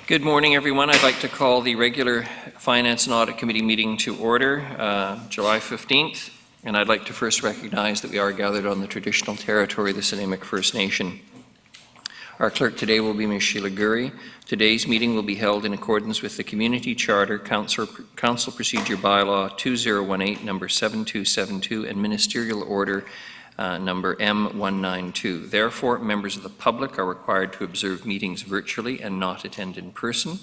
Good morning, everyone. I'd like to call the regular Finance and Audit Committee meeting to order, July 15th. And I'd like to first recognize that we are gathered on the traditional territory of the Nanaimo First Nation. Our clerk today will be Ms. Sheila Gurry. Today's meeting will be held in accordance with the Community Charter, Council Procedure Bylaw 2018, number 7272, and Ministerial Order number M192. Therefore, members of the public are required to observe meetings virtually and not attend in person.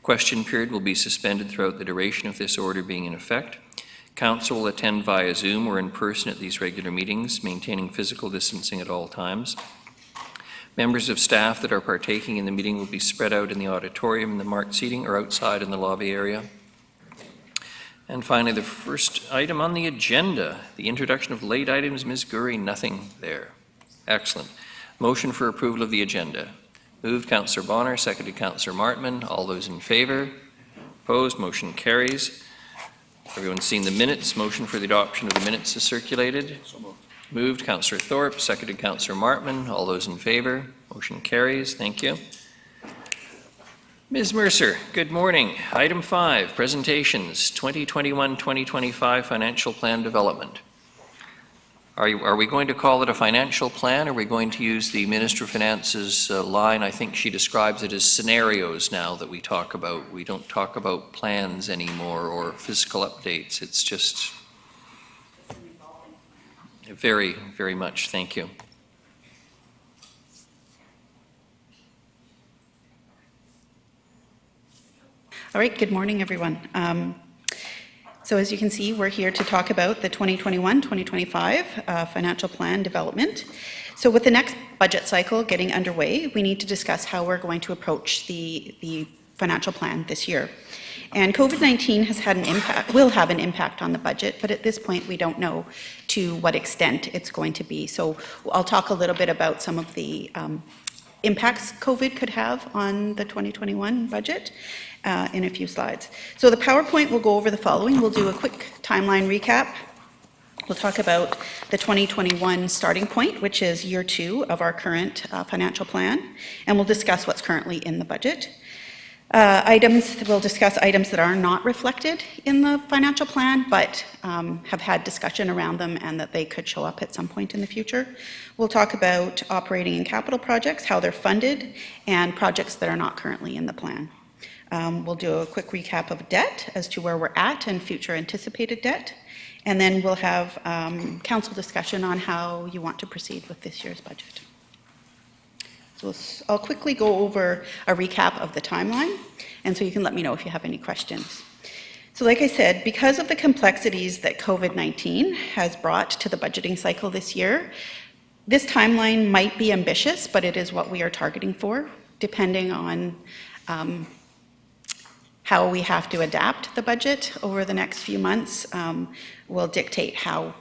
Question period will be suspended throughout the duration of this order being in effect. Council will attend via Zoom or in person at these regular meetings, maintaining physical distancing at all times. Members of staff that are partaking in the meeting will be spread out in the auditorium in the marked seating or outside in the lobby area. And finally, the first item on the agenda, the introduction of late items. Ms. Gurry, nothing there. Excellent. Motion for approval of the agenda. Moved Councillor Bonner, seconded Councillor Martman. All those in favour? Opposed? Motion carries. Everyone's seen the minutes. Motion for the adoption of the minutes is circulated. So moved. Moved Councillor Thorpe, seconded Councillor Martman. All those in favour? Motion carries. Thank you. Ms. Mercer, good morning. Item 5, presentations, 2021-2025 financial plan development. Are we going to call it a financial plan, or are we going to use the Minister of Finance's line? I think she describes it as scenarios now that we talk about. We don't talk about plans anymore or fiscal updates. It's just very, very much. Thank you. All right, good morning, everyone. So as you can see, we're here to talk about the 2021-2025 financial plan development. So with the next budget cycle getting underway, we need to discuss how we're going to approach the financial plan this year. And COVID-19 has had an impact, will have an impact on the budget, but at this point we don't know to what extent it's going to be. So I'll talk a little bit about some of the impacts COVID could have on the 2021 budget in a few slides. So the PowerPoint will go over the following. We'll do a quick timeline recap. We'll talk about the 2021 starting point, which is year 2 of our current financial plan, and we'll discuss what's currently in the budget. We'll discuss items that are not reflected in the financial plan, but have had discussion around them and that they could show up at some point in the future. We'll talk about operating and capital projects, how they're funded, and projects that are not currently in the plan. We'll do a quick recap of debt as to where we're at and future anticipated debt. And then we'll have council discussion on how you want to proceed with this year's budget. So I'll quickly go over a recap of the timeline, and so you can let me know if you have any questions. So like I said, because of the complexities that COVID-19 has brought to the budgeting cycle this year, this timeline might be ambitious, but it is what we are targeting for, depending on how we have to adapt the budget over the next few months will dictate how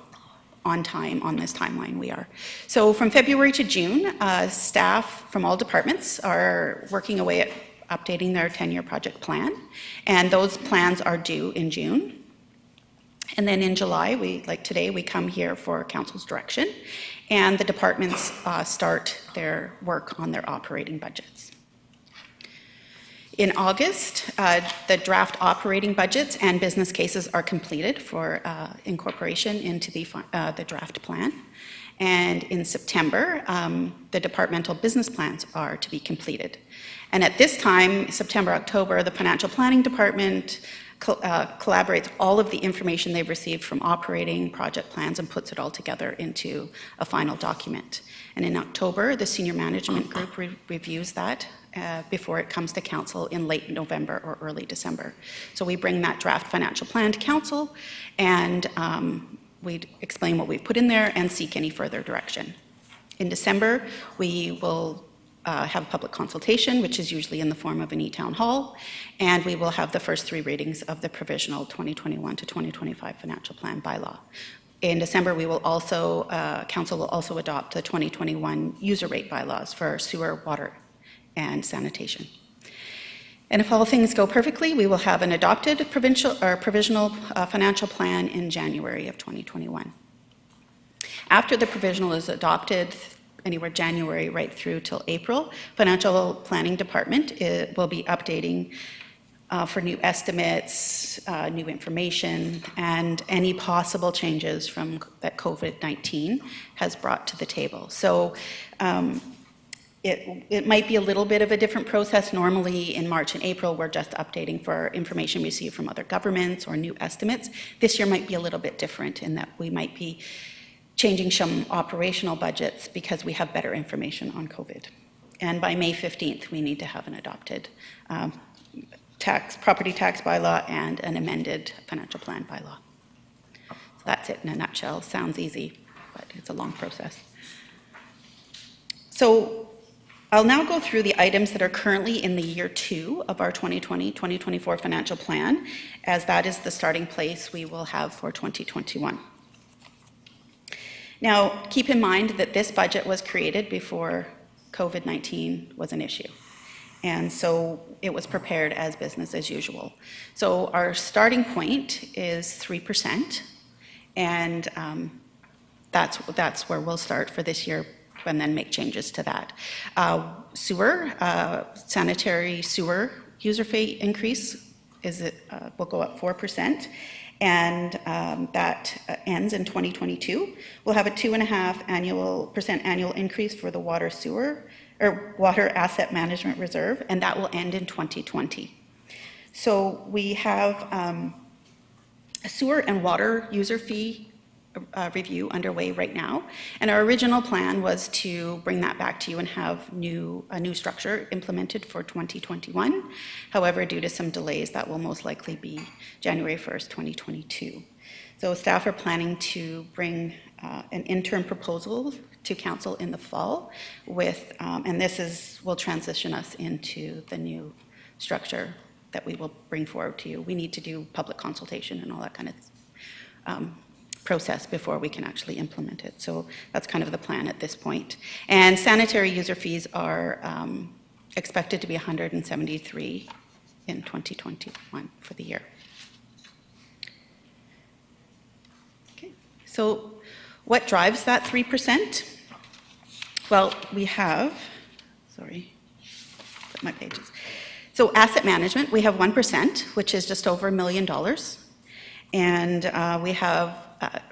on time on this timeline we are. So from February to June, staff from all departments are working away at updating their 10-year project plan, and those plans are due in June. And then in July, like today, we come here for council's direction, and the departments start their work on their operating budgets. In August, the draft operating budgets and business cases are completed for incorporation into the draft plan. And in September, the departmental business plans are to be completed. And at this time, September, October, the financial planning department collaborates all of the information they've received from operating project plans and puts it all together into a final document. And in October, the senior management group reviews that before it comes to council in late November or early December. So we bring that draft financial plan to council, and we explain what we've put in there and seek any further direction. In December, we will have public consultation, which is usually in the form of an e-town hall, and we will have the first 3 readings of the provisional 2021 to 2025 financial plan bylaw. In December, we will also, council will also adopt the 2021 user rate bylaws for sewer, water, and sanitation. And if all things go perfectly, we will have an adopted provisional financial plan in January of 2021. After the provisional is adopted, anywhere January right through till April. Financial Planning Department will be updating for new estimates, new information, and any possible changes from that COVID-19 has brought to the table. So it might be a little bit of a different process. Normally in March and April, we're just updating for information received from other governments or new estimates. This year might be a little bit different in that we might be changing some operational budgets because we have better information on COVID. And by May 15th, we need to have an adopted property tax bylaw and an amended financial plan bylaw. So that's it in a nutshell. Sounds easy, but it's a long process. So I'll now go through the items that are currently in the year 2 of our 2020-2024 financial plan, as that is the starting place we will have for 2021. Now, keep in mind that this budget was created before COVID-19 was an issue. And so it was prepared as business as usual. So our starting point is 3%, and that's where we'll start for this year and then make changes to that. Sanitary sewer user fee increase will go up 4%, and that ends in 2022. We'll have a 2.5% annual increase for the water asset management reserve, and that will end in 2020. So we have a sewer and water user fee review underway right now, and our original plan was to bring that back to you and have a new structure implemented for 2021. However, due to some delays, that will most likely be January 1st, 2022. So staff are planning to bring an interim proposal to council in the fall with, and will transition us into the new structure that we will bring forward to you. We need to do public consultation and all that kind of process before we can actually implement it. So that's kind of the plan at this point. And sanitary user fees are expected to be 173 in 2021 for the year. Okay, so what drives that 3%? Well, we have, flip my pages. So asset management, we have 1%, which is just over $1 million. And we have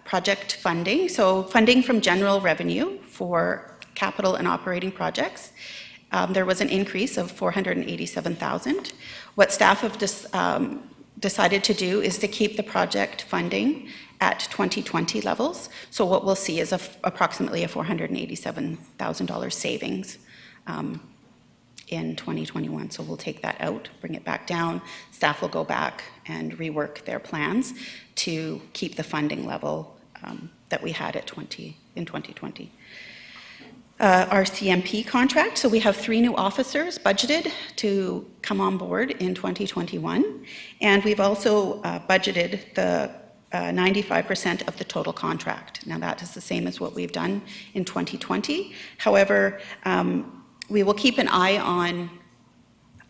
project funding, so funding from general revenue for capital and operating projects. There was an increase of $487,000. What staff have decided to do is to keep the project funding at 2020 levels. So what we'll see is approximately a $487,000 savings in 2021. So we'll take that out, bring it back down. Staff will go back and rework their plans to keep the funding level that we had in 2020. Our CMP contract, so we have 3 new officers budgeted to come on board in 2021. And we've also budgeted the 95% of the total contract. Now that is the same as what we've done in 2020. However, we will keep an eye on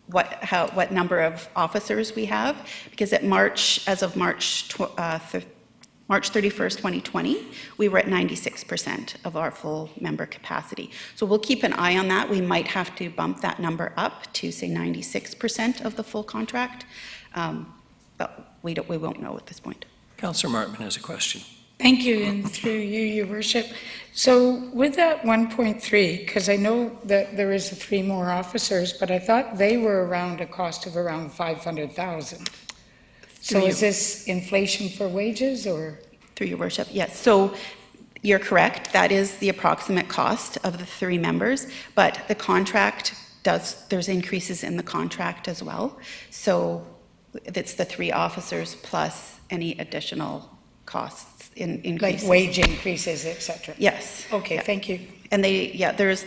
what number of officers we have, because as of March 31st, 2020, we were at 96% of our full member capacity. So we'll keep an eye on that. We might have to bump that number up to say 96% of the full contract, but we won't know at this point. Councillor Martman has a question. Thank you, and through you, Your Worship. So with that 1.3, because I know that there is 3 more officers, but I thought they were around a cost of around $500,000. So is this inflation for wages or? Through Your Worship, yes. So you're correct. That is the approximate cost of the 3 members, but the contract there's increases in the contract as well. So it's the 3 officers plus any additional costs. Increases. Like wage increases, etc. Yes. Okay, yeah. thank you. And there's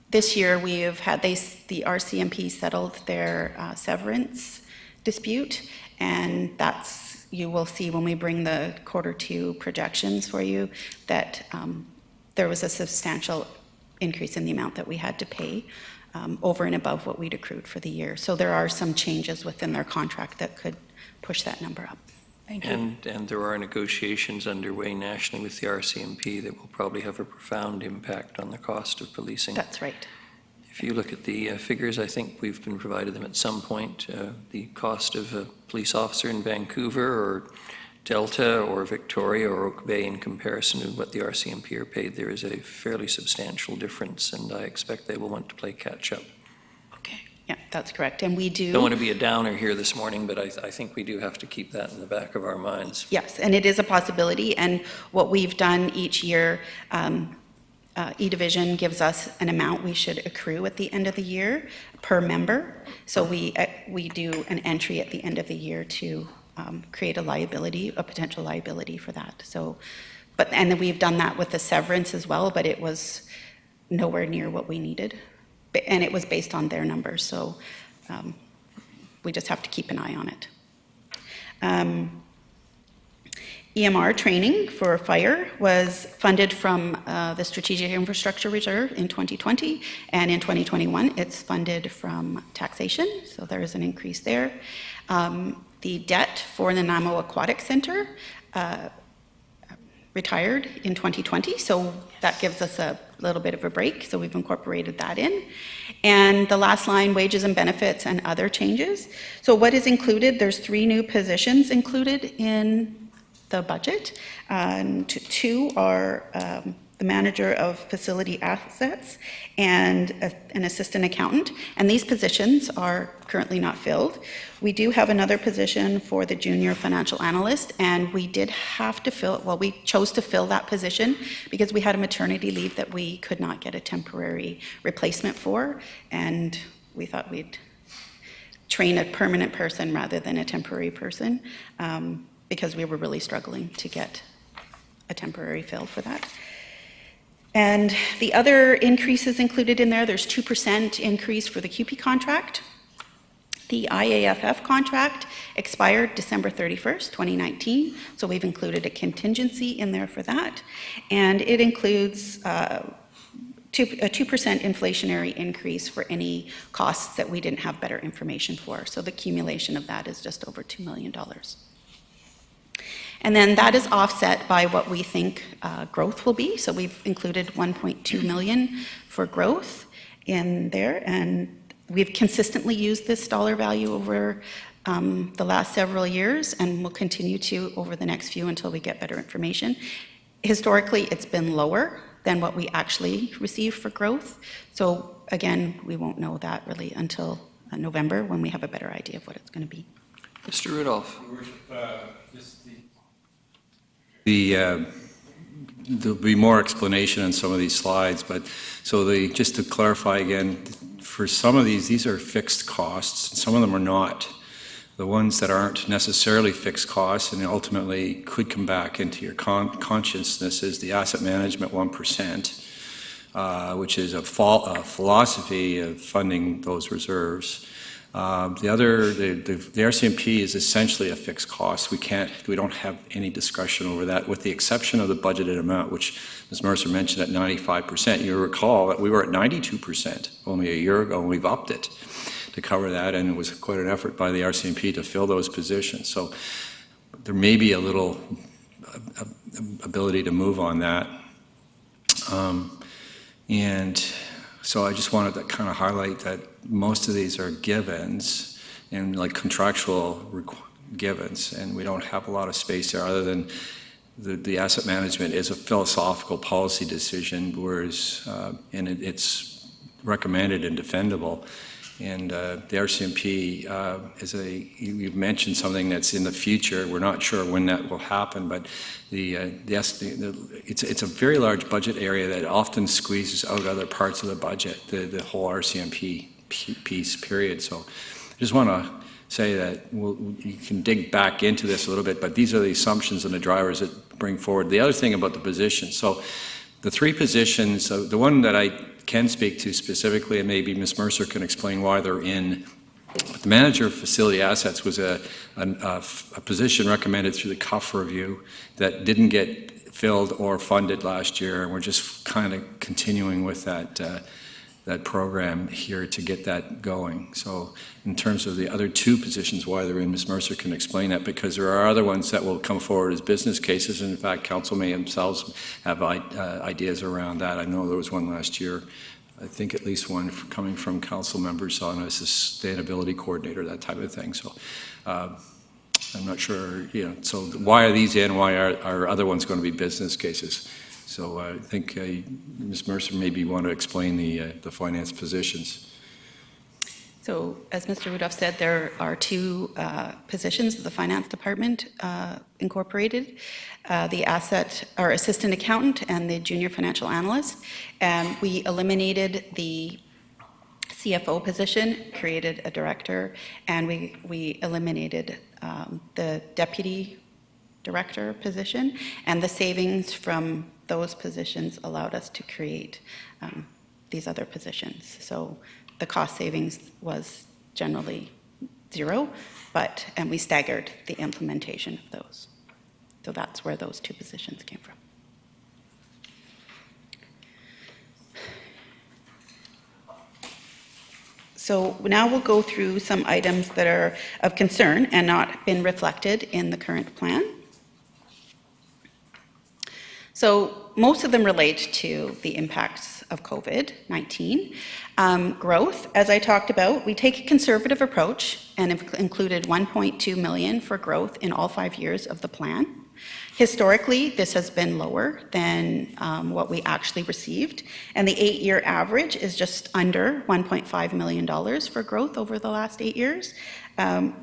this year we have had the RCMP settled their severance dispute, and you will see when we bring the Q2 projections for you that there was a substantial increase in the amount that we had to pay over and above what we'd accrued for the year. So there are some changes within their contract that could push that number up. Thank you. And there are negotiations underway nationally with the RCMP that will probably have a profound impact on the cost of policing. That's right. If you look at the figures, I think we've been provided them at some point. The cost of a police officer in Vancouver or Delta or Victoria or Oak Bay in comparison to what the RCMP are paid, there is a fairly substantial difference, and I expect they will want to play catch up. Okay. Yeah, that's correct. And we do. Don't want to be a downer here this morning, but I think we do have to keep that in the back of our minds. Yes, and it is a possibility. And what we've done each year, E-Division gives us an amount we should accrue at the end of the year per member. So we do an entry at the end of the year to create a potential liability for that. So, and then we've done that with the severance as well, but it was nowhere near what we needed. And it was based on their numbers, so we just have to keep an eye on it. EMR training for fire was funded from the Strategic Infrastructure Reserve in 2020, and in 2021 it's funded from taxation, so there is an increase there. The debt for the Nanaimo Aquatic Center retired in 2020, so that gives us a little bit of a break, so we've incorporated that in. And the last line, wages and benefits and other changes. So what is included, there's 3 new positions included in the budget. Two are the manager of facility assets and an assistant accountant, and these positions are currently not filled. We do have another position for the junior financial analyst, and we did have to fill, well, we chose to fill that position because we had a maternity leave that we could not get a temporary replacement for, and we thought we'd train a permanent person rather than a temporary person, because we were really struggling to get a temporary fill for that. And the other increases included in there, there's 2% increase for the QP contract. The IAFF contract expired December 31st, 2019, so we've included a contingency in there for that. And it includes a 2% inflationary increase for any costs that we didn't have better information for. So the accumulation of that is just over $2 million. And then that is offset by what we think growth will be. So we've included 1.2 million for growth in there, and we've consistently used this dollar value over the last several years, and we'll continue to over the next few until we get better information. Historically, it's been lower than what we actually receive for growth. So again, we won't know that really until November, when we have a better idea of what it's going to be. Mr. Rudolph. Your Worship, there'll be more explanation on some of these slides, but so just to clarify again, for some of these are fixed costs, and some of them are not. The ones that aren't necessarily fixed costs and ultimately could come back into your consciousness is the asset management 1%, which is a philosophy of funding those reserves. The RCMP is essentially a fixed cost. We don't have any discussion over that, with the exception of the budgeted amount, which Ms. Mercer mentioned at 95%. You recall that we were at 92% only a year ago, and we've upped it to cover that, and it was quite an effort by the RCMP to fill those positions. So there may be a little ability to move on that. And so I just wanted to kind of highlight that most of these are givens and like contractual givens, and we don't have a lot of space there other than the asset management is a philosophical policy decision, whereas and it's recommended and defendable. And the RCMP you've mentioned something that's in the future. We're not sure when that will happen, but it's a very large budget area that often squeezes out other parts of the budget, the whole RCMP piece, period. So I just want to say that you can dig back into this a little bit, but these are the assumptions and the drivers that bring forward. The other thing about the positions, so the 3 positions, the one that I can speak to specifically, and maybe Ms. Mercer can explain why they're in. The manager of facility assets was a position recommended through the CUF review that didn't get filled or funded last year, and we're just kind of continuing with that that program here to get that going. So in terms of the other two positions, why they're in, Ms. Mercer can explain that, because there are other ones that will come forward as business cases. And in fact, council may themselves have ideas around that. I know there was one last year, I think at least one coming from council members on a sustainability coordinator, that type of thing. So I'm not sure, so why are these in, why are other ones going to be business cases? So I think Ms. Mercer maybe want to explain the finance positions. So as Mr. Rudolph said, there are two positions that the Finance Department incorporated, the assistant accountant and the junior financial analyst. And we eliminated the CFO position, created a director, and we eliminated the deputy director position, and the savings from those positions allowed us to create these other positions. So the cost savings was generally zero, and we staggered the implementation of those. So that's where those two positions came from. So now we'll go through some items that are of concern and not been reflected in the current plan. So most of them relate to the impacts of COVID-19. Growth, as I talked about, we take a conservative approach and have included 1.2 million for growth in all 5 years of the plan. Historically, this has been lower than what we actually received, and the 8-year average is just under $1.5 million for growth over the last 8 years. And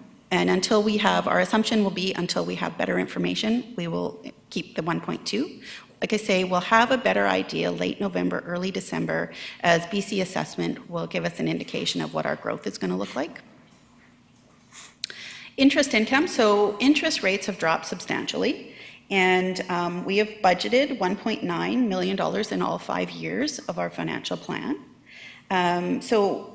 until we have, our assumption will be until we have better information, we will keep the 1.2. Like I say, we'll have a better idea late November, early December, as BC assessment will give us an indication of what our growth is going to look like. Interest income, so interest rates have dropped substantially, and we have budgeted $1.9 million in all 5 years of our financial plan. So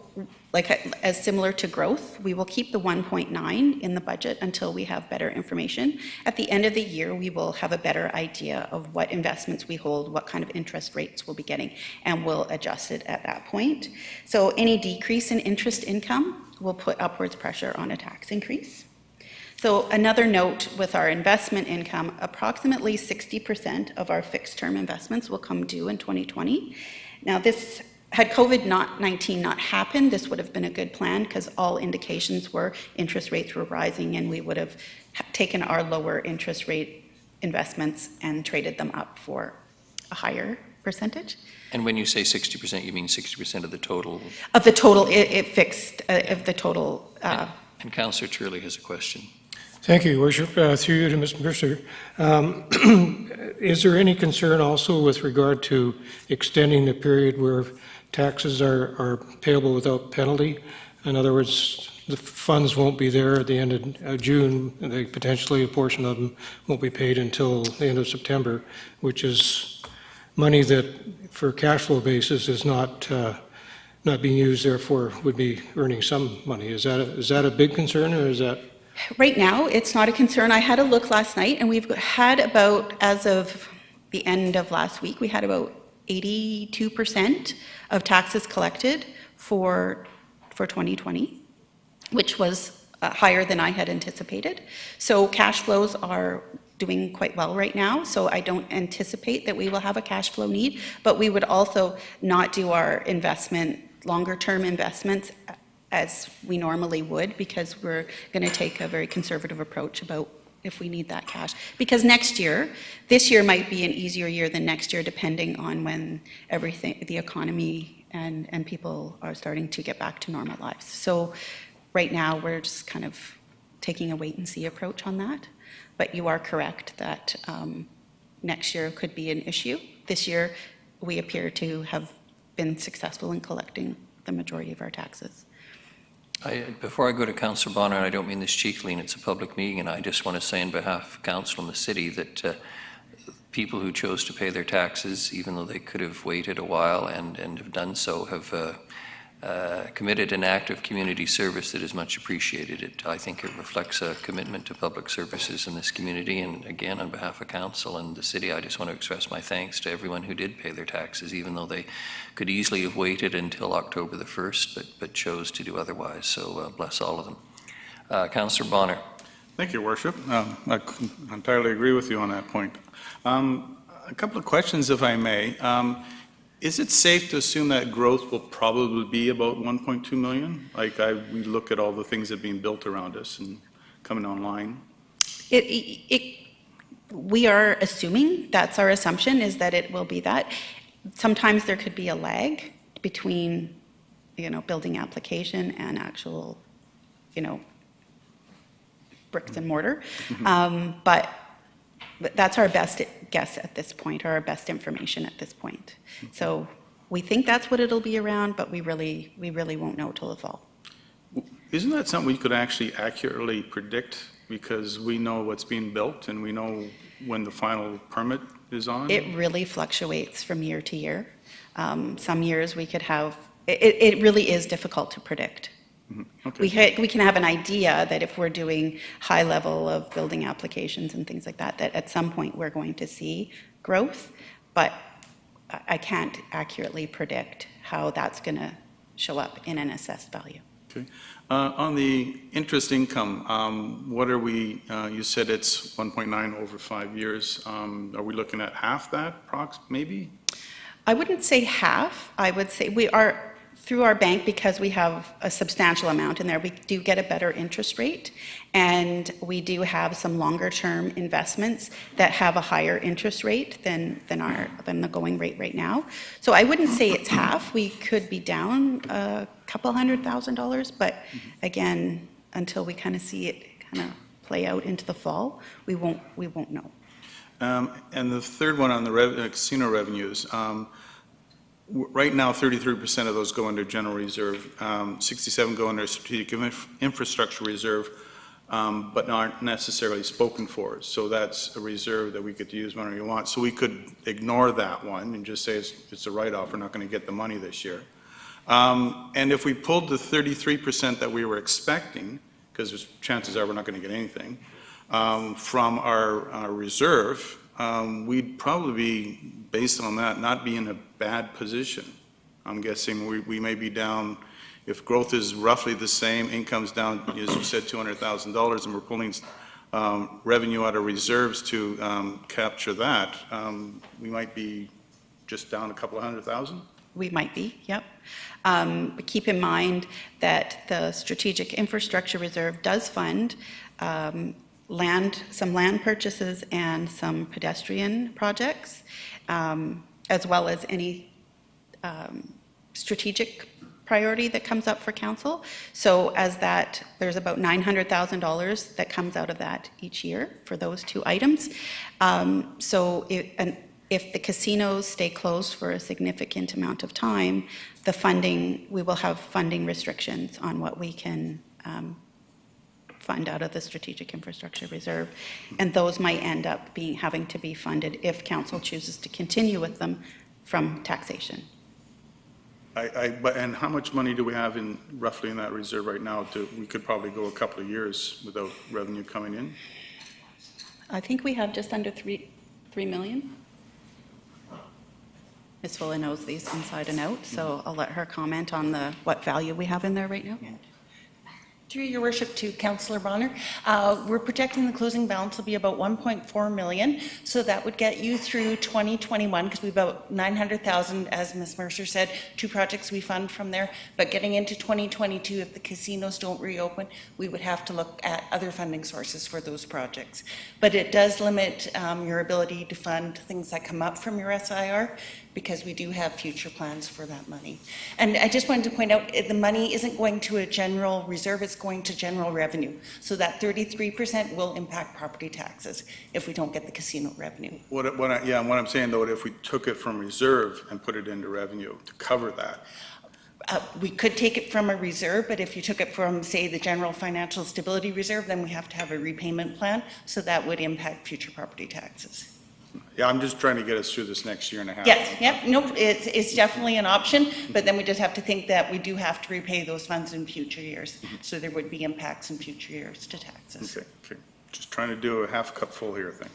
as similar to growth, we will keep the 1.9 in the budget until we have better information. At the end of the year, we will have a better idea of what investments we hold, what kind of interest rates we'll be getting, and we'll adjust it at that point. So any decrease in interest income will put upwards pressure on a tax increase. So another note with our investment income, approximately 60% of our fixed term investments will come due in 2020. Now this, had COVID-19 not happened, this would have been a good plan because all indications were interest rates were rising and we would have taken our lower interest rate investments and traded them up for a higher percentage. And when you say 60%, you mean 60% of the total? Of the total, it fixed, of the total. And Councillor Turley has a question. Thank you, Your Worship. Through you to Ms. Mercer. Is there any concern also with regard to extending the period where taxes are payable without penalty? In other words, the funds won't be there at the end of June, and potentially a portion of them won't be paid until the end of September, which is money that, for cash flow basis, is not being used, therefore would be earning some money. Is that a big concern, or is that? Right now, it's not a concern. I had a look last night, and we've had about, as of the end of last week, we had about 82% of taxes collected for 2020, which was higher than I had anticipated. So cash flows are doing quite well right now, so I don't anticipate that we will have a cash flow need, but we would also not do our longer-term investments as we normally would, because we're going to take a very conservative approach about if we need that cash. Because this year might be an easier year than next year, depending on when the economy and people are starting to get back to normal lives. So right now, we're just kind of taking a wait and see approach on that. But you are correct that next year could be an issue. This year, we appear to have been successful in collecting the majority of our taxes. Before I go to Councillor Bonner, and I don't mean this cheekily, and it's a public meeting, and I just want to say on behalf of Council and the City that people who chose to pay their taxes, even though they could have waited a while and have done so, have committed and active community service that is much appreciated. I think it reflects a commitment to public services in this community, and again, on behalf of council and the city, I just want to express my thanks to everyone who did pay their taxes, even though they could easily have waited until October the 1st, but chose to do otherwise, so bless all of them. Councillor Bonner. Thank you, Worship. I entirely agree with you on that point. A couple of questions, if I may. Is it safe to assume that growth will probably be about 1.2 million? Like we look at all the things that are being built around us and coming online. We are assuming, that's our assumption, is that it will be that. Sometimes there could be a lag between, building application and actual, bricks and mortar. But that's our best guess at this point, or our best information at this point. So we think that's what it'll be around, but we really won't know till the fall. Isn't that something we could actually accurately predict, because we know what's being built and we know when the final permit is on? It really fluctuates from year to year. Some years we could have, it really is difficult to predict. Okay. We can have an idea that if we're doing high level of building applications and things like that, that at some point we're going to see growth, but I can't accurately predict how that's going to show up in an assessed value. Okay. On the interest income, what are we, you said it's 1.9 over 5 years. Are we looking at half that, maybe? I wouldn't say half. I would say we are, through our bank, because we have a substantial amount in there, we do get a better interest rate, and we do have some longer term investments that have a higher interest rate than the going rate right now. So I wouldn't say it's half. We could be down a couple $100,000, but again, until we kind of see it kind of play out into the fall, we won't know. And the third one on the casino revenues. Right now, 33% of those go under general reserve, 67 go under strategic infrastructure reserve, but aren't necessarily spoken for. So that's a reserve that we could use whenever you want. So we could ignore that one and just say it's a write-off. We're not going to get the money this year. And if we pulled the 33% that we were expecting, because chances are we're not going to get anything, from our reserve, we'd probably be, based on that, not be in a bad position. I'm guessing we may be down, if growth is roughly the same, income's down, as you said, $200,000, and we're pulling revenue out of reserves to capture that, we might be just down a couple of $100,000? We might be, yep. But keep in mind that the strategic infrastructure reserve does fund some land purchases and some pedestrian projects, as well as any strategic priority that comes up for council. So as that, there's about $900,000 that comes out of that each year for those two items. So if the casinos stay closed for a significant amount of time, the funding, we will have funding restrictions on what we can fund out of the strategic infrastructure reserve, and those might end up having to be funded if council chooses to continue with them from taxation. And how much money do we have roughly in that reserve right now? We could probably go a couple of years without revenue coming in. I think we have just under 3 million. Ms. Fuller knows these inside and out, so I'll let her comment on what value we have in there right now. Through your worship to Councillor Bonner, we're projecting the closing balance will be about 1.4 million, so that would get you through 2021, because we've about 900,000, as Ms. Mercer said, 2 projects we fund from there. But getting into 2022, if the casinos don't reopen, we would have to look at other funding sources for those projects. But it does limit your ability to fund things that come up from your SIR, because we do have future plans for that money. And I just wanted to point out, the money isn't going to a general reserve, it's going to general revenue. So that 33% will impact property taxes if we don't get the casino revenue. What I'm saying though, if we took it from reserve and put it into revenue to cover that. We could take it from a reserve, but if you took it from, say, the general financial stability reserve, then we have to have a repayment plan, so that would impact future property taxes. Yeah, I'm just trying to get us through this next year and a half. Yes, yep, nope, it's definitely an option, but then we just have to think that we do have to repay those funds in future years. So there would be impacts in future years to taxes. Okay. Just trying to do a half cup full here thing.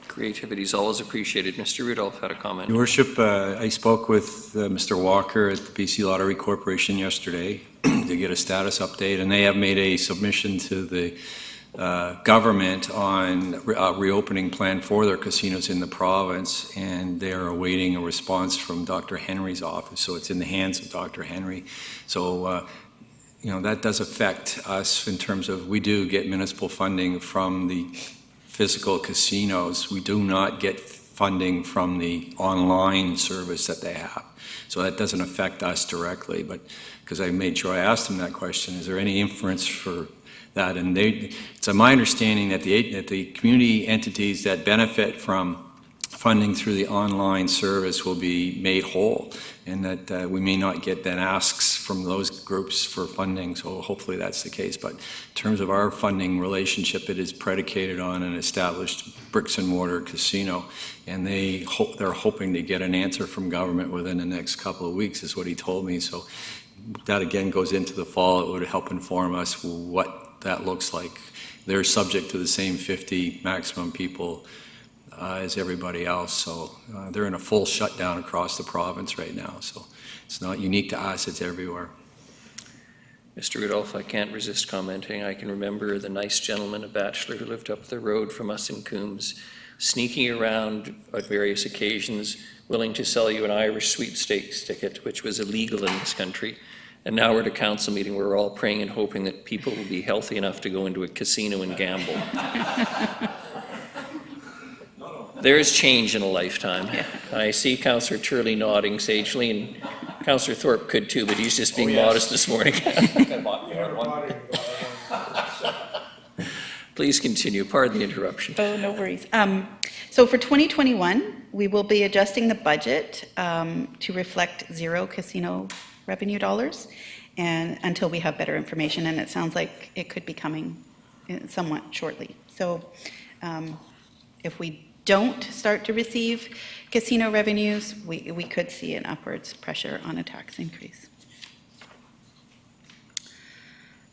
Creativity is always appreciated. Mr. Rudolph had a comment. Your Worship, I spoke with Mr. Walker at the BC Lottery Corporation yesterday to get a status update, and they have made a submission to the government on a reopening plan for their casinos in the province, and they're awaiting a response from Dr. Henry's office, so it's in the hands of Dr. Henry. So, that does affect us in terms of, we do get municipal funding from the physical casinos. We do not get funding from the online service that they have. So that doesn't affect us directly, but because I made sure I asked them that question, is there any inference for that? And it's my understanding that the community entities that benefit from funding through the online service will be made whole, and that we may not get then asks from those groups for funding, so hopefully that's the case. But in terms of our funding relationship, it is predicated on an established bricks and mortar casino, and they're hoping to get an answer from government within the next couple of weeks, is what he told me. So that again goes into the fall. It would help inform us what that looks like. They're subject to the same 50 maximum people as everybody else, so they're in a full shutdown across the province right now, so it's not unique to us, it's everywhere. Mr. Rudolph, I can't resist commenting. I can remember the nice gentleman, a bachelor who lived up the road from us in Coombs, sneaking around at various occasions, willing to sell you an Irish sweepstakes ticket, which was illegal in this country. And now we're at a council meeting where we're all praying and hoping that people will be healthy enough to go into a casino and gamble. There is change in a lifetime. I see Councillor Turley nodding sagely, and Councillor Thorpe could too, but he's just being modest this morning. Please continue. Pardon the interruption. Oh, no worries. So for 2021, we will be adjusting the budget to reflect 0 casino revenue dollars, and until we have better information, and it sounds like it could be coming somewhat shortly. So if we don't start to receive casino revenues, we could see an upwards pressure on a tax increase.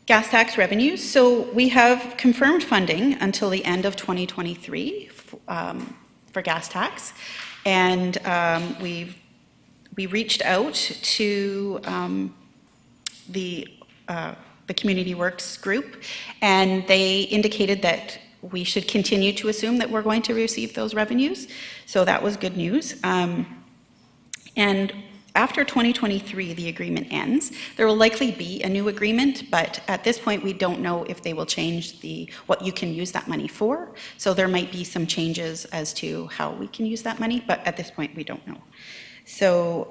Gas tax revenues. So we have confirmed funding until the end of 2023 for gas tax, and we reached out to the Community Works group, and they indicated that we should continue to assume that we're going to receive those revenues. So that was good news. And after 2023, the agreement ends. There will likely be a new agreement, but at this point, we don't know if they will change what you can use that money for. So there might be some changes as to how we can use that money, but at this point, we don't know. So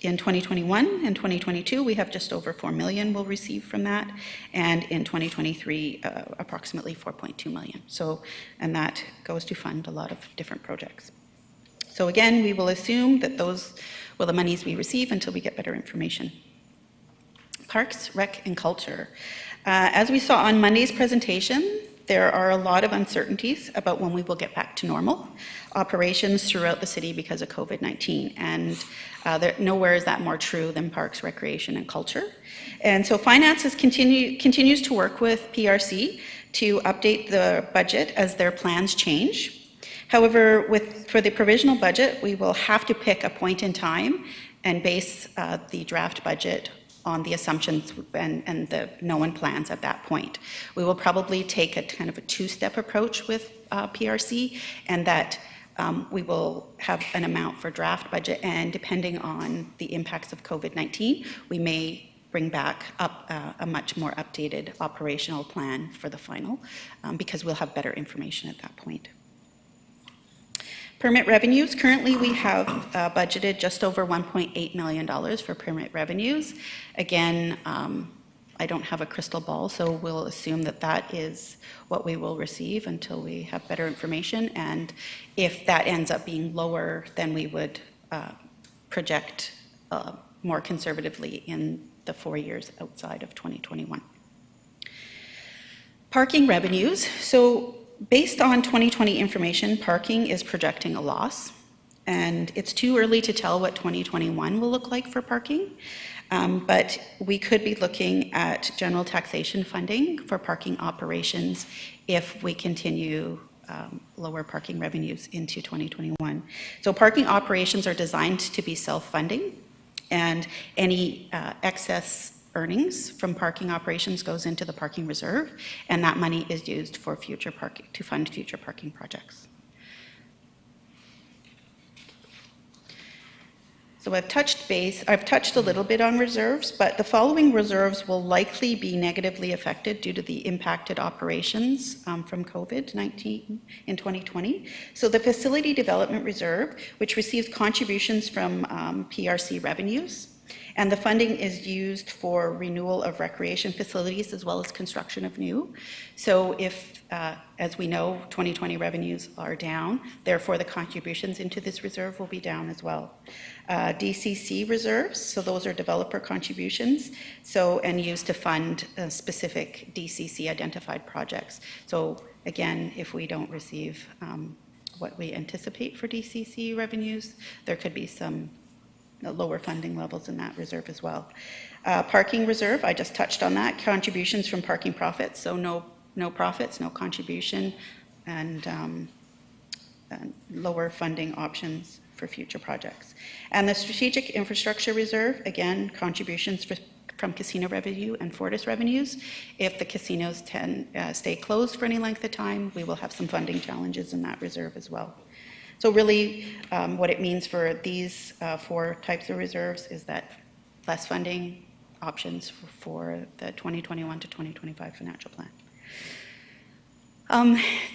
in 2021 and 2022, we have just over 4 million we'll receive from that, and in 2023, approximately 4.2 million. So, and that goes to fund a lot of different projects. So again, we will assume that those will the monies we receive until we get better information. Parks, Rec, and Culture. As we saw on Monday's presentation, there are a lot of uncertainties about when we will get back to normal operations throughout the city because of COVID-19, and nowhere is that more true than Parks, Recreation, and Culture. And so Finances continues to work with PRC to update the budget as their plans change. However, for the provisional budget, we will have to pick a point in time and base the draft budget on the assumptions and the known plans at that point. We will probably take a kind of a two-step approach with PRC, and that we will have an amount for draft budget, and depending on the impacts of COVID-19, we may bring back up a much more updated operational plan for the final, because we'll have better information at that point. Permit revenues, currently we have budgeted just over $1.8 million for permit revenues. Again, I don't have a crystal ball, so we'll assume that that is what we will receive until we have better information. And if that ends up being lower, then we would project more conservatively in the 4 years outside of 2021. Parking revenues. So based on 2020 information, parking is projecting a loss, and it's too early to tell what 2021 will look like for parking. But we could be looking at general taxation funding for parking operations if we continue lower parking revenues into 2021. So parking operations are designed to be self-funding, and any excess earnings from parking operations goes into the parking reserve, and that money is used for future parking, to fund future parking projects. So I've touched a little bit on reserves, but the following reserves will likely be negatively affected due to the impacted operations from COVID-19 in 2020. So the Facility Development Reserve, which receives contributions from PRC revenues, and the funding is used for renewal of recreation facilities as well as construction of new. So if, as we know, 2020 revenues are down, therefore the contributions into this reserve will be down as well. Dcc Reserves, so those are developer contributions, so, and used to fund specific DCC identified projects. So again, if we don't receive what we anticipate for DCC revenues, there could be some lower funding levels in that reserve as well. Parking reserve, I just touched on that. Contributions from parking profits, so no profits, no contribution, and lower funding options for future projects. And the Strategic Infrastructure Reserve, again, contributions from casino revenue and Fortis revenues. If the casinos stay closed for any length of time, we will have some funding challenges in that reserve as well. So really, what it means for these four types of reserves is that less funding options for the 2021 to 2025 financial plan.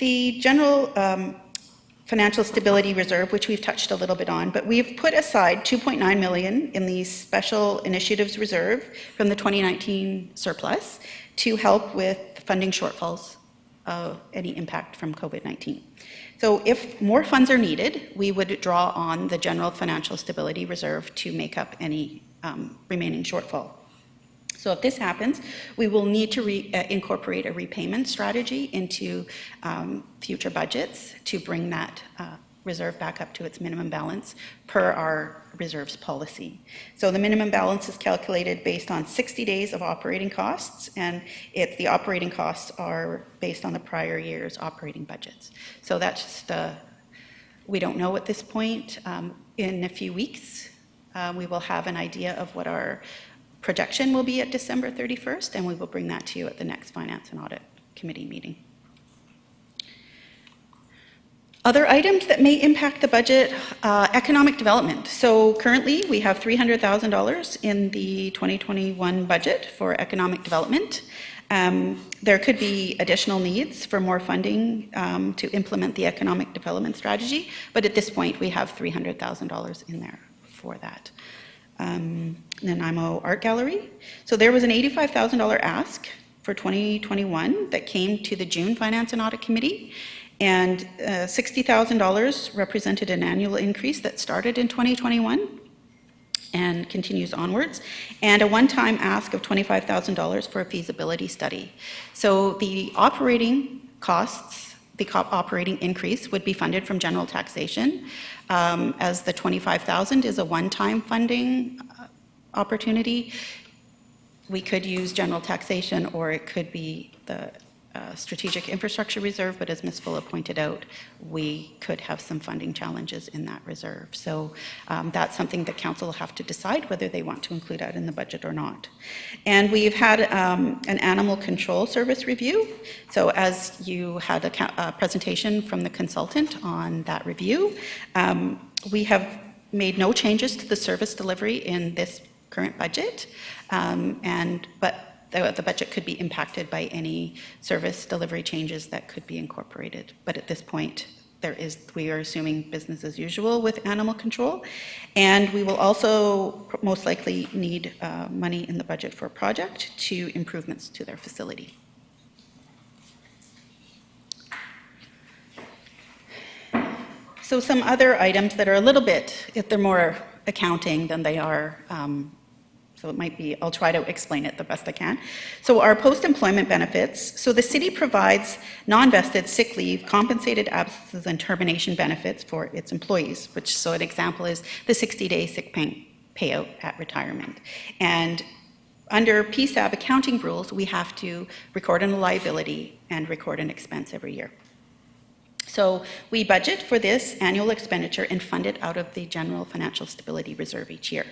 The general financial stability reserve, which we've touched a little bit on, but we've put aside $2.9 million in the special initiatives reserve from the 2019 surplus to help with funding shortfalls of any impact from COVID-19. So if more funds are needed, we would draw on the general financial stability reserve to make up any remaining shortfall. So if this happens, we will need to incorporate a repayment strategy into future budgets to bring that reserve back up to its minimum balance per our reserves policy. So the minimum balance is calculated based on 60 days of operating costs, and the operating costs are based on the prior year's operating budgets. So that's we don't know at this point. In a few weeks, we will have an idea of what our projection will be at December 31st, and we will bring that to you at the next Finance and Audit Committee meeting. Other items that may impact the budget, economic development. So currently we have $300,000 in the 2021 budget for economic development. There could be additional needs for more funding to implement the economic development strategy, but at this point we have $300,000 in there for that. Nanaimo Art Gallery. So there was an $85,000 ask for 2021 that came to the June Finance and Audit Committee. And $60,000 represented an annual increase that started in 2021 and continues onwards, and a one-time ask of $25,000 for a feasibility study. So the operating costs, the operating increase would be funded from general taxation, as the $25,000 is a one-time funding opportunity. We could use general taxation, or it could be the Strategic Infrastructure Reserve, but as Ms. Fuller pointed out, we could have some funding challenges in that reserve. So that's something that Council will have to decide whether they want to include that in the budget or not. And we've had an animal control service review. So as you had a presentation from the consultant on that review, we have made no changes to the service delivery in this current budget, but the budget could be impacted by any service delivery changes that could be incorporated. But at this point, we are assuming business as usual with animal control. And we will also most likely need money in the budget for a project to improvements to their facility. So some other items that are a little bit, if they're more accounting than they are So it might be, I'll try to explain it the best I can. So our post-employment benefits, so the city provides non-vested sick leave, compensated absences, and termination benefits for its employees, which, so an example is the 60-day sick payout at retirement. And under PSAB accounting rules, we have to record a liability and record an expense every year. So we budget for this annual expenditure and fund it out of the General Financial Stability Reserve each year.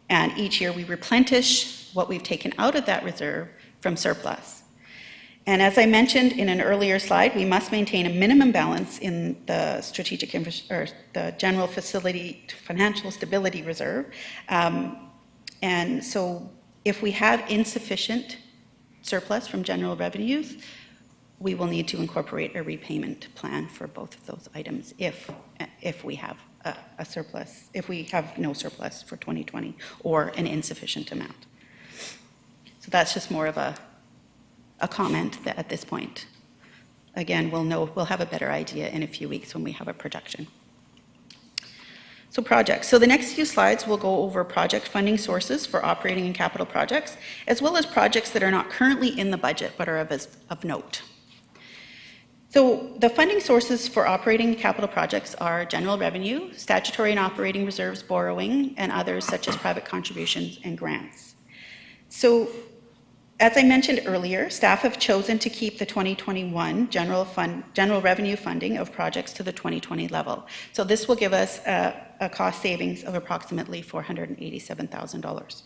And each year we replenish what we've taken out of that reserve from surplus. And as I mentioned in an earlier slide, we must maintain a minimum balance in the the General Financial Stability Reserve. And so if we have insufficient surplus from general revenues, we will need to incorporate a repayment plan for both of those items if we have a surplus, if we have no surplus for 2020 or an insufficient amount. So that's just more of a comment that at this point. Again, we'll have a better idea in a few weeks when we have a projection. So projects. So the next few slides will go over project funding sources for operating and capital projects, as well as projects that are not currently in the budget but are of note. So the funding sources for operating capital projects are general revenue, statutory and operating reserves, borrowing, and others such as private contributions and grants. So as I mentioned earlier, staff have chosen to keep the 2021 general revenue funding of projects to the 2020 level. So this will give us a cost savings of approximately $487,000.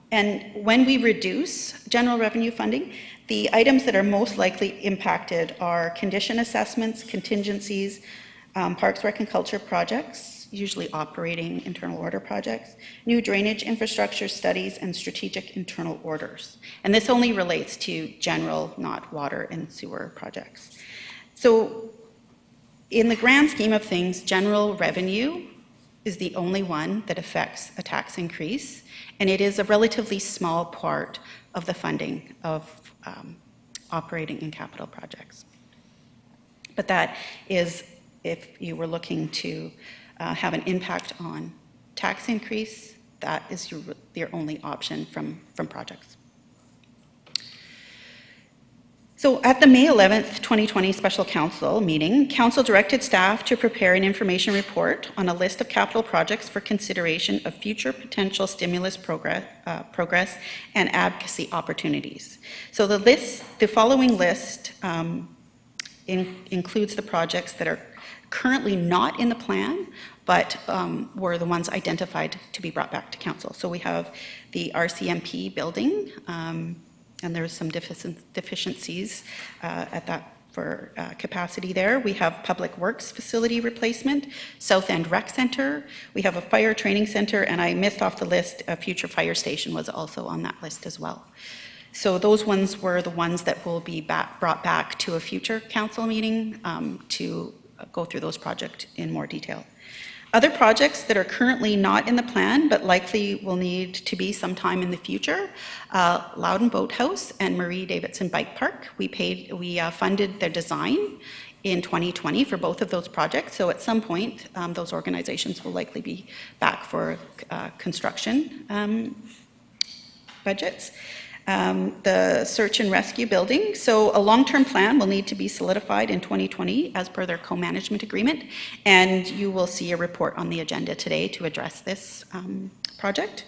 And when we reduce general revenue funding, the items that are most likely impacted are condition assessments, contingencies, parks, rec, and culture projects, usually operating internal order projects, new drainage infrastructure studies, and strategic internal orders. And this only relates to general, not water and sewer projects. So in the grand scheme of things, general revenue is the only one that affects a tax increase, and it is a relatively small part of the funding of operating and capital projects. But that is if you were looking to have an impact on tax increase, that is your only option from projects. So at the May 11th, 2020 Special Council meeting, Council directed staff to prepare an information report on a list of capital projects for consideration of future potential stimulus progress and advocacy opportunities. So the following list includes the projects that are currently not in the plan, but were the ones identified to be brought back to Council. So we have the RCMP building, and there's some deficiencies at that for capacity there. We have Public Works facility replacement, South End Rec Center. We have a fire training center, and I missed off the list, a future fire station was also on that list as well. So those ones were the ones that will be brought back to a future council meeting to go through those projects in more detail. Other projects that are currently not in the plan but likely will need to be sometime in the future, Loudon Boathouse and Marie Davidson Bike Park. We funded their design in 2020 for both of those projects, so at some point those organizations will likely be back for construction budgets. The search and rescue building. So a long-term plan will need to be solidified in 2020 as per their co-management agreement, and you will see a report on the agenda today to address this project.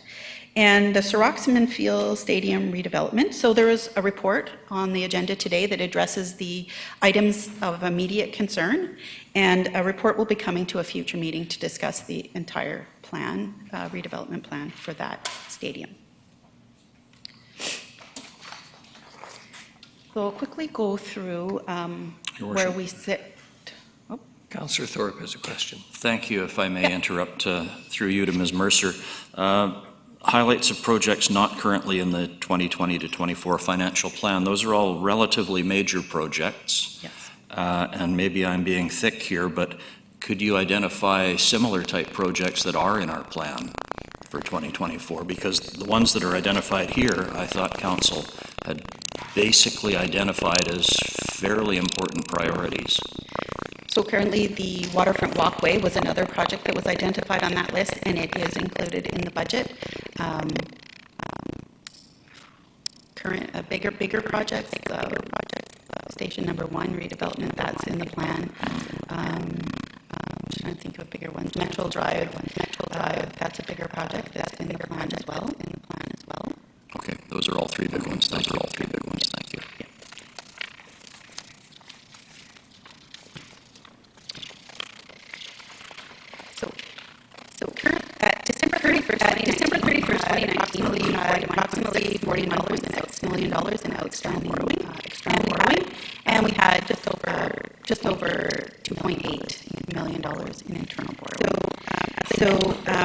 And the Soroxman Field Stadium redevelopment. So there is a report on the agenda today that addresses the items of immediate concern, and a report will be coming to a future meeting to discuss the entire plan, redevelopment plan for that stadium. So I'll quickly go through where we sit. Oh. Councillor Thorpe has a question. Thank you. If I may interrupt through you to Ms. Mercer. Highlights of projects not currently in the 2020 to 24 financial plan. Those are all relatively major projects. Yes. And maybe I'm being thick here, but could you identify similar type projects that are in our plan for 2024? Because the ones that are identified here, I thought Council had basically identified as fairly important priorities. So currently, the waterfront walkway was another project that was identified on that list, and it is included in the budget. Bigger projects, station number 1, redevelopment, that's in the plan. I'm trying to think of bigger ones. Metro Drive, that's a bigger project, that's in the plan as well. Okay, those are all three big ones. Thank you. So current, at December 31st, 2019, we had approximately $41.6 million in outstanding borrowing, and we had just over $2.8 million in internal borrowing.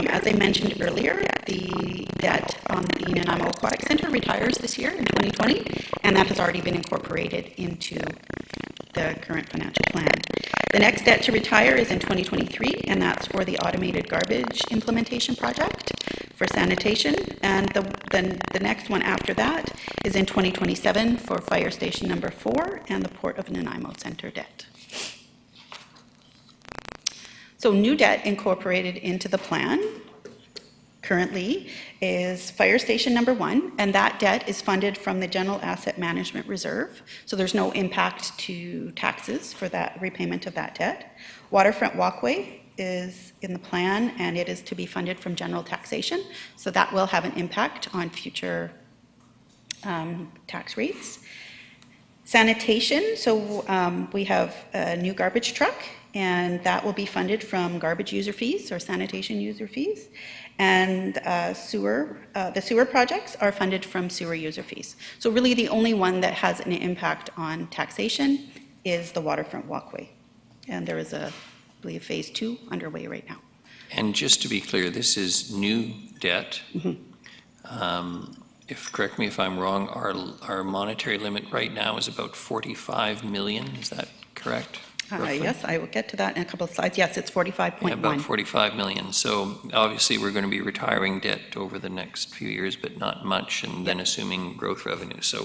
As I mentioned earlier, the debt on the Nanaimo Aquatic Center retires this year in 2020, and that has already been incorporated into the current financial plan. The next debt to retire is in 2023, and that's for the automated garbage implementation project for sanitation. And the next one after that is in 2027 for fire station number 4 and the Port of Nanaimo Center debt. So new debt incorporated into the plan currently is fire station number 1, and that debt is funded from the General Asset Management Reserve, so there's no impact to taxes for that repayment of that debt. Waterfront walkway is in the plan, and it is to be funded from general taxation, so that will have an impact on future tax rates. Sanitation, so we have a new garbage truck, and that will be funded from garbage user fees or sanitation user fees. And the sewer projects are funded from sewer user fees. So really the only one that has an impact on taxation is the waterfront walkway. And there is I believe, phase 2 underway right now. And just to be clear, this is new debt. Correct me if I'm wrong, our monetary limit right now is about 45 million, is that correct? Yes, I will get to that in a couple of slides. Yes, it's 45.1. Yeah, about 45 million. So obviously, we're going to be retiring debt over the next few years, but not much, and then assuming growth revenue. So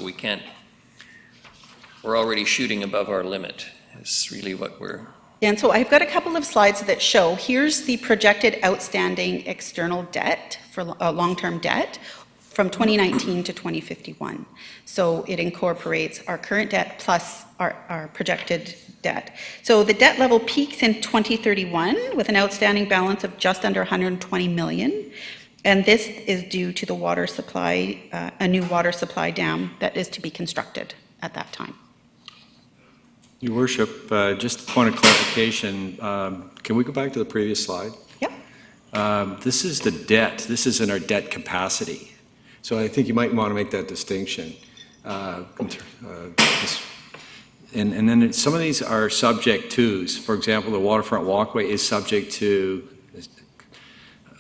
we're already shooting above our limit, is really what we're... And so I've got a couple of slides that show, here's the projected outstanding external debt for long-term debt from 2019 to 2051. So it incorporates our current debt plus our projected debt. So the debt level peaks in 2031 with an outstanding balance of just under 120 million. And this is due to the water supply, a new water supply dam that is to be constructed at that time. Your Worship, just a point of clarification, can we go back to the previous slide? Yep. This is the debt. This isn't our debt capacity. So I think you might want to make that distinction. And then some of these are subject tos. For example, the waterfront walkway is subject to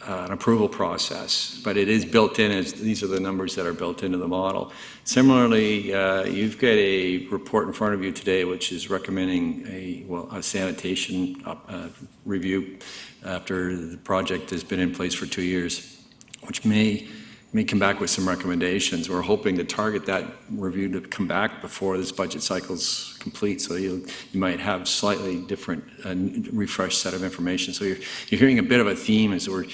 an approval process, but it is built in as these are the numbers that are built into the model. Similarly, you've got a report in front of you today which is recommending a sanitation review after the project has been in place for 2 years, which may come back with some recommendations. We're hoping to target that review to come back before this budget cycle's complete, so you might have slightly different, refreshed set of information. So you're hearing a bit of a theme as we're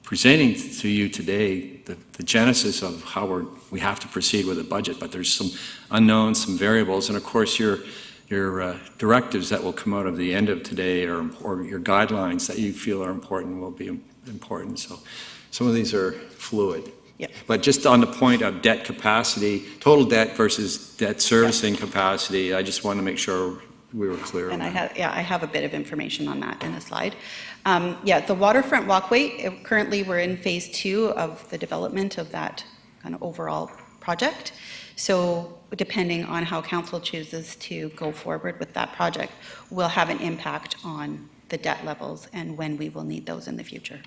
presenting to you today the genesis of how we have to proceed with the budget, but there's some unknowns, some variables, and of course your directives that will come out of the end of today or your guidelines that you feel are important will be important. So some of these are fluid. Yep. But just on the point of debt capacity, total debt versus debt servicing capacity, I just want to make sure we were clear on that. I have a bit of information on that in a slide. The waterfront walkway, currently we're in phase 2 of the development of that kind of overall project. So depending on how council chooses to go forward with that project, will have an impact on the debt levels and when we will need those in the future.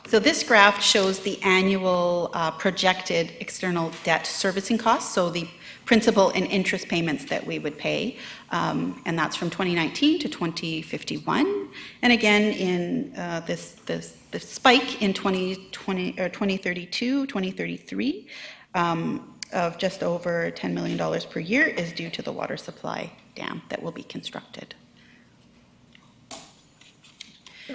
So this graph shows the annual projected external debt servicing costs, so the principal and interest payments that we would pay, and that's from 2019 to 2051. And again, in this spike in 2020 or 2032, 2033, of just over $10 million per year is due to the water supply dam that will be constructed.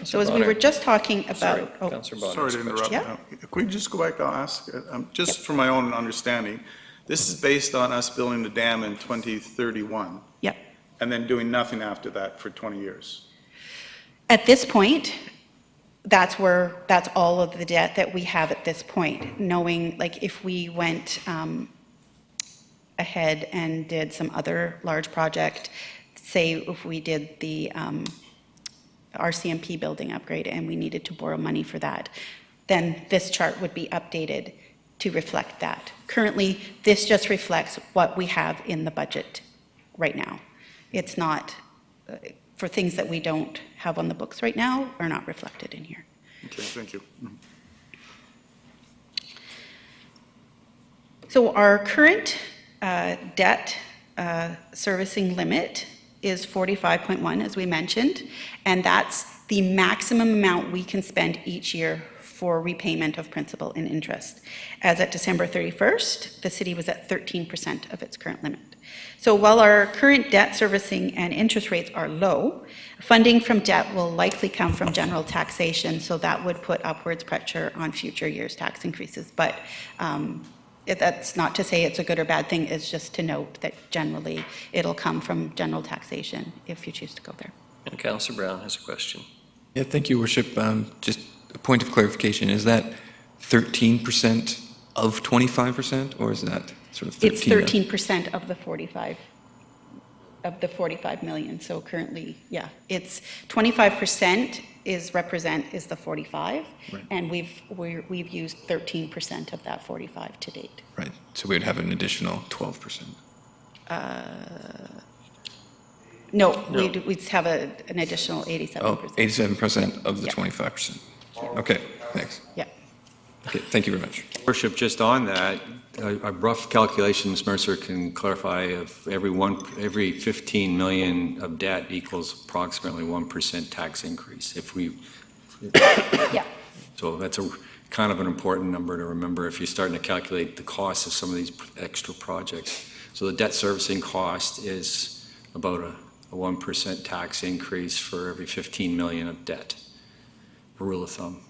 So as we were just talking about, oh, Councillor Bonner. Sorry to interrupt. Yeah. Can we just go back, I'll ask, just for my own understanding, this is based on us building the dam in 2031, yep. and then doing nothing after that for 20 years? At this point, that's all of the debt that we have at this point, knowing like if we went ahead and did some other large project, say if we did the RCMP building upgrade and we needed to borrow money for that, then this chart would be updated to reflect that. Currently, this just reflects what we have in the budget right now. It's not, for things that we don't have on the books right now are not reflected in here. Okay, thank you. So our current debt servicing limit is 45.1, as we mentioned, and that's the maximum amount we can spend each year for repayment of principal and interest. As at December 31st, the city was at 13% of its current limit. So while our current debt servicing and interest rates are low, funding from debt will likely come from general taxation, so that would put upwards pressure on future years' tax increases. But that's not to say it's a good or bad thing, it's just to note that generally it'll come from general taxation if you choose to go there. And Councillor Brown has a question. Yeah, thank you, Worship. Just a point of clarification, is that 13% of 25%, or is that sort of 13? It's 13% of the 45 million. So currently, yeah, it's 25% is the 45, right. And we've used 13% of that 45 to date. Right. So we'd have an additional 12%. No. We'd have an additional 87%. Oh, 87% of the Yeah. 25%. Okay, thanks. Yeah. Okay, thank you very much. Worship, just on that, a rough calculations, Mercer can clarify, if every 15 million of debt equals approximately 1% tax increase. Yeah. So that's a kind of an important number to remember if you're starting to calculate the cost of some of these extra projects. So the debt servicing cost is about a 1% tax increase for every 15 million of debt. A rule of thumb.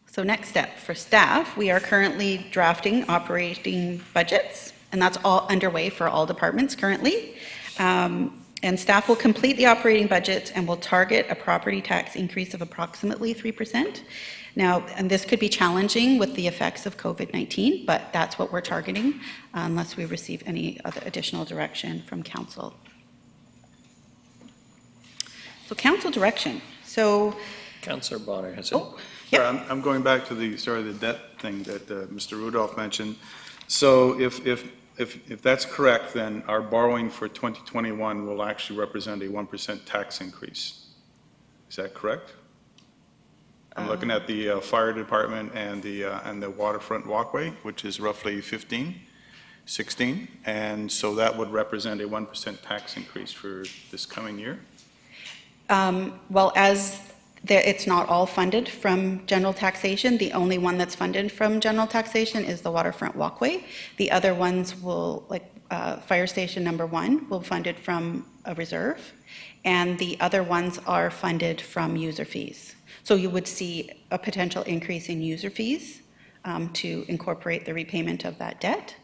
So next step for staff, we are currently drafting operating budgets, and that's all underway for all departments currently. And staff will complete the operating budgets and will target a property tax increase of approximately 3%. Now, and this could be challenging with the effects of COVID-19, but that's what we're targeting unless we receive any other additional direction from council. So council direction. So, Councillor Bonner has a... oh, yep. Sorry, I'm going back to the debt thing that Mr. Rudolph mentioned. So if that's correct, then our borrowing for 2021 will actually represent a 1% tax increase. Is that correct? I'm looking at the fire department and the waterfront walkway, which is roughly 16, and so that would represent a 1% tax increase for this coming year. Well, it's not all funded from general taxation. The only one that's funded from general taxation is the waterfront walkway. The other ones will, like fire station number 1, will fund it from a reserve, and the other ones are funded from user fees. So you would see a potential increase in user fees to incorporate the repayment of that debt,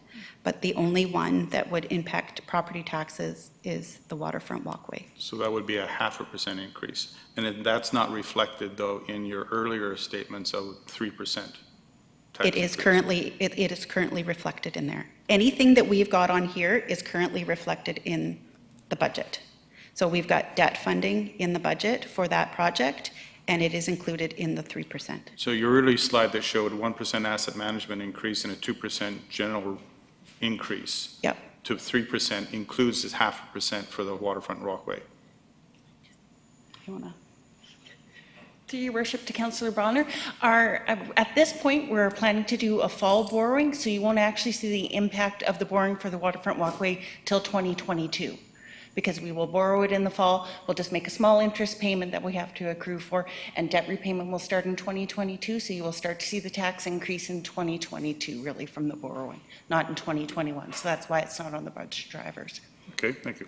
but the only one that would impact property taxes is the waterfront walkway. So that would be a 0.5% increase. And that's not reflected, though, in your earlier statements of 3%. It is currently reflected in there. Anything that we've got on here is currently reflected in the budget. So we've got debt funding in the budget for that project, and it is included in the 3%. So your early slide that showed 1% asset management increase and a 2% general increase. Yep. To 3% includes this 0.5% for the waterfront walkway. You wanna? Through your worship to Councillor Bonner, at this point, we're planning to do a fall borrowing, so you won't actually see the impact of the borrowing for the waterfront walkway till 2022. because we will borrow it in the fall. We'll just make a small interest payment that we have to accrue for, and debt repayment will start in 2022, so you will start to see the tax increase in 2022, really, from the borrowing, not in 2021. So that's why it's not on the budget drivers. Okay, thank you.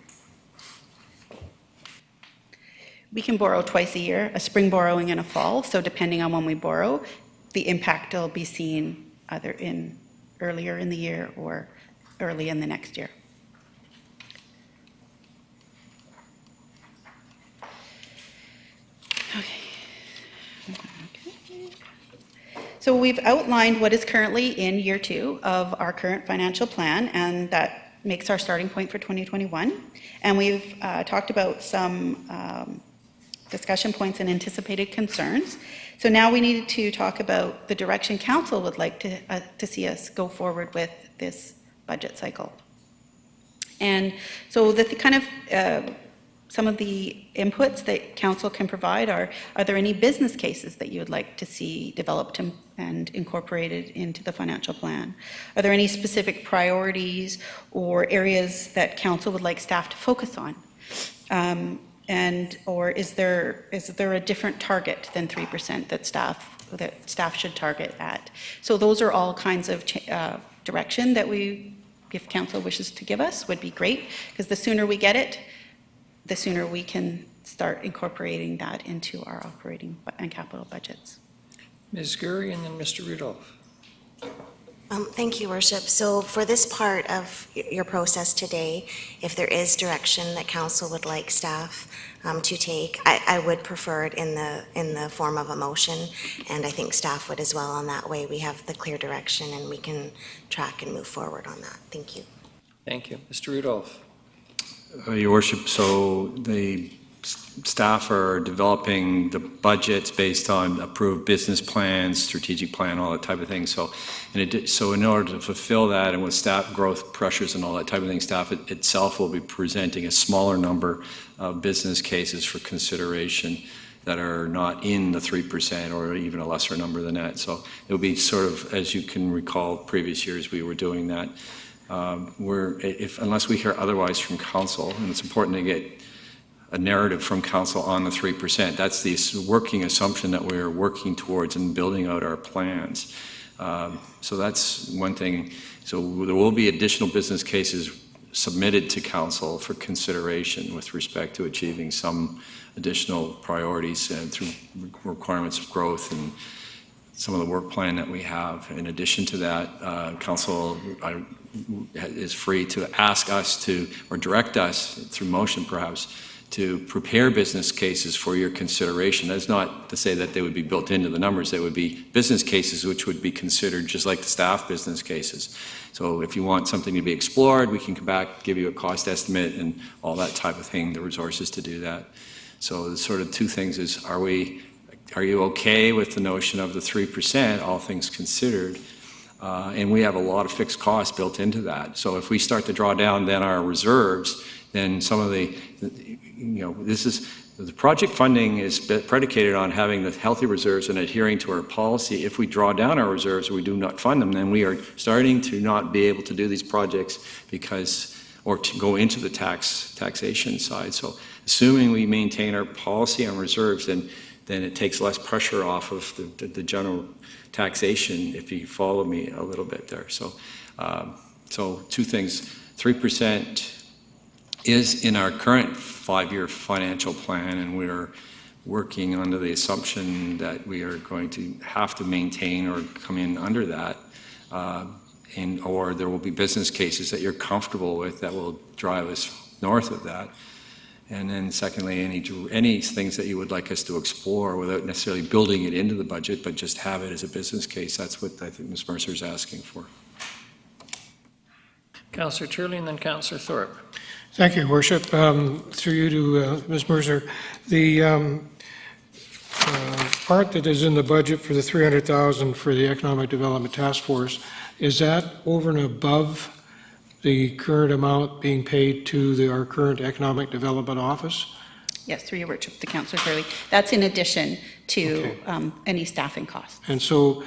We can borrow twice a year, a spring borrowing and a fall, so depending on when we borrow, the impact will be seen either earlier in the year or early in the next year. Okay. So we've outlined what is currently in year 2 of our current financial plan, and that makes our starting point for 2021. And we've talked about some discussion points and anticipated concerns. So now we need to talk about the direction council would like to see us go forward with this budget cycle. And so the kind of some of the inputs that council can provide are there any business cases that you would like to see developed and incorporated into the financial plan? Are there any specific priorities or areas that council would like staff to focus on? Or is there a different target than 3% that staff should target at? So those are all kinds of direction that if council wishes to give us, would be great, because the sooner we get it, the sooner we can start incorporating that into our operating and capital budgets. Ms. Gurry and then Mr. Rudolph. Thank you, Worship. So for this part of your process today, if there is direction that council would like staff to take, I would prefer it in the form of a motion, and I think staff would as well. On that way, we have the clear direction and we can track and move forward on that. Thank you. Thank you. Mr. Rudolph. Your Worship, so the staff are developing the budgets based on approved business plans, strategic plan, all that type of thing. So in order to fulfill that, and with staff growth pressures and all that type of thing, staff itself will be presenting a smaller number of business cases for consideration that are not in the 3% or even a lesser number than that. So it'll be sort of, as you can recall, previous years we were doing that. Unless we hear otherwise from council, and it's important to get a narrative from council on the 3%. That's the working assumption that we're working towards and building out our plans. So that's one thing. So there will be additional business cases submitted to council for consideration with respect to achieving some additional priorities and through requirements of growth and some of the work plan that we have. In addition to that, council is free to ask us to, or direct us through motion perhaps, to prepare business cases for your consideration. That's not to say that they would be built into the numbers. They would be business cases which would be considered just like the staff business cases. So if you want something to be explored, we can come back, give you a cost estimate and all that type of thing, the resources to do that. So the sort of two things is, are you okay with the notion of the 3%, all things considered? And we have a lot of fixed costs built into that. So if we start to draw down then our reserves, then some of the project funding is predicated on having the healthy reserves and adhering to our policy. If we draw down our reserves or we do not fund them, then we are starting to not be able to do these projects or to go into the taxation side. So assuming we maintain our policy on reserves, then it takes less pressure off of the general taxation, if you follow me a little bit there. So two things, 3% is in our current 5-year financial plan, and we are working under the assumption that we are going to have to maintain or come in under that, or there will be business cases that you're comfortable with that will drive us north of that. And then secondly, any things that you would like us to explore without necessarily building it into the budget, but just have it as a business case. That's what I think Ms. Mercer is asking for. Councillor Turley and then Councillor Thorpe. Thank you, Worship. Through you to Ms. Mercer. The part that is in the budget for the $300,000 for the Economic Development Task Force, is that over and above the current amount being paid to our current Economic Development Office? Yes, through your worship, to Councillor Turley. That's in addition to any staffing costs. And so,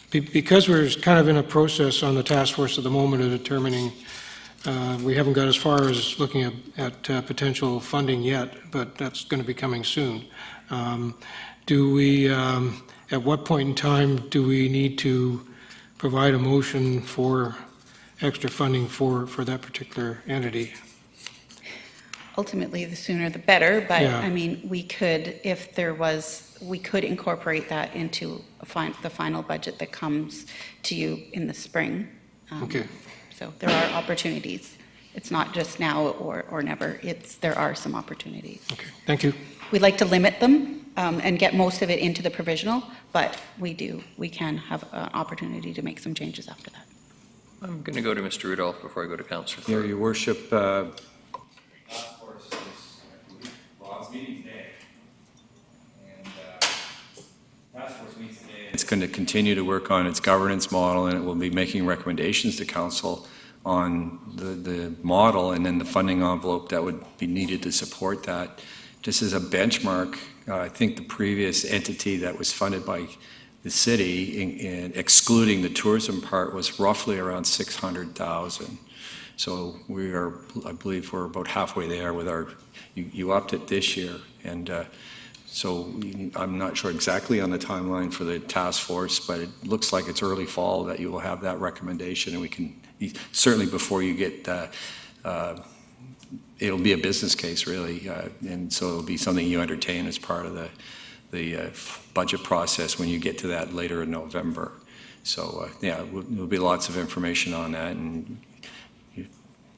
because we're kind of in a process on the task force at the moment of determining We haven't got as far as looking at potential funding yet, but that's going to be coming soon. Do we, at what point in time do we need to provide a motion for extra funding for that particular entity? Ultimately, the sooner the better, but Yeah. I mean, we could, if there was, we could incorporate that into the final budget that comes to you in the spring. Okay. So there are opportunities. It's not just now or never. There are some opportunities. Okay, thank you. We'd like to limit them and get most of it into the provisional, but we can have an opportunity to make some changes after that. I'm going to go to Mr. Rudolph before I go to Councillor Yeah, Thorpe. Your Worship, Task force is, well, it's meeting today. And task force meets today. it's going to continue to work on its governance model, and it will be making recommendations to council on the model and then the funding envelope that would be needed to support that. Just as a benchmark, I think the previous entity that was funded by the city, excluding the tourism part, was roughly around 600,000. So we are, I believe we're about halfway there with our, you upped it this year. And so I'm not sure exactly on the timeline for the task force, but it looks like it's early fall that you will have that recommendation, and we can, certainly before you get, it'll be a business case really, and so it'll be something you entertain as part of the budget process when you get to that later in November. So yeah, there'll be lots of information on that, and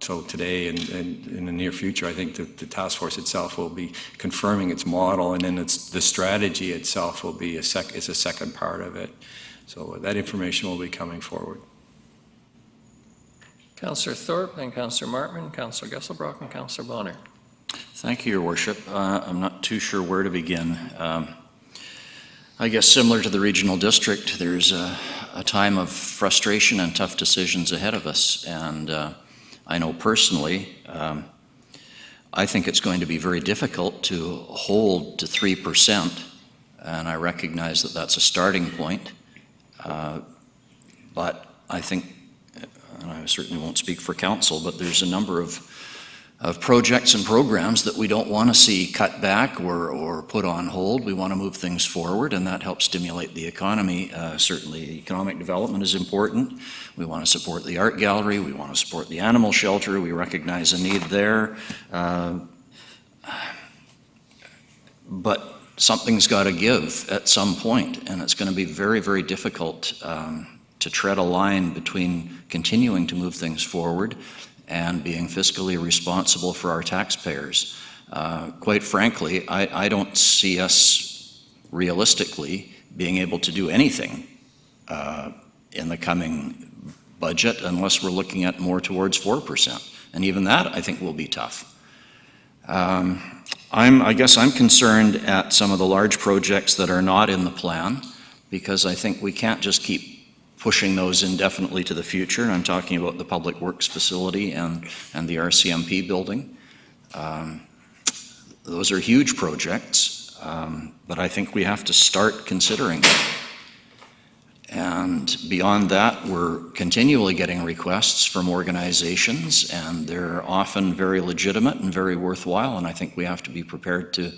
so today and in the near future, I think the task force itself will be confirming its model, and then the strategy itself will be is a second part of it. So that information will be coming forward. Councillor Thorpe, then Councillor Martman, Councillor Gesselbrock, and Councillor Bonner. Thank you, Your Worship. I'm not too sure where to begin. I guess similar to the regional district, there's a time of frustration and tough decisions ahead of us. And I know personally, I think it's going to be very difficult to hold to 3%. And I recognize that that's a starting point. But I think, and I certainly won't speak for council, but there's a number of projects and programs that we don't want to see cut back or put on hold. We want to move things forward, and that helps stimulate the economy. Certainly economic development is important. We want to support the art gallery. We want to support the animal shelter. We recognize a need there. But something's got to give at some point, and it's going to be very, very difficult to tread a line between continuing to move things forward and being fiscally responsible for our taxpayers. Quite frankly, I don't see us realistically being able to do anything in the coming budget unless we're looking at more towards 4%. And even that, I think, will be tough. I guess I'm concerned at some of the large projects that are not in the plan, because I think we can't just keep pushing those indefinitely to the future. And I'm talking about the Public Works facility and the RCMP building. Those are huge projects, but I think we have to start considering them. And beyond that, we're continually getting requests from organizations, and they're often very legitimate and very worthwhile, and I think we have to be prepared to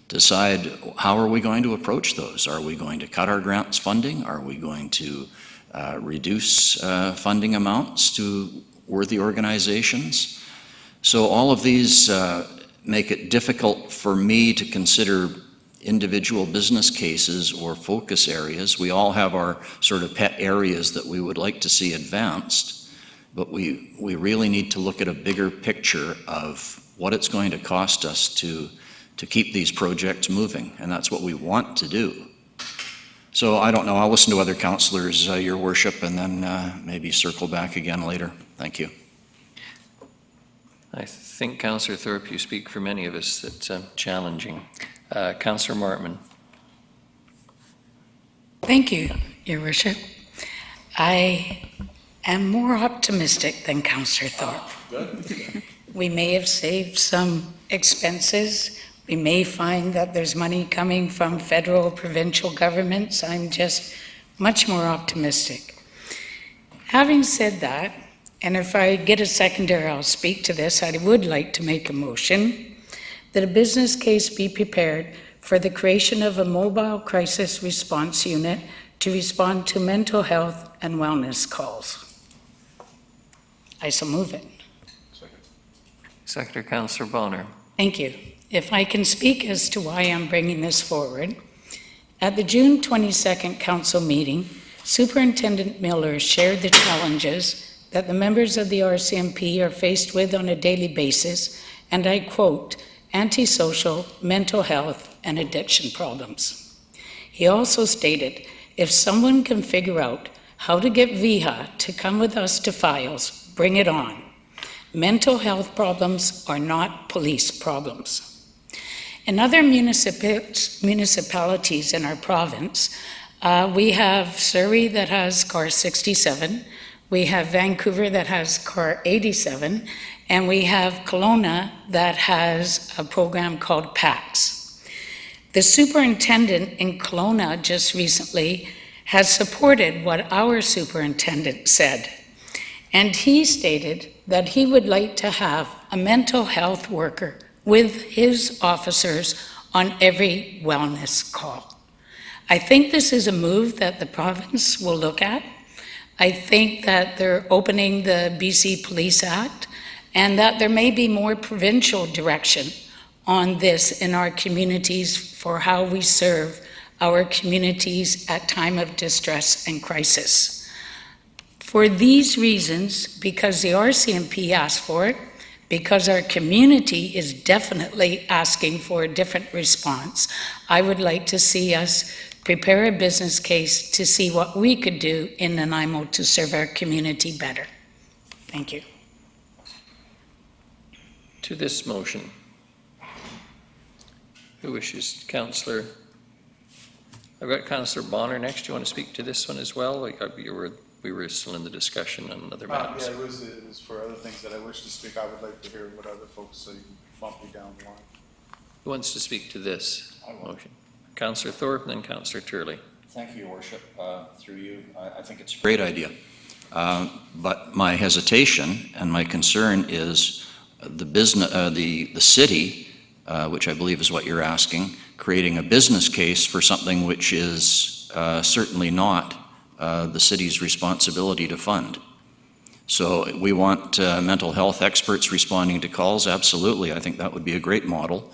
decide how are we going to approach those. Are we going to cut our grants funding? Are we going to reduce funding amounts to worthy organizations? So all of these make it difficult for me to consider individual business cases or focus areas. We all have our sort of pet areas that we would like to see advanced, but we really need to look at a bigger picture of what it's going to cost us to keep these projects moving, and that's what we want to do. So I don't know, I'll listen to other councillors, Your Worship, and then maybe circle back again later. Thank you. I think, Councillor Thorpe, you speak for many of us. It's challenging. Councillor Martman. Thank you, Your Worship. I am more optimistic than Councillor Thorpe. We may have saved some expenses. We may find that there's money coming from federal, provincial governments. I'm just much more optimistic. Having said that, and if I get a seconder, I'll speak to this. I would like to make a motion that a business case be prepared for the creation of a mobile crisis response unit to respond to mental health and wellness calls. I shall move it. Seconder, Councillor Bonner. Thank you. If I can speak as to why I'm bringing this forward, at the June 22nd council meeting, Superintendent Miller shared the challenges that the members of the RCMP are faced with on a daily basis, and I quote, antisocial, mental health, and addiction problems. He also stated, if someone can figure out how to get VIHA to come with us to files, bring it on. Mental health problems are not police problems. In other municipalities in our province, we have Surrey that has car 67, we have Vancouver that has car 87, and we have Kelowna that has a program called PACS. The superintendent in Kelowna just recently has supported what our superintendent said, and he stated that he would like to have a mental health worker with his officers on every wellness call. I think this is a move that the province will look at. I think that they're opening the BC Police Act and that there may be more provincial direction on this in our communities for how we serve our communities at time of distress and crisis. For these reasons, because the RCMP asked for it, because our community is definitely asking for a different response, I would like to see us prepare a business case to see what we could do in Nanaimo to serve our community better. Thank you. To this motion, who wishes? Councillor, I've got Councillor Bonner next. Do you want to speak to this one as well? We were still in the discussion on other matters. Yeah, it was for other things that I wish to speak. I would like to hear what other folks say, bump me down the line. Who wants to speak to this motion? Councillor Thorpe and then Councillor Turley. Thank you, Your Worship. Through you, I think it's a great idea. But my hesitation and my concern is the city, which I believe is what you're asking, creating a business case for something which is certainly not the city's responsibility to fund. So we want mental health experts responding to calls, absolutely. I think that would be a great model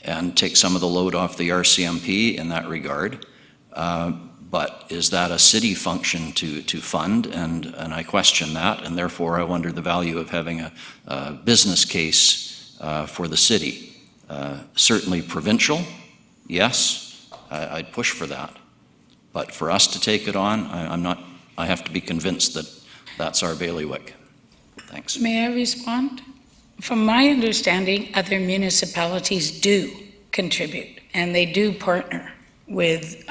and take some of the load off the RCMP in that regard. But is that a city function to fund? And I question that, and therefore I wonder the value of having a business case for the city. Certainly provincial, yes, I'd push for that. But for us to take it on, I have to be convinced that that's our bailiwick. Thanks. May I respond? From my understanding, other municipalities do contribute, and they do partner with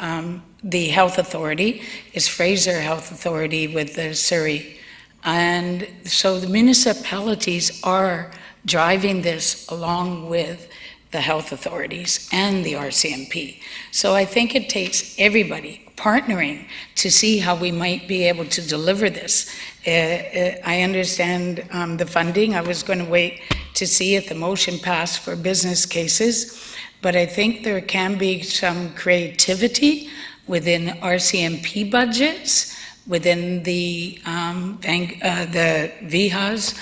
the health authority. Is Fraser Health Authority with the Surrey. And so the municipalities are driving this along with the health authorities and the RCMP. So I think it takes everybody partnering to see how we might be able to deliver this. I understand the funding. I was going to wait to see if the motion passed for business cases, but I think there can be some creativity within RCMP budgets, within the VHA's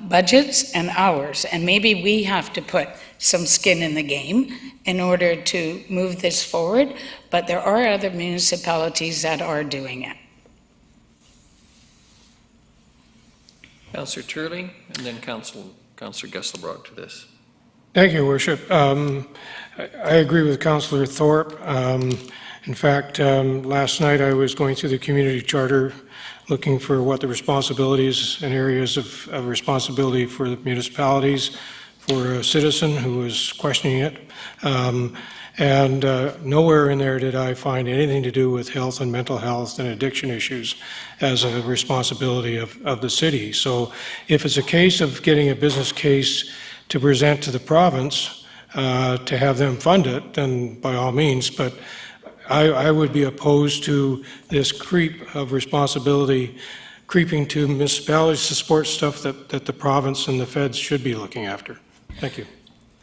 budgets and ours, and maybe we have to put some skin in the game in order to move this forward, but there are other municipalities that are doing it. Councillor Turley and then Councillor Gesselbrock to this. Thank you, Worship. I agree with Councillor Thorpe. In fact, last night I was going through the community charter looking for what the responsibilities and areas of responsibility for the municipalities for a citizen who was questioning it. And nowhere in there did I find anything to do with health and mental health and addiction issues as a responsibility of the city. So if it's a case of getting a business case to present to the province to have them fund it, then by all means, but I would be opposed to this creep of responsibility creeping to municipalities to support stuff that the province and the feds should be looking after. Thank you.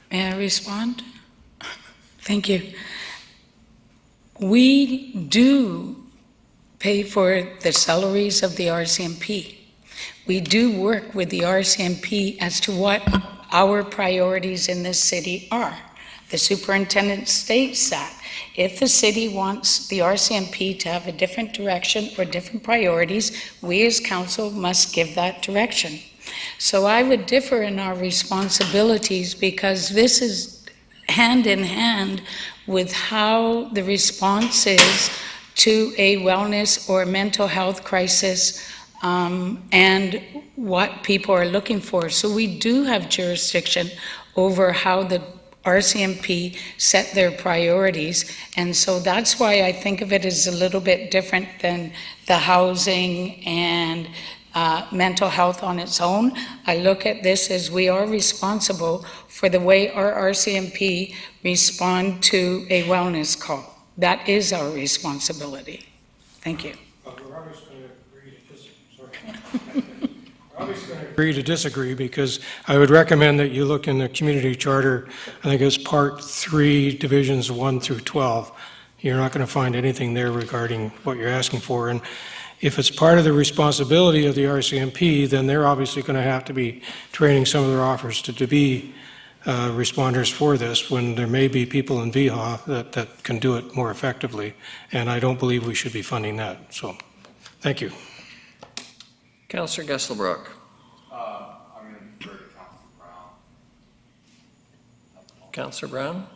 May I respond? Thank you. We do pay for the salaries of the RCMP. We do work with the RCMP as to what our priorities in this city are. The superintendent states that if the city wants the RCMP to have a different direction or different priorities, we as council must give that direction. So I would differ in our responsibilities because this is hand in hand with how the response is to a wellness or mental health crisis and what people are looking for. So we do have jurisdiction over how the RCMP set their priorities. And so that's why I think of it as a little bit different than the housing and mental health on its own. I look at this as we are responsible for the way our RCMP respond to a wellness call. That is our responsibility. Thank you. We're always going to agree to disagree. We're always going to agree to disagree because I would recommend that you look in the community charter. I think it's part 3, divisions 1 through 12. You're not going to find anything there regarding what you're asking for. And if it's part of the responsibility of the RCMP, then they're obviously going to have to be training some of their officers to be responders for this when there may be people in VHA that can do it more effectively. And I don't believe we should be funding that. So, thank you. Councillor Gesselbrock. I'm going to defer to Councillor Brown. Councillor Brown.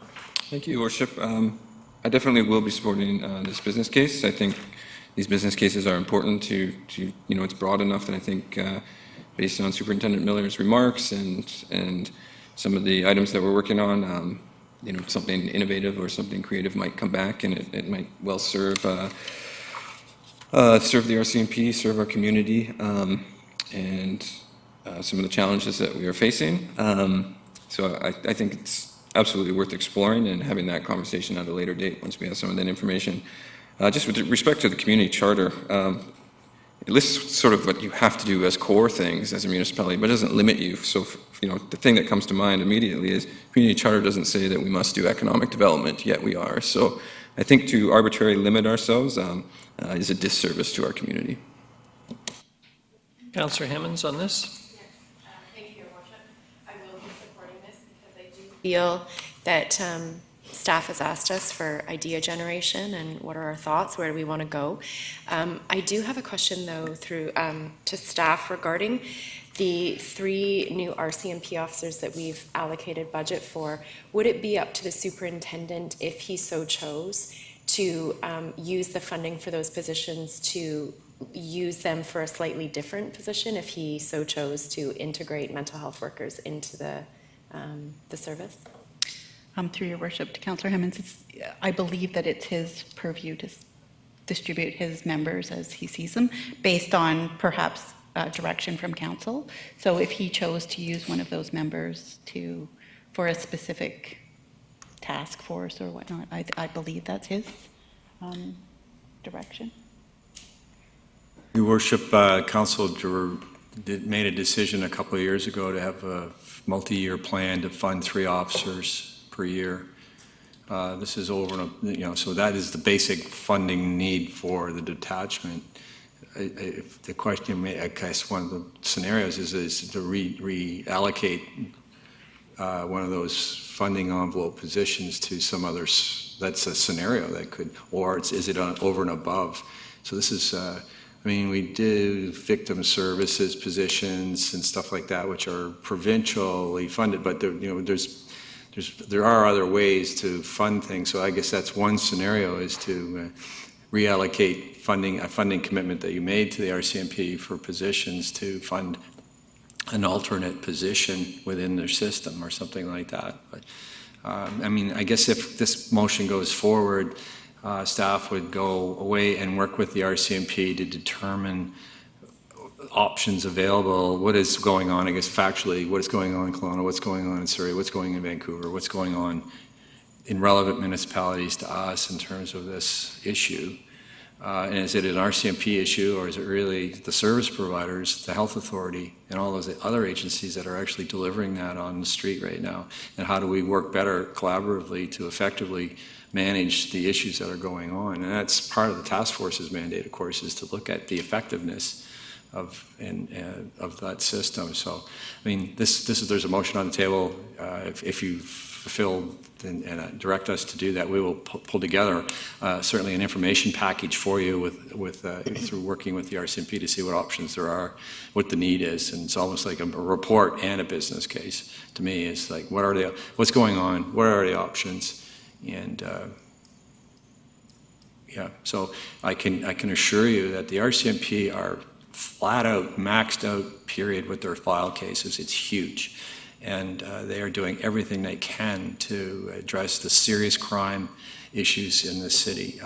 Thank you, Your Worship. I definitely will be supporting this business case. I think these business cases are important to it's broad enough that I think based on Superintendent Miller's remarks and some of the items that we're working on, something innovative or something creative might come back and it might well serve serve the RCMP, serve our community, and some of the challenges that we are facing. So I think it's absolutely worth exploring and having that conversation at a later date once we have some of that information. Just with respect to the community charter, it lists sort of what you have to do as core things as a municipality, but it doesn't limit you. So, the thing that comes to mind immediately is community charter doesn't say that we must do economic development, yet we are. So I think to arbitrarily limit ourselves is a disservice to our community. Councillor Hammonds on this. Yes, thank you, Your Worship. I will be supporting this because I do feel that staff has asked us for idea generation and what are our thoughts, where do we want to go. I do have a question though to staff regarding the 3 new RCMP officers that we've allocated budget for. Would it be up to the superintendent, if he so chose, to use the funding for those positions to use them for a slightly different position if he so chose to integrate mental health workers into the service? Through your worship to Councillor Hammonds, I believe that it's his purview to distribute his members as he sees them based on perhaps direction from council. So if he chose to use one of those members for a specific task force or whatnot, I believe that's his direction. Your Worship, Council made a decision a couple of years ago to have a multi-year plan to fund 3 officers per year. This is over, so that is the basic funding need for the detachment. If the question, I guess one of the scenarios is to reallocate one of those funding envelope positions to some others. That's a scenario that could, or is it over and above? So this is, we do victim services positions and stuff like that, which are provincially funded, but there are other ways to fund things. So I guess that's one scenario, is to reallocate funding, a funding commitment that you made to the RCMP for positions to fund an alternate position within their system or something like that. But I guess if this motion goes forward, staff would go away and work with the RCMP to determine options available, what is going on, I guess factually, what is going on in Kelowna, what's going on in Surrey, what's going on in Vancouver, what's going on in relevant municipalities to us in terms of this issue. And is it an RCMP issue, or is it really the service providers, the health authority, and all those other agencies that are actually delivering that on the street right now? And how do we work better collaboratively to effectively manage the issues that are going on? And that's part of the task force's mandate, of course, is to look at the effectiveness of that system. So, I mean, there's a motion on the table. If you fulfill and direct us to do that, we will pull together certainly an information package for you through working with the RCMP to see what options there are, what the need is, and it's almost like a report and a business case to me. It's like what's going on, what are the options, and yeah. So I can assure you that the RCMP are flat out maxed out period with their file cases. It's huge. And they are doing everything they can to address the serious crime issues in the city.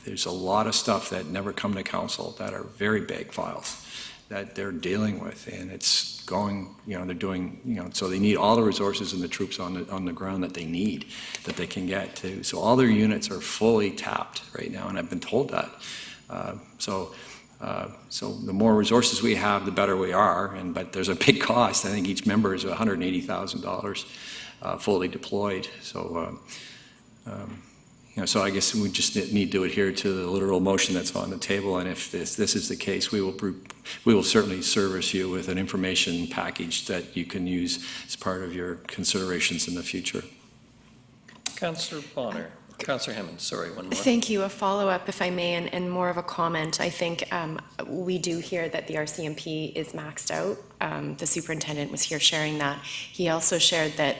There's a lot of stuff that never come to council that are very big files that they're dealing with, and it's going, they're doing, so they need all the resources and the troops on the ground that they need, that they can get to. So all their units are fully tapped right now, and I've been told that. So the more resources we have, the better we are. But there's a big cost. I think each member is $180,000 fully deployed. So, so I guess we just need to adhere to the literal motion that's on the table. And if this is the case, we will certainly service you with an information package that you can use as part of your considerations in the future. Councillor Bonner. Councillor Hammond, sorry, one more. Thank you. A follow-up, if I may, and more of a comment. I think we do hear that the RCMP is maxed out. The superintendent was here sharing that. He also shared that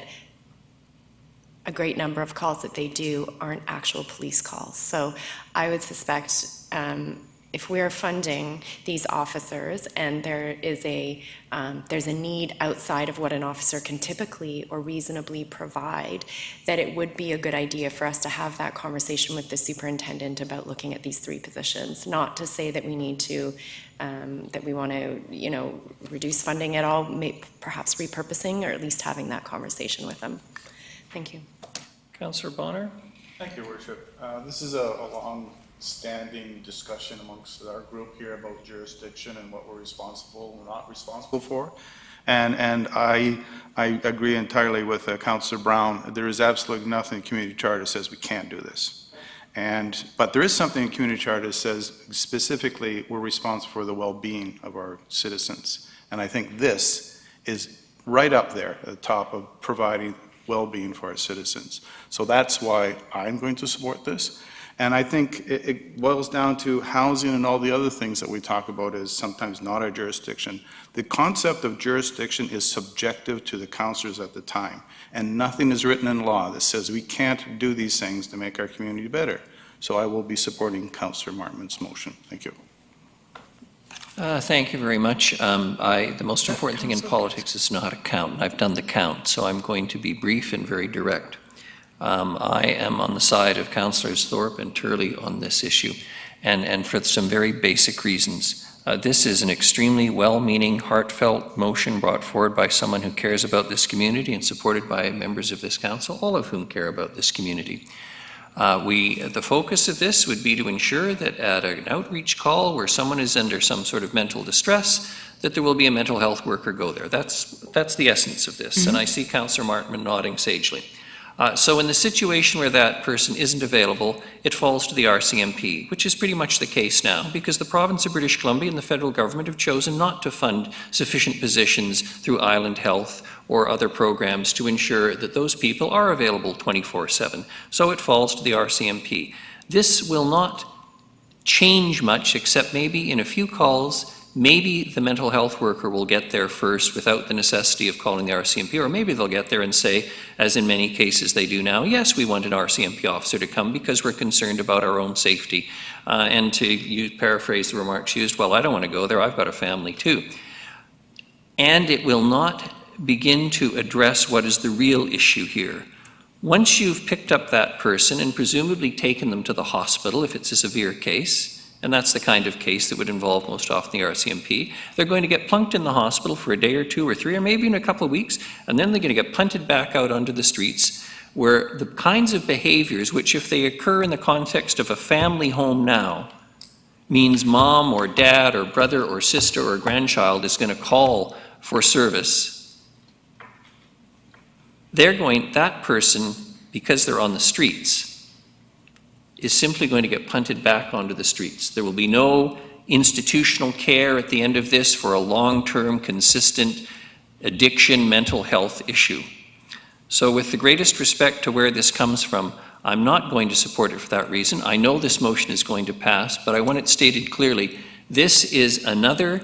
a great number of calls that they do aren't actual police calls. So I would suspect if we're funding these officers and there's a need outside of what an officer can typically or reasonably provide, that it would be a good idea for us to have that conversation with the superintendent about looking at these three positions. Not to say that we need to, that we want to, reduce funding at all, perhaps repurposing, or at least having that conversation with them. Thank you. Councillor Bonner. Thank you, Worship. This is a long-standing discussion amongst our group here about jurisdiction and what we're responsible and not responsible for. And I agree entirely with Councillor Brown. There is absolutely nothing in the community charter that says we can't do this. But there is something in the community charter that says specifically we're responsible for the well-being of our citizens. And I think this is right up there at the top of providing well-being for our citizens. So that's why I'm going to support this. And I think it boils down to housing and all the other things that we talk about is sometimes not our jurisdiction. The concept of jurisdiction is subjective to the councillors at the time. And nothing is written in law that says we can't do these things to make our community better. So I will be supporting Councillor Martman's motion. Thank you. Thank you very much. The most important thing in politics is to know how to count, and I've done the count, so I'm going to be brief and very direct. I am on the side of Councillors Thorpe and Turley on this issue, and for some very basic reasons. This is an extremely well-meaning, heartfelt motion brought forward by someone who cares about this community and supported by members of this council, all of whom care about this community. The focus of this would be to ensure that at an outreach call where someone is under some sort of mental distress, that there will be a mental health worker go there. That's the essence of this, and I see Councillor Martman nodding sagely. So in the situation where that person isn't available, it falls to the RCMP, which is pretty much the case now, because the province of British Columbia and the federal government have chosen not to fund sufficient positions through Island Health or other programs to ensure that those people are available 24/7. So it falls to the RCMP. This will not change much, except maybe in a few calls. Maybe the mental health worker will get there first without the necessity of calling the RCMP, or maybe they'll get there and say, as in many cases they do now, yes, we want an RCMP officer to come because we're concerned about our own safety. And to paraphrase the remarks used, well, I don't want to go there, I've got a family too. And it will not begin to address what is the real issue here. Once you've picked up that person and presumably taken them to the hospital, if it's a severe case, and that's the kind of case that would involve most often the RCMP, they're going to get plunked in the hospital for a day or two or three, or maybe in a couple of weeks, and then they're going to get punted back out onto the streets, where the kinds of behaviors which, if they occur in the context of a family home now, means mom or dad or brother or sister or grandchild is going to call for service, that person, because they're on the streets, is simply going to get punted back onto the streets. There will be no institutional care at the end of this for a long-term, consistent addiction, mental health issue. So with the greatest respect to where this comes from, I'm not going to support it for that reason. I know this motion is going to pass, but I want it stated clearly. This is another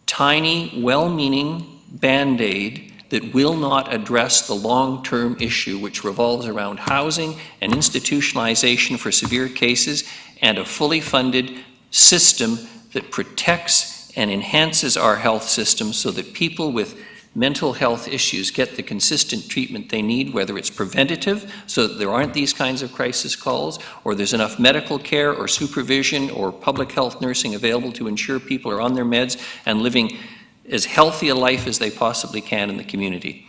tiny, well-meaning Band-Aid that will not address the long-term issue, which revolves around housing and institutionalization for severe cases and a fully funded system that protects and enhances our health system so that people with mental health issues get the consistent treatment they need, whether it's preventative, so that there aren't these kinds of crisis calls, or there's enough medical care or supervision or public health nursing available to ensure people are on their meds and living as healthy a life as they possibly can in the community.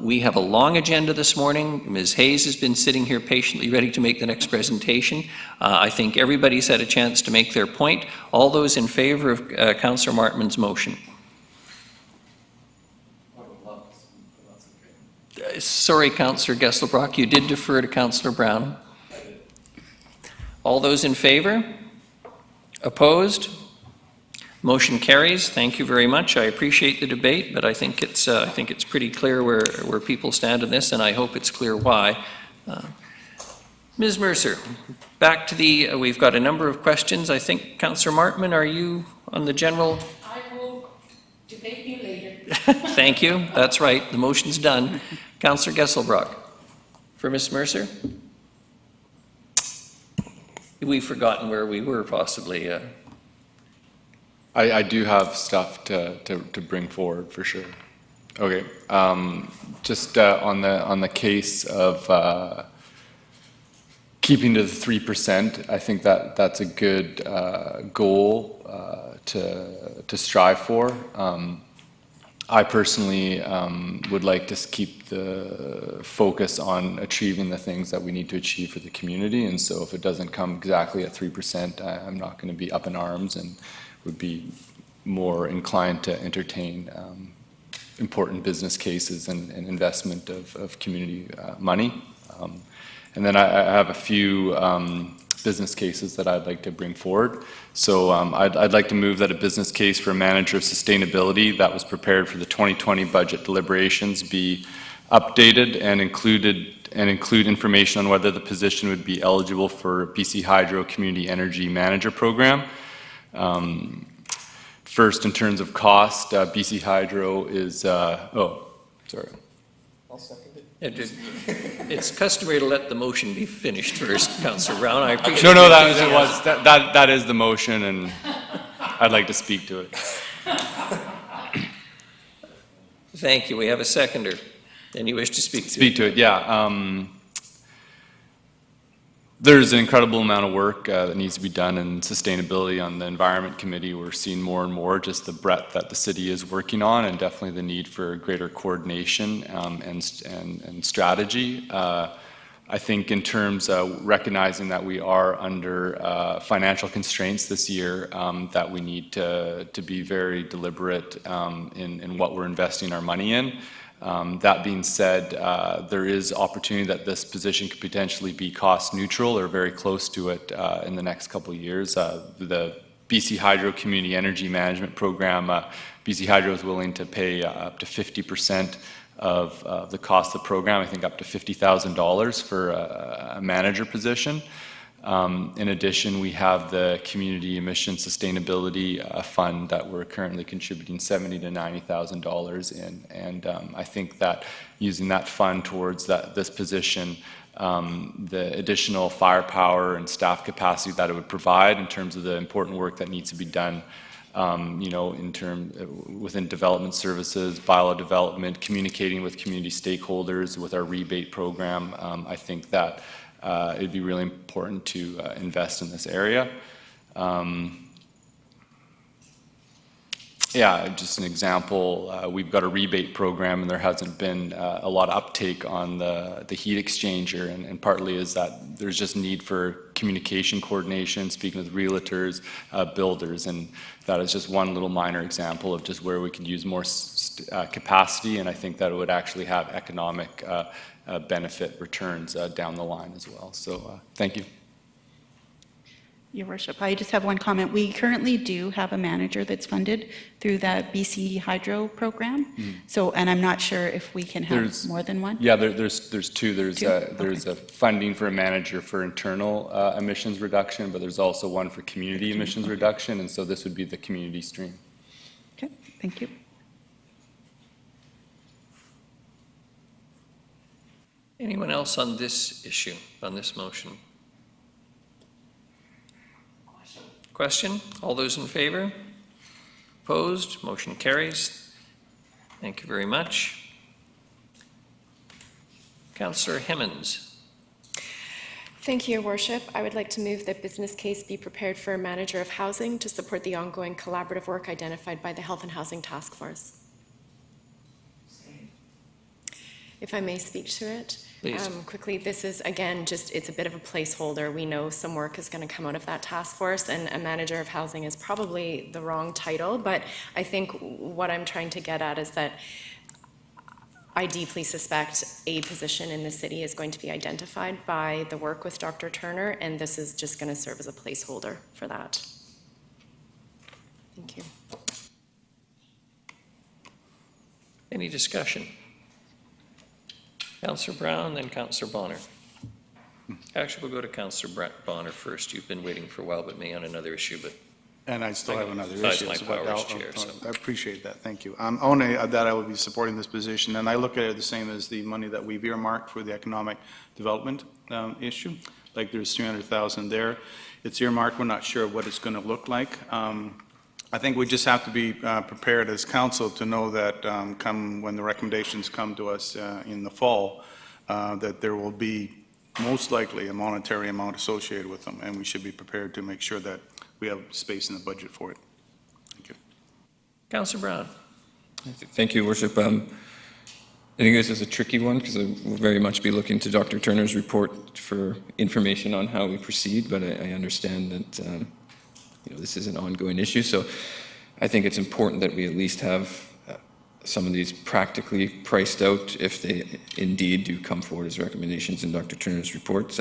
We have a long agenda this morning. Ms. Hayes has been sitting here patiently ready to make the next presentation. I think everybody's had a chance to make their point. All those in favor of Councillor Martman's motion? Sorry, Councillor Gesselbrock, you did defer to Councillor Brown. All those in favor? Opposed? Motion carries. Thank you very much. I appreciate the debate, but I think it's pretty clear where people stand on this, and I hope it's clear why. Ms. Mercer, back to we've got a number of questions. I think Councillor Martman, are you on the general? I will debate you later. Thank you. That's right. The motion's done. Councillor Gesselbrock. For Ms. Mercer? We've forgotten where we were, possibly. I do have stuff to bring forward for sure. Okay, just on the case of keeping to the 3%, I think that's a good goal to strive for. I personally would like to keep the focus on achieving the things that we need to achieve for the community, and so if it doesn't come exactly at 3%, I'm not going to be up in arms and would be more inclined to entertain important business cases and investment of community money. And then I have a few business cases that I'd like to bring forward. So I'd like to move that a business case for a manager of sustainability that was prepared for the 2020 budget deliberations be updated and include information on whether the position would be eligible for BC Hydro Community Energy Manager Program. First, in terms of cost, BC Hydro is, sorry. I'll second it. It's customary to let the motion be finished first, Councillor Brown. I appreciate No, that is the motion, and I'd like to speak to it. Thank you. We have a seconder. And you wish to speak to it? Speak to it, yeah. There's an incredible amount of work that needs to be done in sustainability on the Environment Committee. We're seeing more and more just the breadth that the city is working on, and definitely the need for greater coordination and strategy. I think in terms of recognizing that we are under financial constraints this year, that we need to be very deliberate in what we're investing our money in. That being said, there is opportunity that this position could potentially be cost neutral or very close to it in the next couple of years. The BC Hydro Community Energy Management Program, BC Hydro is willing to pay up to 50% of the cost of the program, I think up to $50,000 for a manager position. In addition, we have the Community Emission Sustainability Fund that we're currently contributing $70,000 to $90,000 in, and I think that using that fund towards this position, the additional firepower and staff capacity that it would provide in terms of the important work that needs to be done, within development services, bylaw development, communicating with community stakeholders, with our rebate program, I think that it'd be really important to invest in this area. Yeah, just an example, we've got a rebate program and there hasn't been a lot of uptake on the heat exchanger, and partly is that there's just need for communication coordination, speaking with realtors, builders, and that is just one little minor example of just where we could use more capacity, and I think that it would actually have economic benefit returns down the line as well. So thank you. Your Worship, I just have one comment. We currently do have a manager that's funded through that BC Hydro program. So, and I'm not sure if we can have more than one. Yeah, there's two. There's Two? a funding for a manager for internal emissions reduction, but there's also one for community emissions reduction, and so this would be the community stream. Okay, thank you. Anyone else on this issue, on this motion? Question? All those in favor? Opposed? Motion carries. Thank you very much. Councillor Hemmons. Thank you, Your Worship. I would like to move that business case be prepared for a manager of housing to support the ongoing collaborative work identified by the Health and Housing Task Force. If I may speak to it. Please. Quickly, this is, again, just, it's a bit of a placeholder. We know some work is going to come out of that task force, and a manager of housing is probably the wrong title, but I think what I'm trying to get at is that I deeply suspect a position in the city is going to be identified by the work with Dr. Turner, and this is just going to serve as a placeholder for that. Thank you. Any discussion? Councillor Brown, then Councillor Bonner. Actually, we'll go to Councillor Bonner first. You've been waiting for a while with me on another issue, but And I still have another besides issue. my so powers, Chair, so. I appreciate that, thank you. Only that I will be supporting this position, and I look at it the same as the money that we've earmarked for the economic development issue. Like there's 300,000 there. It's earmarked, we're not sure what it's going to look like. I think we just have to be prepared as council to know that come when the recommendations come to us in the fall, that there will be most likely a monetary amount associated with them, and we should be prepared to make sure that we have space in the budget for it. Thank you. Councillor Brown. Thank you, Worship. I think this is a tricky one because I will very much be looking to Dr. Turner's report for information on how we proceed, but I understand that this is an ongoing issue, so I think it's important that we at least have some of these practically priced out if they indeed do come forward as recommendations in Dr. Turner's report.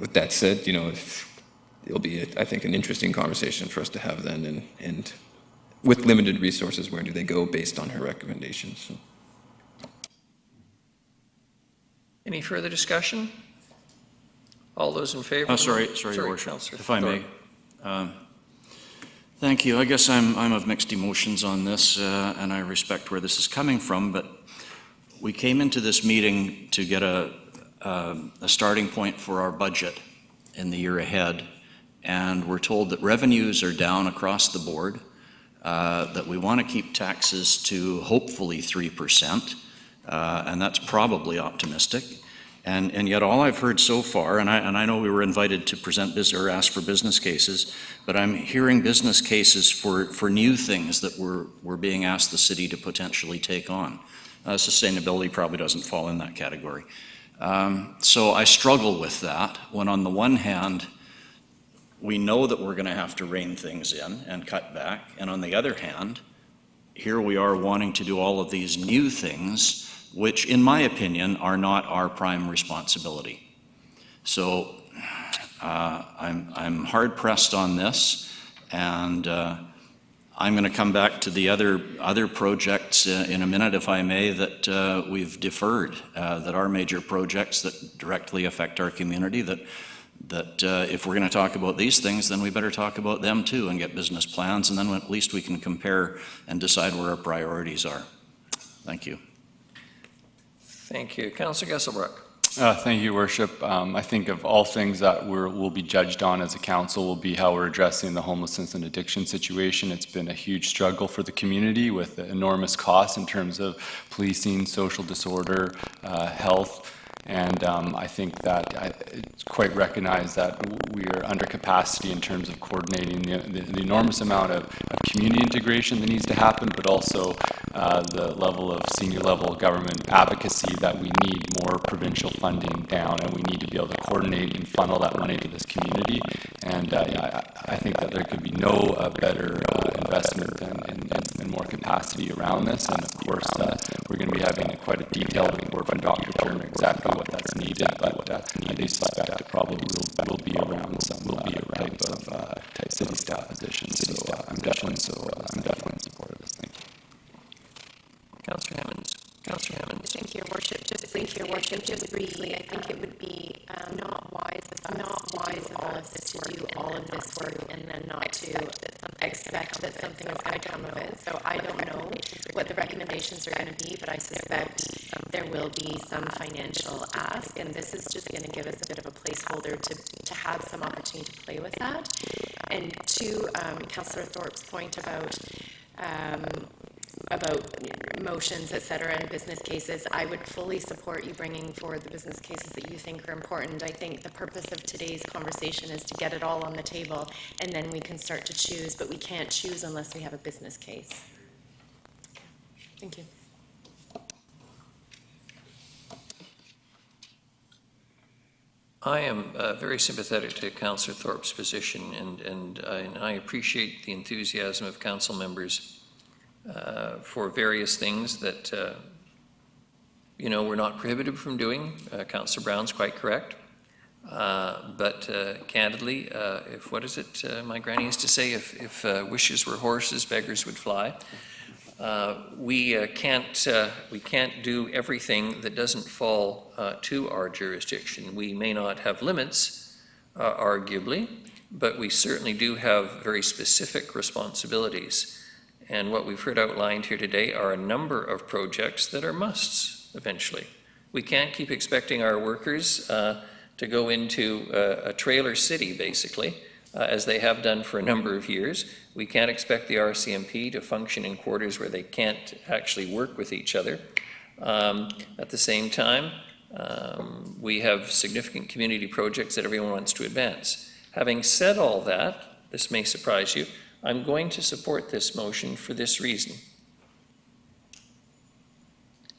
With that said, it'll be, I think, an interesting conversation for us to have then, and with limited resources, where do they go based on her recommendations? So. Any further discussion? All those in favor? Sorry, Your Worship, Councillor if I may. Thorpe. Thank you. I guess I'm of mixed emotions on this, and I respect where this is coming from, but we came into this meeting to get a starting point for our budget in the year ahead, and we're told that revenues are down across the board, that we want to keep taxes to hopefully 3%, and that's probably optimistic. And yet all I've heard so far, and I know we were invited to present or ask for business cases, but I'm hearing business cases for new things that we're being asked the city to potentially take on. Sustainability probably doesn't fall in that category. So I struggle with that when on the one hand, we know that we're going to have to rein things in and cut back, and on the other hand, here we are wanting to do all of these new things which, in my opinion, are not our prime responsibility. So I'm hard-pressed on this, and I'm going to come back to the other projects in a minute, if I may, that we've deferred, that are major projects that directly affect our community, that if we're going to talk about these things, then we better talk about them too and get business plans, and then at least we can compare and decide where our priorities are. Thank you. Thank you. Councillor Gesselbrook. Thank you, Your Worship. I think of all things that we'll be judged on as a council will be how we're addressing the homelessness and addiction situation. It's been a huge struggle for the community with enormous costs in terms of policing, social disorder, health, And I think that it's quite recognized that we are under capacity in terms of coordinating the enormous amount of community integration that needs to happen, but also the level of senior level government advocacy that we need more provincial funding down, and we need to be able to coordinate and funnel that money to this community. And I think that there could be no better investment and more capacity around this. And of course, we're going to be having quite a detailed report from Dr. Turner exactly what that's needed, but I do suspect it probably will be around some type of city staff position. So I'm definitely in support of this. Thank you. Councillor Hammonds. Councillor Hammonds. Thank you, Your Worship. Just briefly, I think it would be not wise of us to do all of this work and then not to expect that something is going to come of it. So I don't know what the recommendations are going to be, but I suspect there will be some financial ask, and this is just going to give us a bit of a placeholder to have some opportunity to play with that. And to Councillor Thorpe's point about motions, et cetera, and business cases, I would fully support you bringing forward the business cases that you think are important. I think the purpose of today's conversation is to get it all on the table, and then we can start to choose, but we can't choose unless we have a business case. Thank you. I am very sympathetic to Councillor Thorpe's position, and I appreciate the enthusiasm of council members for various things that, we're not prohibited from doing. Councillor Brown's quite correct. But candidly, my granny used to say, if wishes were horses, beggars would fly. We can't do everything that doesn't fall to our jurisdiction. We may not have limits, arguably, but we certainly do have very specific responsibilities. And what we've heard outlined here today are a number of projects that are musts eventually. We can't keep expecting our workers to go into a trailer city, basically, as they have done for a number of years. We can't expect the RCMP to function in quarters where they can't actually work with each other. At the same time, we have significant community projects that everyone wants to advance. Having said all that, this may surprise you, I'm going to support this motion for this reason.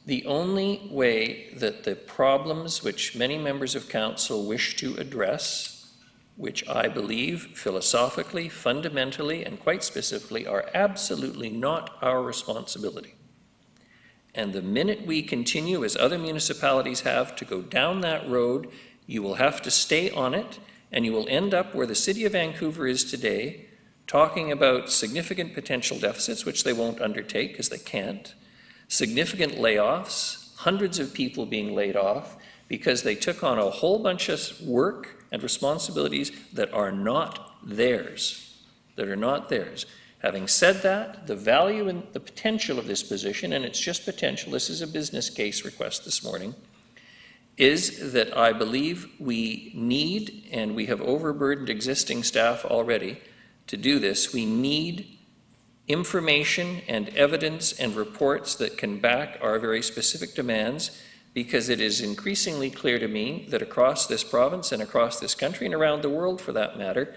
The only way that the problems which many members of council wish to address, which I believe philosophically, fundamentally, and quite specifically are absolutely not our responsibility. And the minute we continue, as other municipalities have, to go down that road, you will have to stay on it, and you will end up where the City of Vancouver is today, talking about significant potential deficits, which they won't undertake because they can't, significant layoffs, hundreds of people being laid off because they took on a whole bunch of work and responsibilities that are not theirs, Having said that, the value and the potential of this position, and it's just potential, this is a business case request this morning, is that I believe we need, and we have overburdened existing staff already, to do this. We need information and evidence and reports that can back our very specific demands, because it is increasingly clear to me that across this province and across this country and around the world for that matter,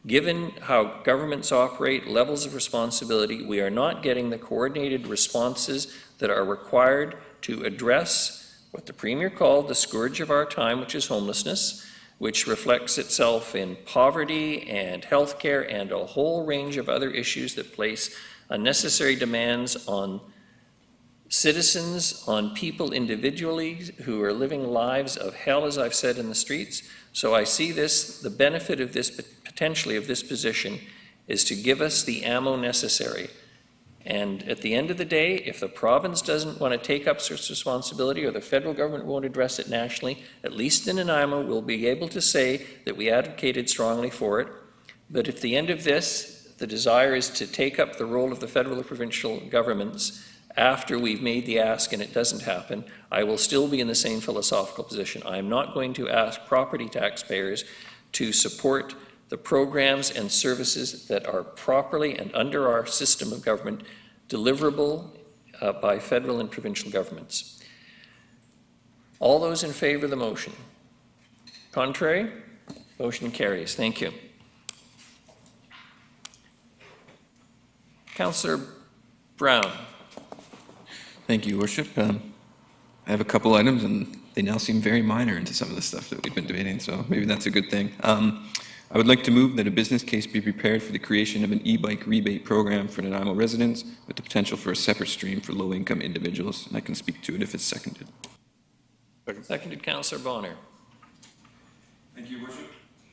given how governments operate, levels of responsibility, we are not getting the coordinated responses that are required to address what the Premier called the scourge of our time, which is homelessness, which reflects itself in poverty and healthcare and a whole range of other issues that place unnecessary demands on citizens, on people individually who are living lives of hell, as I've said, in the streets. So I see this, the benefit of this, potentially of this position, is to give us the ammo necessary. And at the end of the day, if the province doesn't want to take up such responsibility, or the federal government won't address it nationally, at least in Nanaimo, we'll be able to say that we advocated strongly for it. But at the end of this, the desire is to take up the role of the federal or provincial governments after we've made the ask and it doesn't happen. I will still be in the same philosophical position. I am not going to ask property taxpayers to support the programs and services that are properly and under our system of government deliverable by federal and provincial governments. All those in favor of the motion? Contrary? Motion carries. Thank you. Councillor Brown. Thank you, Your Worship. I have a couple items, and they now seem very minor into some of the stuff that we've been debating, so maybe that's a good thing. I would like to move that a business case be prepared for the creation of an e-bike rebate program for Nanaimo residents with the potential for a separate stream for low-income individuals, and I can speak to it if it's seconded. Seconded, Councillor Bonner. Thank you, Your Worship.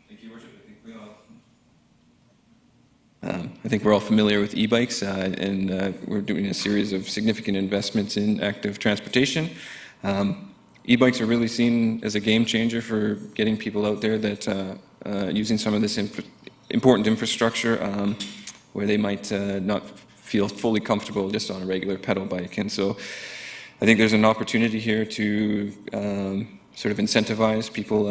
Thank you, Your Worship. I think we're all familiar with e-bikes, and we're doing a series of significant investments in active transportation. E-bikes are really seen as a game changer for getting people out there that using some of this important infrastructure where they might not feel fully comfortable just on a regular pedal bike. And so I think there's an opportunity here to sort of incentivize people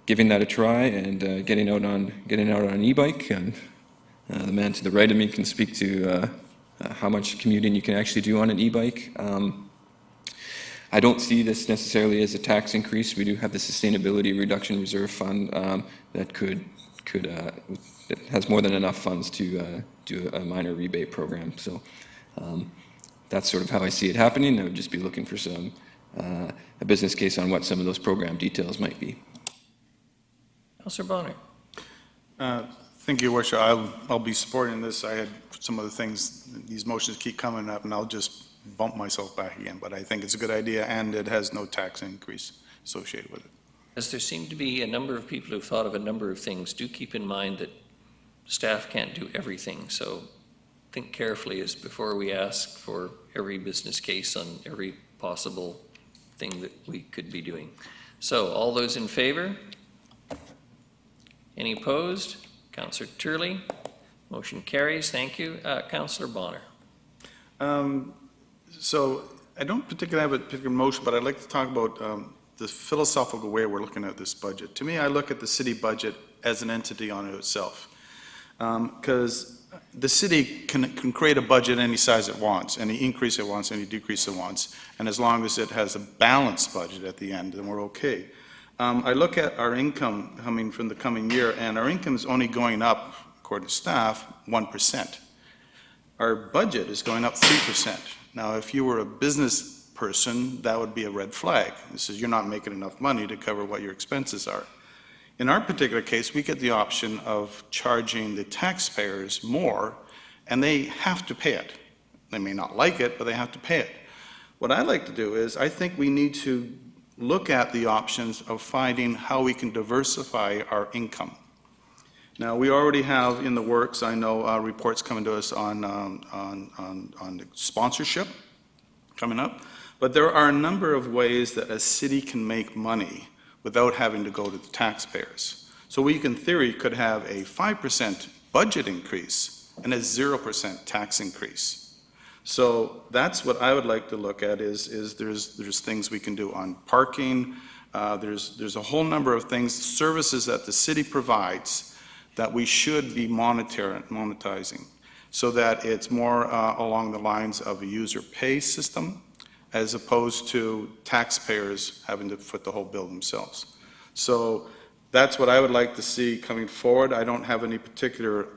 giving that a try and getting out on an e-bike. And the man to the right of me can speak to how much commuting you can actually do on an e-bike. I don't see this necessarily as a tax increase. We do have the Sustainability Reduction Reserve Fund that that has more than enough funds to do a minor rebate program. So that's sort of how I see it happening. I would just be looking for a business case on what some of those program details might be. Councillor Bonner. Thank you, Your Worship. I'll be supporting this. I had some of the things, these motions keep coming up, and I'll just bump myself back again. But I think it's a good idea, and it has no tax increase associated with it. As there seem to be a number of people who've thought of a number of things, do keep in mind that staff can't do everything. So think carefully as before we ask for every business case on every possible thing that we could be doing. So all those in favor? Any opposed? Councillor Turley. Motion carries. Thank you. Councillor Bonner. So I don't particularly have a particular motion, but I'd like to talk about the philosophical way we're looking at this budget. To me, I look at the city budget as an entity on itself, because the city can create a budget any size it wants, any increase it wants, any decrease it wants, and as long as it has a balanced budget at the end, then we're okay. I look at our income coming from the coming year, and our income is only going up, according to staff, 1%. Our budget is going up 3%. Now, if you were a business person, that would be a red flag. This is, you're not making enough money to cover what your expenses are. In our particular case, we get the option of charging the taxpayers more, and they have to pay it. They may not like it, but they have to pay it. What I like to do is, I think we need to look at the options of finding how we can diversify our income. Now, we already have in the works, I know, reports coming to us on the sponsorship coming up, but there are a number of ways that a city can make money without having to go to the taxpayers. So we, in theory, could have a 5% budget increase and a 0% tax increase. So that's what I would like to look at is there's things we can do on parking, there's a whole number of things, services that the city provides that we should be monetizing so that it's more along the lines of a user pay system as opposed to taxpayers having to foot the whole bill themselves. So that's what I would like to see coming forward. I don't have any particular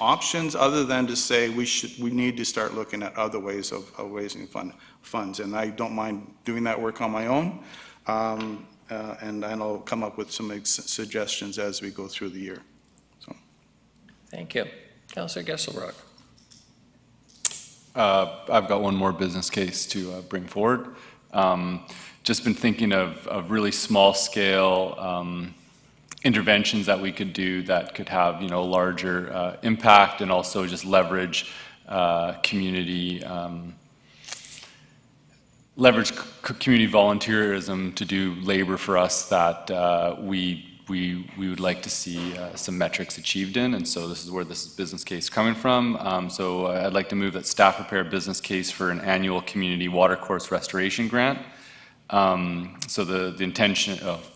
options other than to say we need to start looking at other ways of raising funds, and I don't mind doing that work on my own, and I'll come up with some suggestions as we go through the year. So. Thank you. Councillor Gesselbrock. I've got one more business case to bring forward. Just been thinking of really small scale interventions that we could do that could have, larger impact and also just leverage community volunteerism to do labor for us that we would like to see some metrics achieved in, and so this is where this business case coming from. So I'd like to move that staff prepare a business case for an annual community watercourse restoration grant. So the intention of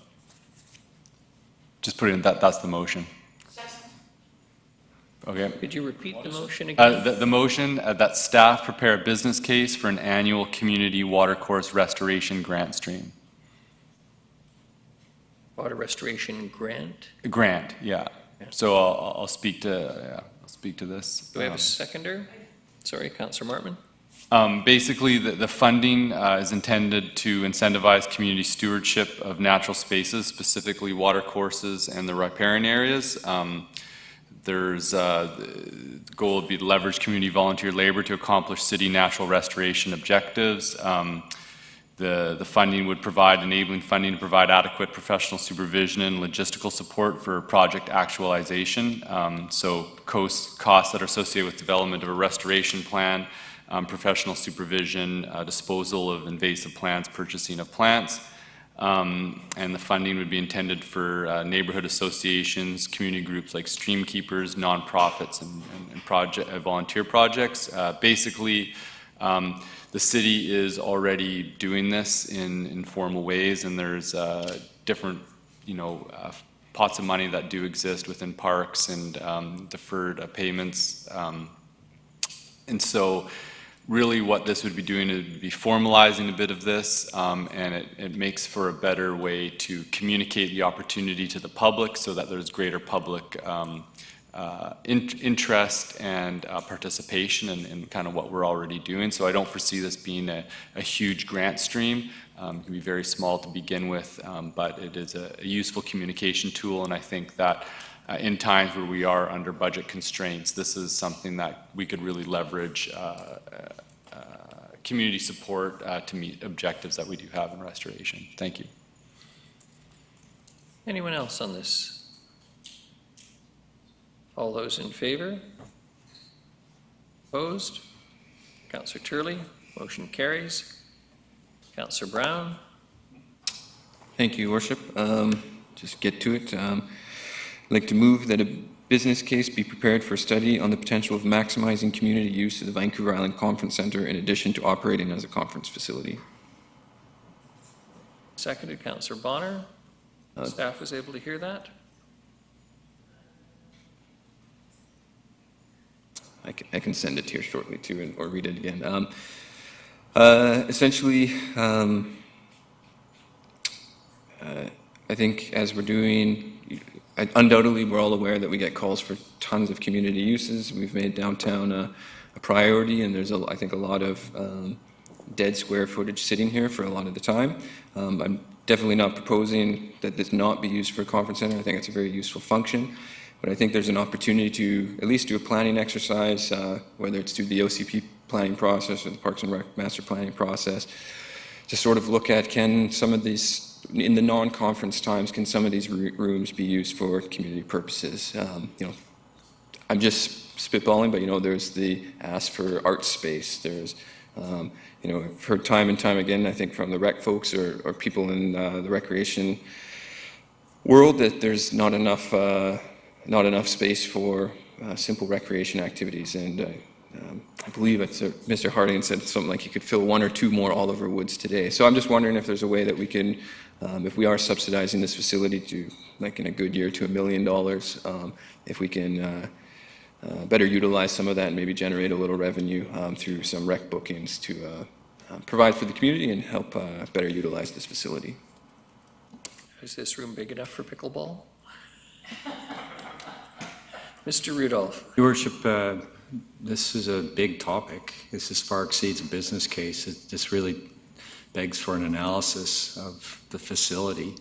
just put it in that's the motion. Okay. Could you repeat the motion again? The motion that staff prepare a business case for an annual community watercourse restoration grant stream. water restoration grant. Grant, yeah. So I'll speak to this. Do we have a seconder? Sorry, Councillor Martman. Basically, the funding is intended to incentivize community stewardship of natural spaces, specifically water courses and the riparian areas. The goal would be to leverage community volunteer labor to accomplish city natural restoration objectives. The funding would provide enabling funding to provide adequate professional supervision and logistical support for project actualization. So costs that are associated with development of a restoration plan, professional supervision, disposal of invasive plants, purchasing of plants. And the funding would be intended for neighborhood associations, community groups like stream keepers, nonprofits, and volunteer projects. Basically, the city is already doing this in informal ways, and there's different, pots of money that do exist within parks and deferred payments. And so really what this would be doing is be formalizing a bit of this, and it makes for a better way to communicate the opportunity to the public so that there's greater public interest and participation in kind of what we're already doing. So I don't foresee this being a huge grant stream. It can be very small to begin with, but it is a useful communication tool, and I think that in times where we are under budget constraints, this is something that we could really leverage community support to meet objectives that we do have in restoration. Thank you. Anyone else on this? All those in favor? Opposed? Councillor Turley, motion carries. Councillor Brown. Thank you, Worship. Just get to it. I'd like to move that a business case be prepared for a study on the potential of maximizing community use of the Vancouver Island Conference Centre in addition to operating as a conference facility. Seconded, Councillor Bonner. Staff was able to hear that. I can send it here shortly too, or read it again. Essentially, I think as we're doing, undoubtedly we're all aware that we get calls for tons of community uses. We've made downtown a priority, and there's I think a lot of dead square footage sitting here for a lot of the time. I'm definitely not proposing that this not be used for a conference center. I think it's a very useful function. But I think there's an opportunity to at least do a planning exercise, whether it's through the OCP planning process or the Parks and Rec master planning process, to sort of look at, can some of these, in the non-conference times, can some of these rooms be used for community purposes? I'm just spitballing, but there's the ask for art space. There's, I've heard time and time again, I think from the rec folks or people in the recreation world, that there's not enough space for simple recreation activities. And I believe it's Mr. Harding said something like you could fill 1 or 2 more Oliver Woods today. So I'm just wondering if there's a way that we can, if we are subsidizing this facility to, like in a good year, to $1 million, if we can better utilize some of that and maybe generate a little revenue through some rec bookings to provide for the community and help better utilize this facility. Is this room big enough for pickleball? Mr. Rudolph. Your Worship, this is a big topic. This far exceeds a business case. This really begs for an analysis of the facility.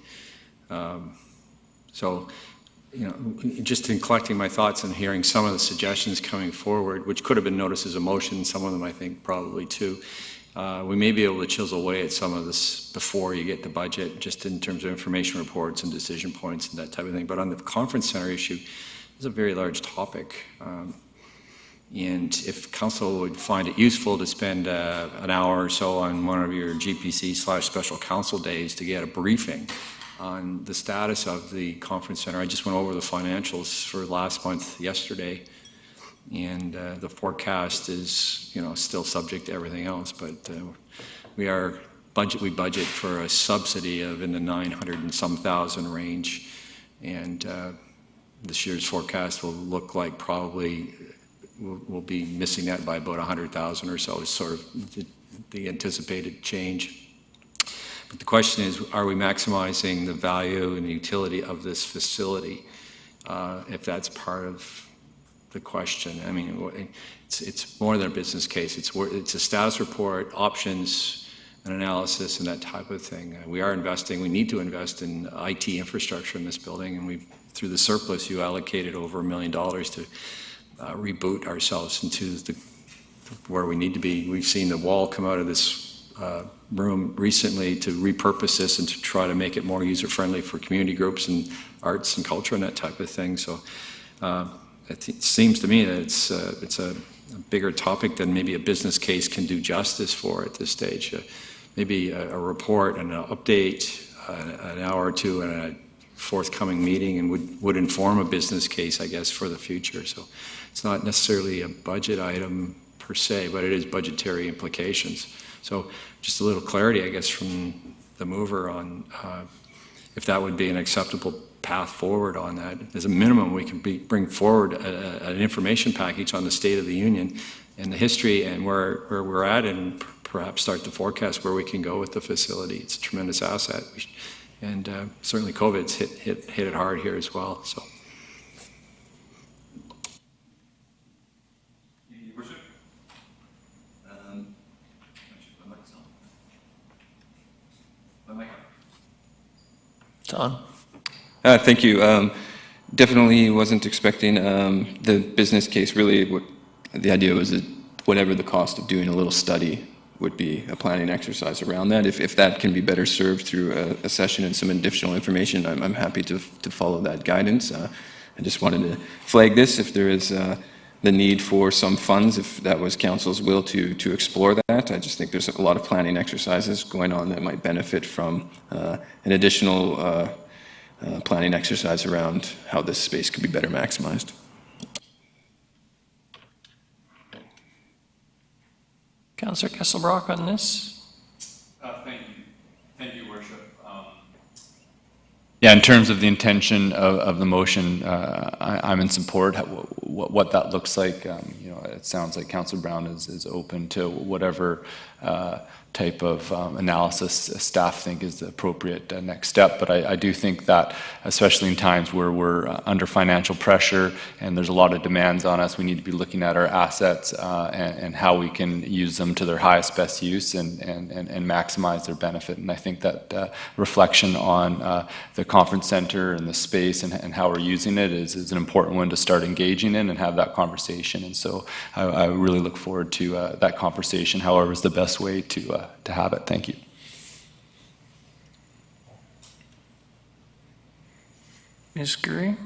So, just in collecting my thoughts and hearing some of the suggestions coming forward, which could have been noticed as a motion, some of them I think probably too, we may be able to chisel away at some of this before you get the budget, just in terms of information reports and decision points and that type of thing. But on the conference center issue, it's a very large topic. And if council would find it useful to spend an hour or so on one of your GPC/special council days to get a briefing on the status of the conference center. I just went over the financials for last month yesterday, and the forecast is still subject to everything else, but we budget for a subsidy of in the 900 and some thousand range, and this year's forecast will look like probably we'll be missing that by about 100,000 or so is sort of the anticipated change. But the question is, are we maximizing the value and utility of this facility? If that's part of the question. I mean, it's more than a business case. It's a status report, options, an analysis, and that type of thing. We are investing. We need to invest in IT infrastructure in this building, and through the surplus, you allocated over $1 million to reboot ourselves into where we need to be. We've seen the wall come out of this room recently to repurpose this and to try to make it more user-friendly for community groups and arts and culture and that type of thing. So it seems to me that it's a bigger topic than maybe a business case can do justice for at this stage. Maybe a report and an update, an hour or two and a forthcoming meeting, and would inform a business case, I guess, for the future. So it's not necessarily a budget item per se, but it is budgetary implications. So just a little clarity, I guess, from the mover on if that would be an acceptable path forward on that. As a minimum, we can bring forward an information package on the State of the Union and the history and where we're at, and perhaps start to forecast where we can go with the facility. It's a tremendous asset. And certainly COVID's hit it hard here as well. So. Your Worship. My mic on. It's on. Thank you. Definitely wasn't expecting the business case. Really, the idea was that whatever the cost of doing a little study would be a planning exercise around that. If that can be better served through a session and some additional information, I'm happy to follow that guidance. I just wanted to flag this if there is the need for some funds, if that was council's will to explore that. I just think there's a lot of planning exercises going on that might benefit from an additional planning exercise around how this space could be better maximized. Councillor Kesselbrock on this? Thank you. Thank you, Worship. Yeah, in terms of the intention of the motion, I'm in support. What that looks like, you know, it sounds like Councillor Brown is open to whatever type of analysis staff think is the appropriate next step. But I do think that, especially in times where we're under financial pressure and there's a lot of demands on us, we need to be looking at our assets and how we can use them to their highest best use and maximize their benefit. And I think that reflection on the conference center and the space and how we're using it is an important one to start engaging in and have that conversation. And so I really look forward to that conversation, however is the best way to have it. Thank you. Ms. Gurry?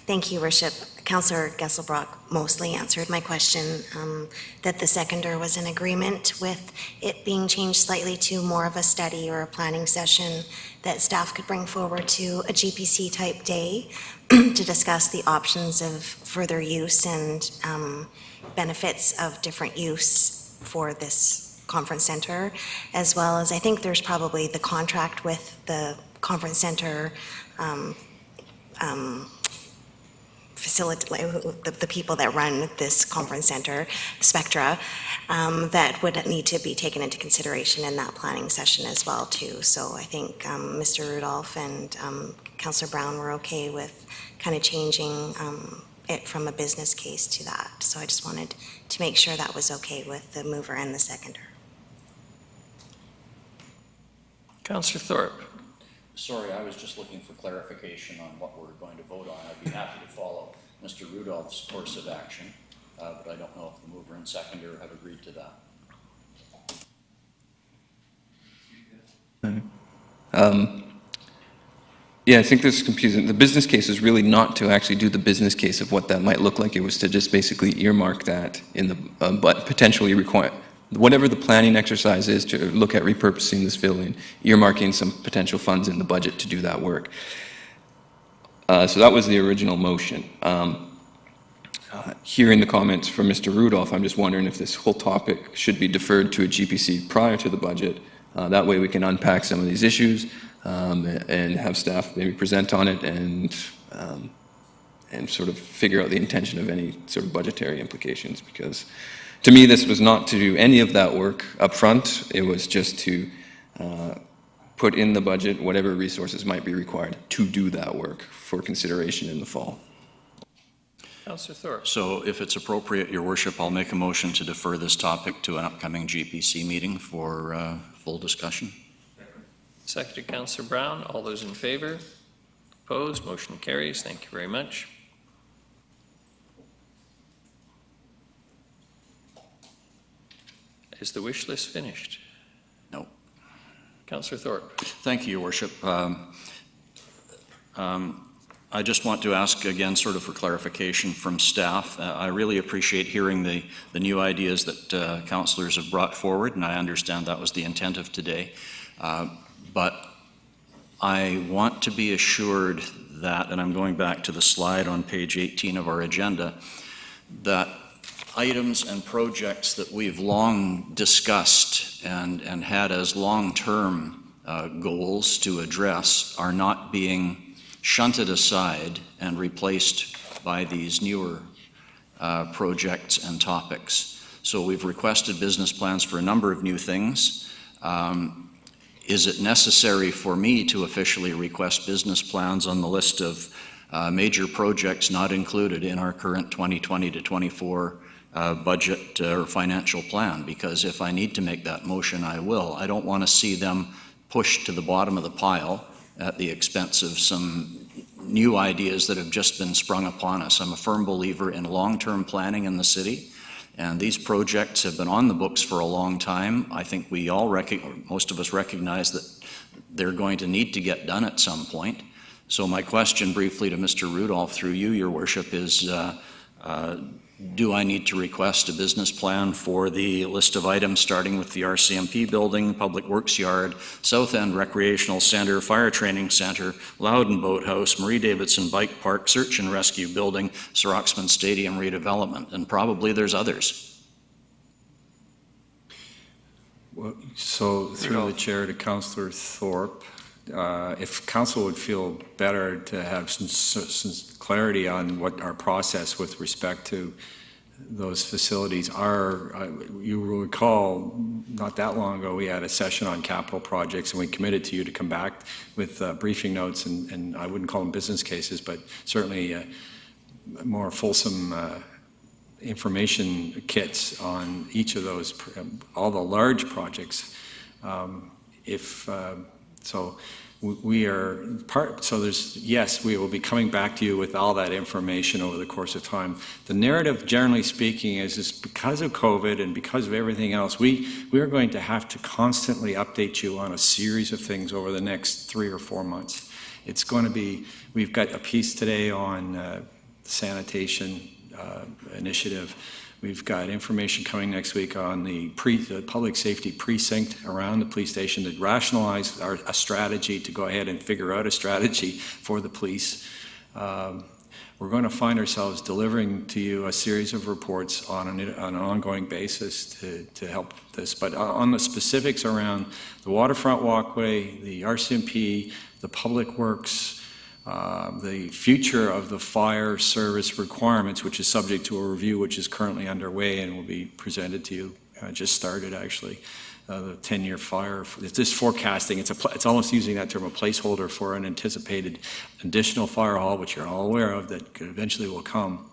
Thank you, Worship. Councillor Gesselbrock mostly answered my question, that the seconder was in agreement with it being changed slightly to more of a study or a planning session that staff could bring forward to a GPC type day to discuss the options of further use and benefits of different use for this conference center, as well as I think there's probably the contract with the conference center facility, the people that run this conference center, Spectra, that would need to be taken into consideration in that planning session as well too. So I think Mr. Rudolph and Councillor Brown were okay with kind of changing it from a business case to that. So I just wanted to make sure that was okay with the mover and the seconder. Councillor Thorpe? Sorry, I was just looking for clarification on what we're going to vote on. I'd be happy to follow Mr. Rudolph's course of action, but I don't know if the mover and seconder have agreed to that. Yeah, I think this is confusing. The business case is really not to actually do the business case of what that might look like. It was to just basically earmark that in the, but potentially require, whatever the planning exercise is to look at repurposing this building, earmarking some potential funds in the budget to do that work. So that was the original motion. Hearing the comments from Mr. Rudolph, I'm just wondering if this whole topic should be deferred to a GPC prior to the budget. That way we can unpack some of these issues and have staff maybe present on it and sort of figure out the intention of any sort of budgetary implications, because to me, this was not to do any of that work up front. It was just to put in the budget whatever resources might be required to do that work for consideration in the fall. Councillor Thorpe. So if it's appropriate, Your Worship, I'll make a motion to defer this topic to an upcoming GPC meeting for full discussion. Seconded, Councillor Brown. All those in favor? Opposed? Motion carries. Thank you very much. Is the wish list finished? No. Councillor Thorpe. Thank you, Your Worship. I just want to ask again, sort of for clarification from staff. I really appreciate hearing the new ideas that councillors have brought forward, and I understand that was the intent of today. But I want to be assured that, and I'm going back to the slide on page 18 of our agenda, that items and projects that we've long discussed and had as long-term goals to address are not being shunted aside and replaced by these newer projects and topics. So we've requested business plans for a number of new things. Is it necessary for me to officially request business plans on the list of major projects not included in our current 2020 to 24 budget or financial plan? Because if I need to make that motion, I will. I don't want to see them pushed to the bottom of the pile at the expense of some new ideas that have just been sprung upon us. I'm a firm believer in long-term planning in the city, and these projects have been on the books for a long time. I think we all most of us recognize that they're going to need to get done at some point. So my question briefly to Mr. Rudolph through you, Your Worship, is do I need to request a business plan for the list of items starting with the RCMP building, Public Works Yard, South End Recreational Center, Fire Training Center, Loudon Boathouse, Marie Davidson Bike Park, Search and Rescue Building, Soroxman Stadium redevelopment, and probably there's others. Well, so through the chair to Councillor Thorpe, if council would feel better to have some clarity on what our process with respect to those facilities are. You will recall not that long ago we had a session on capital projects and we committed to you to come back with briefing notes and I wouldn't call them business cases, but certainly more fulsome information kits on each of those, all the large projects. So we are yes, we will be coming back to you with all that information over the course of time. The narrative, generally speaking, is because of COVID and because of everything else, we are going to have to constantly update you on a series of things over the next 3 or 4 months. It's going to be, we've got a piece today on sanitation initiative. We've got information coming next week on the public safety precinct around the police station to rationalize a strategy to go ahead and figure out a strategy for the police. We're going to find ourselves delivering to you a series of reports on an ongoing basis to help this. But on the specifics around the waterfront walkway, the RCMP, the public works, the future of the fire service requirements, which is subject to a review which is currently underway and will be presented to you, just started actually, the 10-year fire. It's just forecasting. It's almost using that term, a placeholder for an anticipated additional fire hall, which you're all aware of, that eventually will come.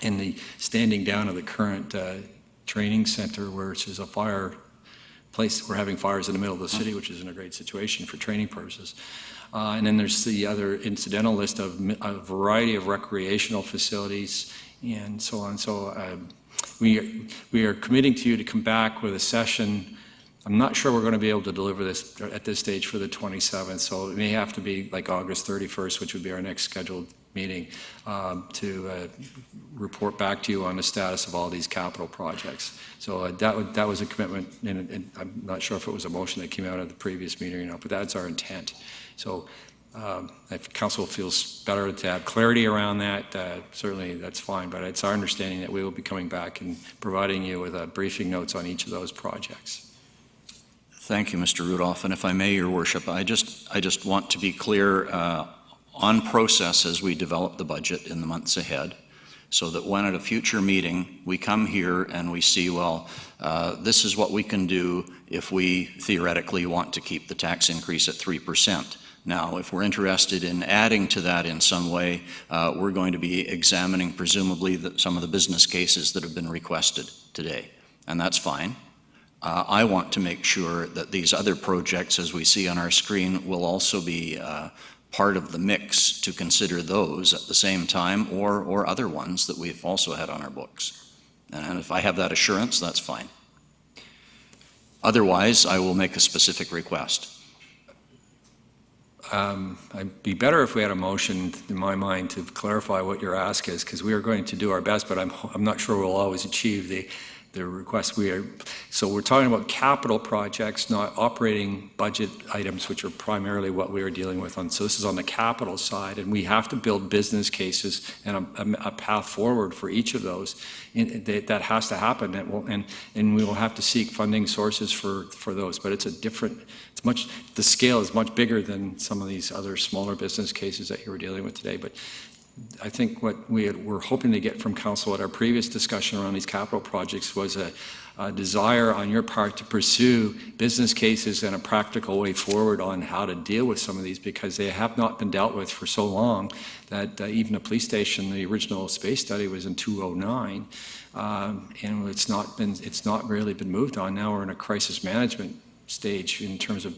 And the standing down of the current training center, which is a fire place. We're having fires in the middle of the city, which isn't a great situation for training purposes. And then there's the other incidental list of a variety of recreational facilities and so on. So we are committing to you to come back with a session. I'm not sure we're going to be able to deliver this at this stage for the 27th, so it may have to be like August 31st, which would be our next scheduled meeting, to report back to you on the status of all these capital projects. So that was a commitment, and I'm not sure if it was a motion that came out of the previous meeting or not, but that's our intent. So if council feels better to have clarity around that, certainly that's fine, but it's our understanding that we will be coming back and providing you with briefing notes on each of those projects. Thank you, Mr. Rudolph, and if I may, Your Worship, I just want to be clear on process as we develop the budget in the months ahead. so that when at a future meeting, we come here and we see, well, this is what we can do if we theoretically want to keep the tax increase at 3%. Now, if we're interested in adding to that in some way, we're going to be examining presumably some of the business cases that have been requested today, and that's fine. I want to make sure that these other projects, as we see on our screen, will also be part of the mix to consider those at the same time, or other ones that we've also had on our books. And if I have that assurance, that's fine. Otherwise, I will make a specific request. It'd be better if we had a motion, in my mind, to clarify what your ask is, because we are going to do our best, but I'm not sure we'll always achieve the request so we're talking about capital projects, not operating budget items, which are primarily what we are dealing with so this is on the capital side, and we have to build business cases and a path forward for each of those. That has to happen, and we will have to seek funding sources for those, but the scale is much bigger than some of these other smaller business cases that you were dealing with today. But I think what we're hoping to get from council at our previous discussion around these capital projects was a desire on your part to pursue business cases and a practical way forward on how to deal with some of these, because they have not been dealt with for so long that even the police station, the original space study was in 2009, and it's not really been moved on. Now we're in a crisis management stage in terms of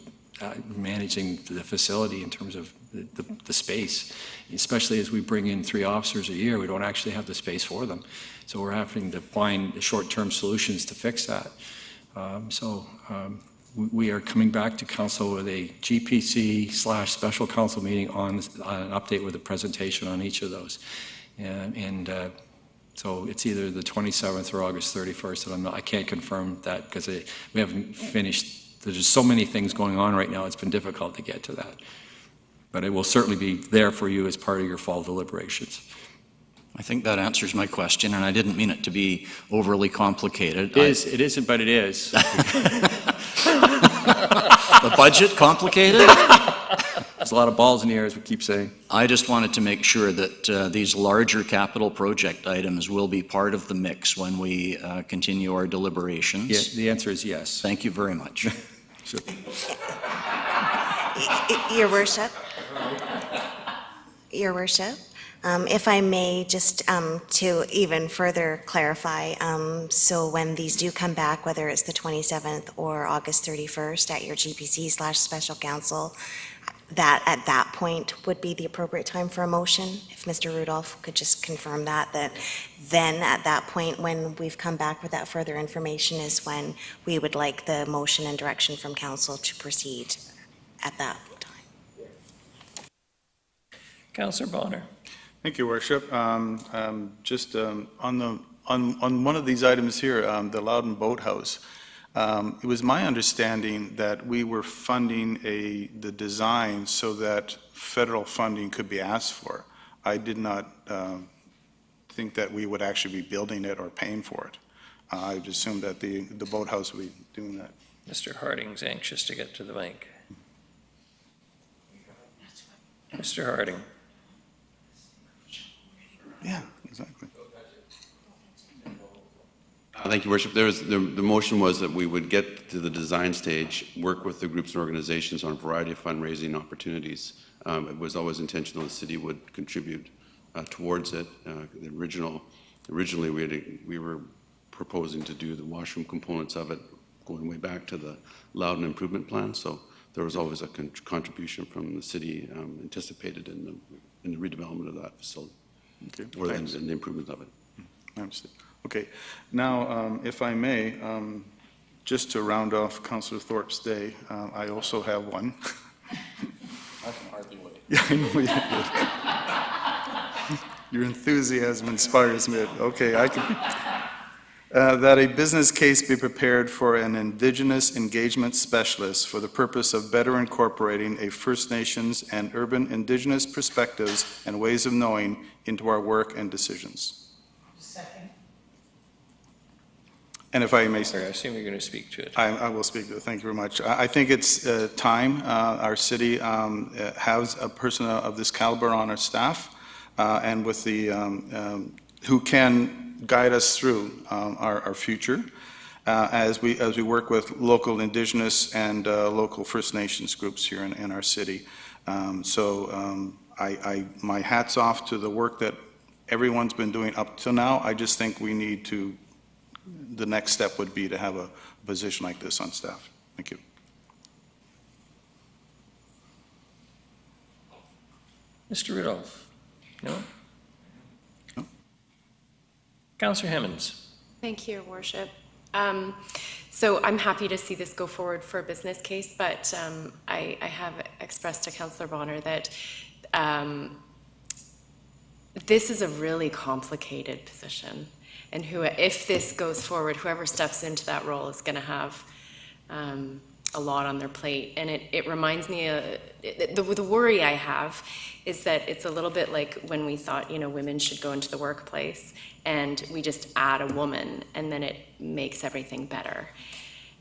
managing the facility, in terms of the space, especially as we bring in 3 officers a year. We don't actually have the space for them. So we're having to find short-term solutions to fix that. We are coming back to council with a GPC/special council meeting on an update with a presentation on each of those. So it's either the 27th or August 31st, and I can't confirm that because we haven't finished. There's just so many things going on right now, it's been difficult to get to that. But it will certainly be there for you as part of your fall deliberations. I think that answers my question, and I didn't mean it to be overly complicated. It isn't, but it is. The budget complicated? There's a lot of balls in the air, as we keep saying. I just wanted to make sure that these larger capital project items will be part of the mix when we continue our deliberations. Yeah, the answer is yes. Thank you very much. Sure. Your Worship, if I may, just to even further clarify, so when these do come back, whether it's the 27th or August 31st at your GPC/special council, that at that point would be the appropriate time for a motion? If Mr. Rudolph could just confirm that then at that point, when we've come back with that further information, is when we would like the motion and direction from council to proceed at that time. Councillor Bonner. Thank you, Worship. Just on one of these items here, the Loudon Boathouse, it was my understanding that we were funding the design so that federal funding could be asked for. I did not think that we would actually be building it or paying for it. I would assume that the boathouse would be doing that. Mr. Harding's anxious to get to the mic. Mr. Harding. Yeah, exactly. Thank you, Worship. The motion was that we would get to the design stage, work with the groups and organizations on a variety of fundraising opportunities. It was always intentional the city would contribute towards it. Originally, we were proposing to do the washroom components of it, going way back to the Loudon improvement plan. So there was always a contribution from the city anticipated in the redevelopment of that facility, or in the improvement of it. I understand. Okay. Now, if I may, just to round off Councillor Thorpe's day, I also have one. I can hardly wait. Yeah, I know. Your enthusiasm inspires me. Okay, I can. That a business case be prepared for an Indigenous engagement specialist for the purpose of better incorporating a First Nations and urban Indigenous perspectives and ways of knowing into our work and decisions. Second. And if I may, Sorry, I assume you're going to speak to it. I will speak to it. Thank you very much. I think it's time. Our city has a person of this caliber on our staff, and with the who can guide us through our future as we work with local Indigenous and local First Nations groups here in our city. My hat's off to the work that everyone's been doing up till now. I just think we need to, the next step would be to have a position like this on staff. Thank you. Mr. Rudolph? No? No. Councillor Hemmons? Thank you, Your Worship. So I'm happy to see this go forward for a business case, but I have expressed to Councillor Bonner that this is a really complicated position. And if this goes forward, whoever steps into that role is going to have a lot on their plate. And it reminds me, the worry I have is that it's a little bit like when we thought, women should go into the workplace and we just add a woman and then it makes everything better.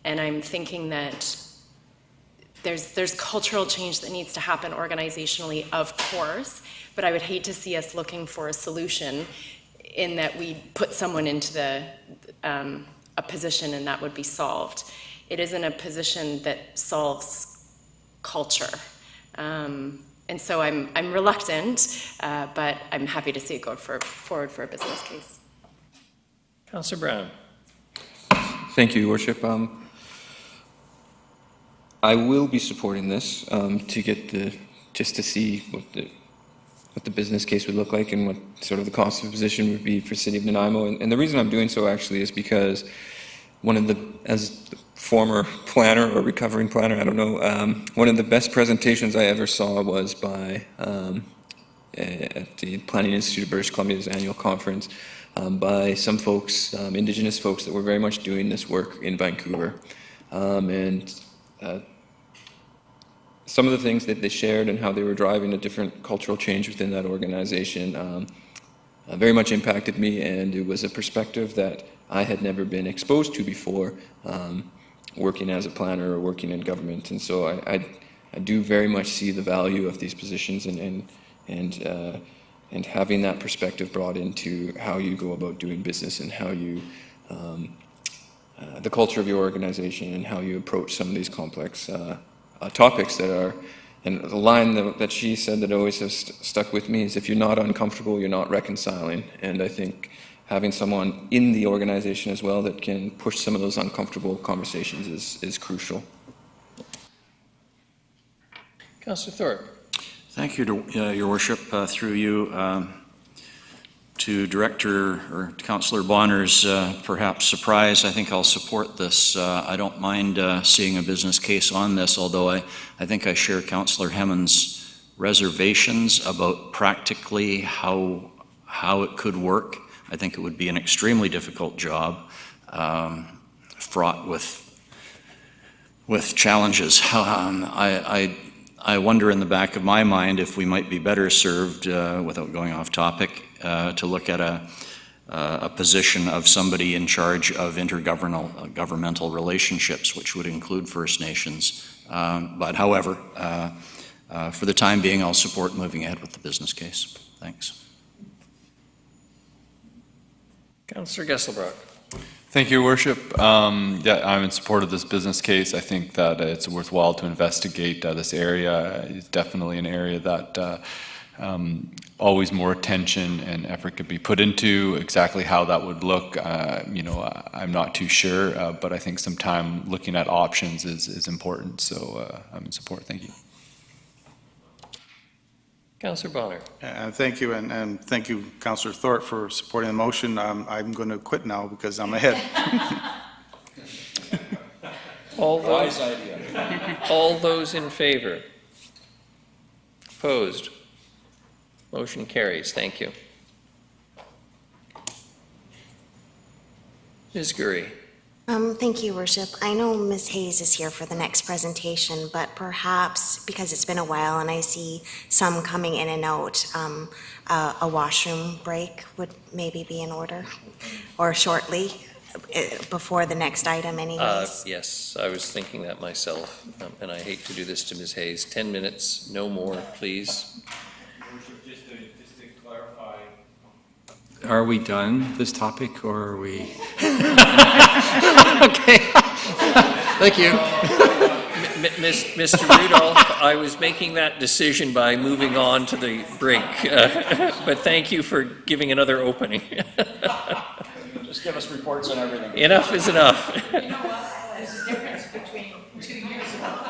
And I'm thinking that there's cultural change that needs to happen organizationally, of course, but I would hate to see us looking for a solution in that we put someone into a position and that would be solved. It isn't a position that solves culture. And so I'm reluctant, but I'm happy to see it go forward for a business case. Councillor Brown? Thank you, Your Worship. I will be supporting this to get just to see what the business case would look like and what sort of the cost of the position would be for City of Nanaimo. And the reason I'm doing so actually is because as former planner or recovering planner, I don't know, one of the best presentations I ever saw was by at the Planning Institute of British Columbia's annual conference by some folks, Indigenous folks that were very much doing this work in Vancouver. Some of the things that they shared and how they were driving a different cultural change within that organization very much impacted me, and it was a perspective that I had never been exposed to before, working as a planner or working in government. And so I do very much see the value of these positions and having that perspective brought into how you go about doing business and how you the culture of your organization and how you approach some of these complex topics that are, and the line that she said that always has stuck with me is, if you're not uncomfortable, you're not reconciling. And I think having someone in the organization as well that can push some of those uncomfortable conversations is crucial. Councillor Thorpe? Thank you, Your Worship, through you to Director or Councillor Bonner's perhaps surprise. I think I'll support this. I don't mind seeing a business case on this, although I think I share Councillor Hemmons' reservations about practically how it could work. I think it would be an extremely difficult job, fraught with challenges. I wonder in the back of my mind if we might be better served, without going off topic, to look at a position of somebody in charge of intergovernmental relationships, which would include First Nations. But however, for the time being, I'll support moving ahead with the business case. Thanks. Councillor Gesselbrock? Thank you, Your Worship. Yeah, I'm in support of this business case. I think that it's worthwhile to investigate this area. It's definitely an area that always more attention and effort could be put into. Exactly how that would look, I'm not too sure, but I think some time looking at options is important. So I'm in support. Thank you. Councillor Bonner? Thank you, and thank you, Councillor Thorpe, for supporting the motion. I'm going to quit now because I'm ahead. All those in favor? Opposed? Motion carries. Thank you. Ms. Gurry? Thank you, Worship. I know Ms. Hayes is here for the next presentation, but perhaps, because it's been a while and I see some coming in and out, a washroom break would maybe be in order, or shortly, before the next item anyways. Yes, I was thinking that myself, and I hate to do this to Ms. Hayes. 10 minutes, no more, please. Worship, just to clarify, are we done this topic, or are we? Okay. Thank you. Mr. Rudolph, I was making that decision by moving on to the break, but thank you for giving another opening. Just give us reports on everything. Enough is enough. You know what? There's a difference between 2 years ago.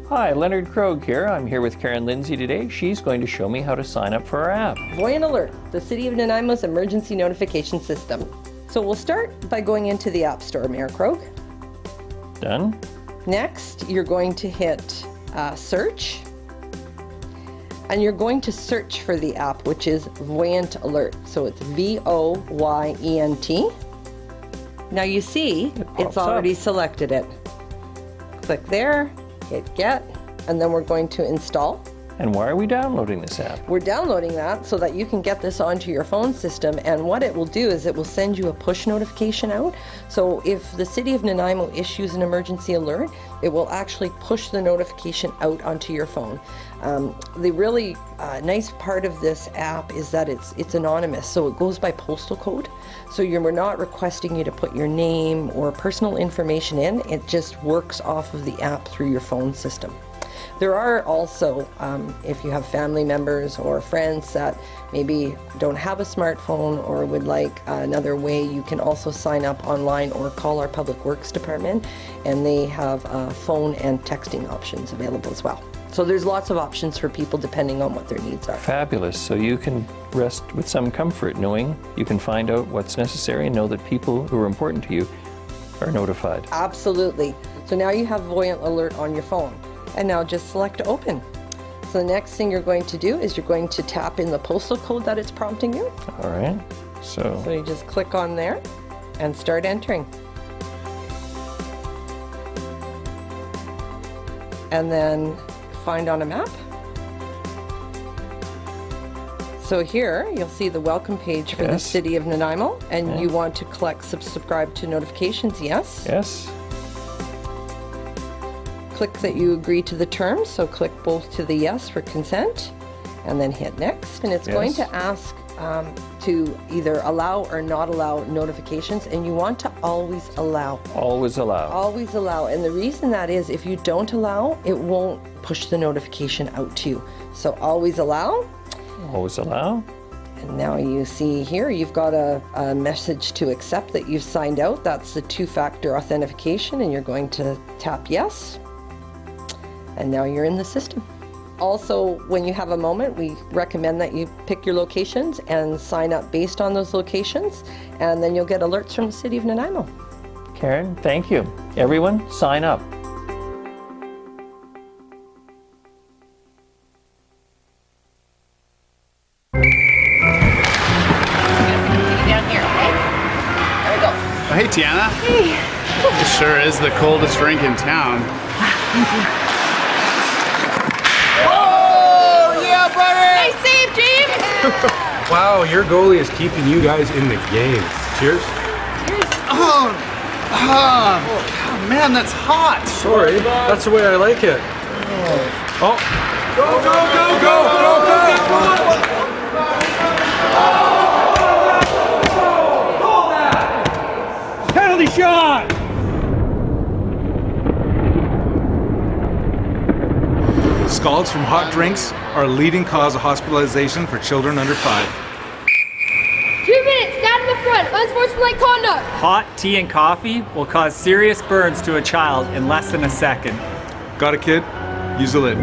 Hi, Leonard Krogh here. I'm here with Karen Lindsay today. She's going to show me how to sign up for our app. Voyant Alert, the City of Nanaimo's emergency notification system. So we'll start by going into the App Store, Mayor Krogh. Done? Next, you're going to hit search. And you're going to search for the app, which is Voyant Alert. So it's VOYENT. Now you see, it's already selected it. Click there, hit get, and then we're going to install. And why are we downloading this app? We're downloading that so that you can get this onto your phone system, and what it will do is it will send you a push notification out. So if the City of Nanaimo issues an emergency alert, it will actually push the notification out onto your phone. The really nice part of this app is that it's anonymous, so it goes by postal code. So we're not requesting you to put your name or personal information in, it just works off of the app through your phone system. There are also, if you have family members or friends that maybe don't have a smartphone or would like another way, you can also sign up online or call our Public Works Department, and they have phone and texting options available as well. So there's lots of options for people depending on what their needs are. Fabulous. So you can rest with some comfort knowing you can find out what's necessary and know that people who are important to you are notified. Absolutely. So now you have Voyant Alert on your phone. And now just select open. So the next thing you're going to do is you're going to tap in the postal code that it's prompting you. All right. So you just click on there and start entering. And then find on a map. So here you'll see the welcome page for the City of Nanaimo, and you want to subscribe to notifications, yes? Yes. Click that you agree to the terms, so click both to the yes for consent, and then hit next. And it's going to ask to either allow or not allow notifications, and you want to always allow. Always allow. Always allow. And the reason that is, if you don't allow, it won't push the notification out to you. So always allow. Always allow. And now you see here, you've got a message to accept that you've signed out. That's the two-factor authentication, and you're going to tap yes. And now you're in the system. Also, when you have a moment, we recommend that you pick your locations and sign up based on those locations, and then you'll get alerts from the City of Nanaimo. Karen, thank you. Everyone, sign up. Down here, okay? There we go. Oh, hey, Tiana. Hey. It sure is the coldest rink in town. Thank you. Buddy! Nice save, James! Wow, your goalie is keeping you guys in the game. Cheers. Cheers. Oh, man, that's hot. Sorry, that's the way I like it. Oh. Go, go, go, go, go! Penalty shot! Scald? overdose from hot drinks are a leading cause of hospitalization for children under 5. 2 minutes, stand in the front, unsportsmanlike conduct. Hot tea and coffee will cause serious burns to a child in less than a second. Got a kid? Use the lid.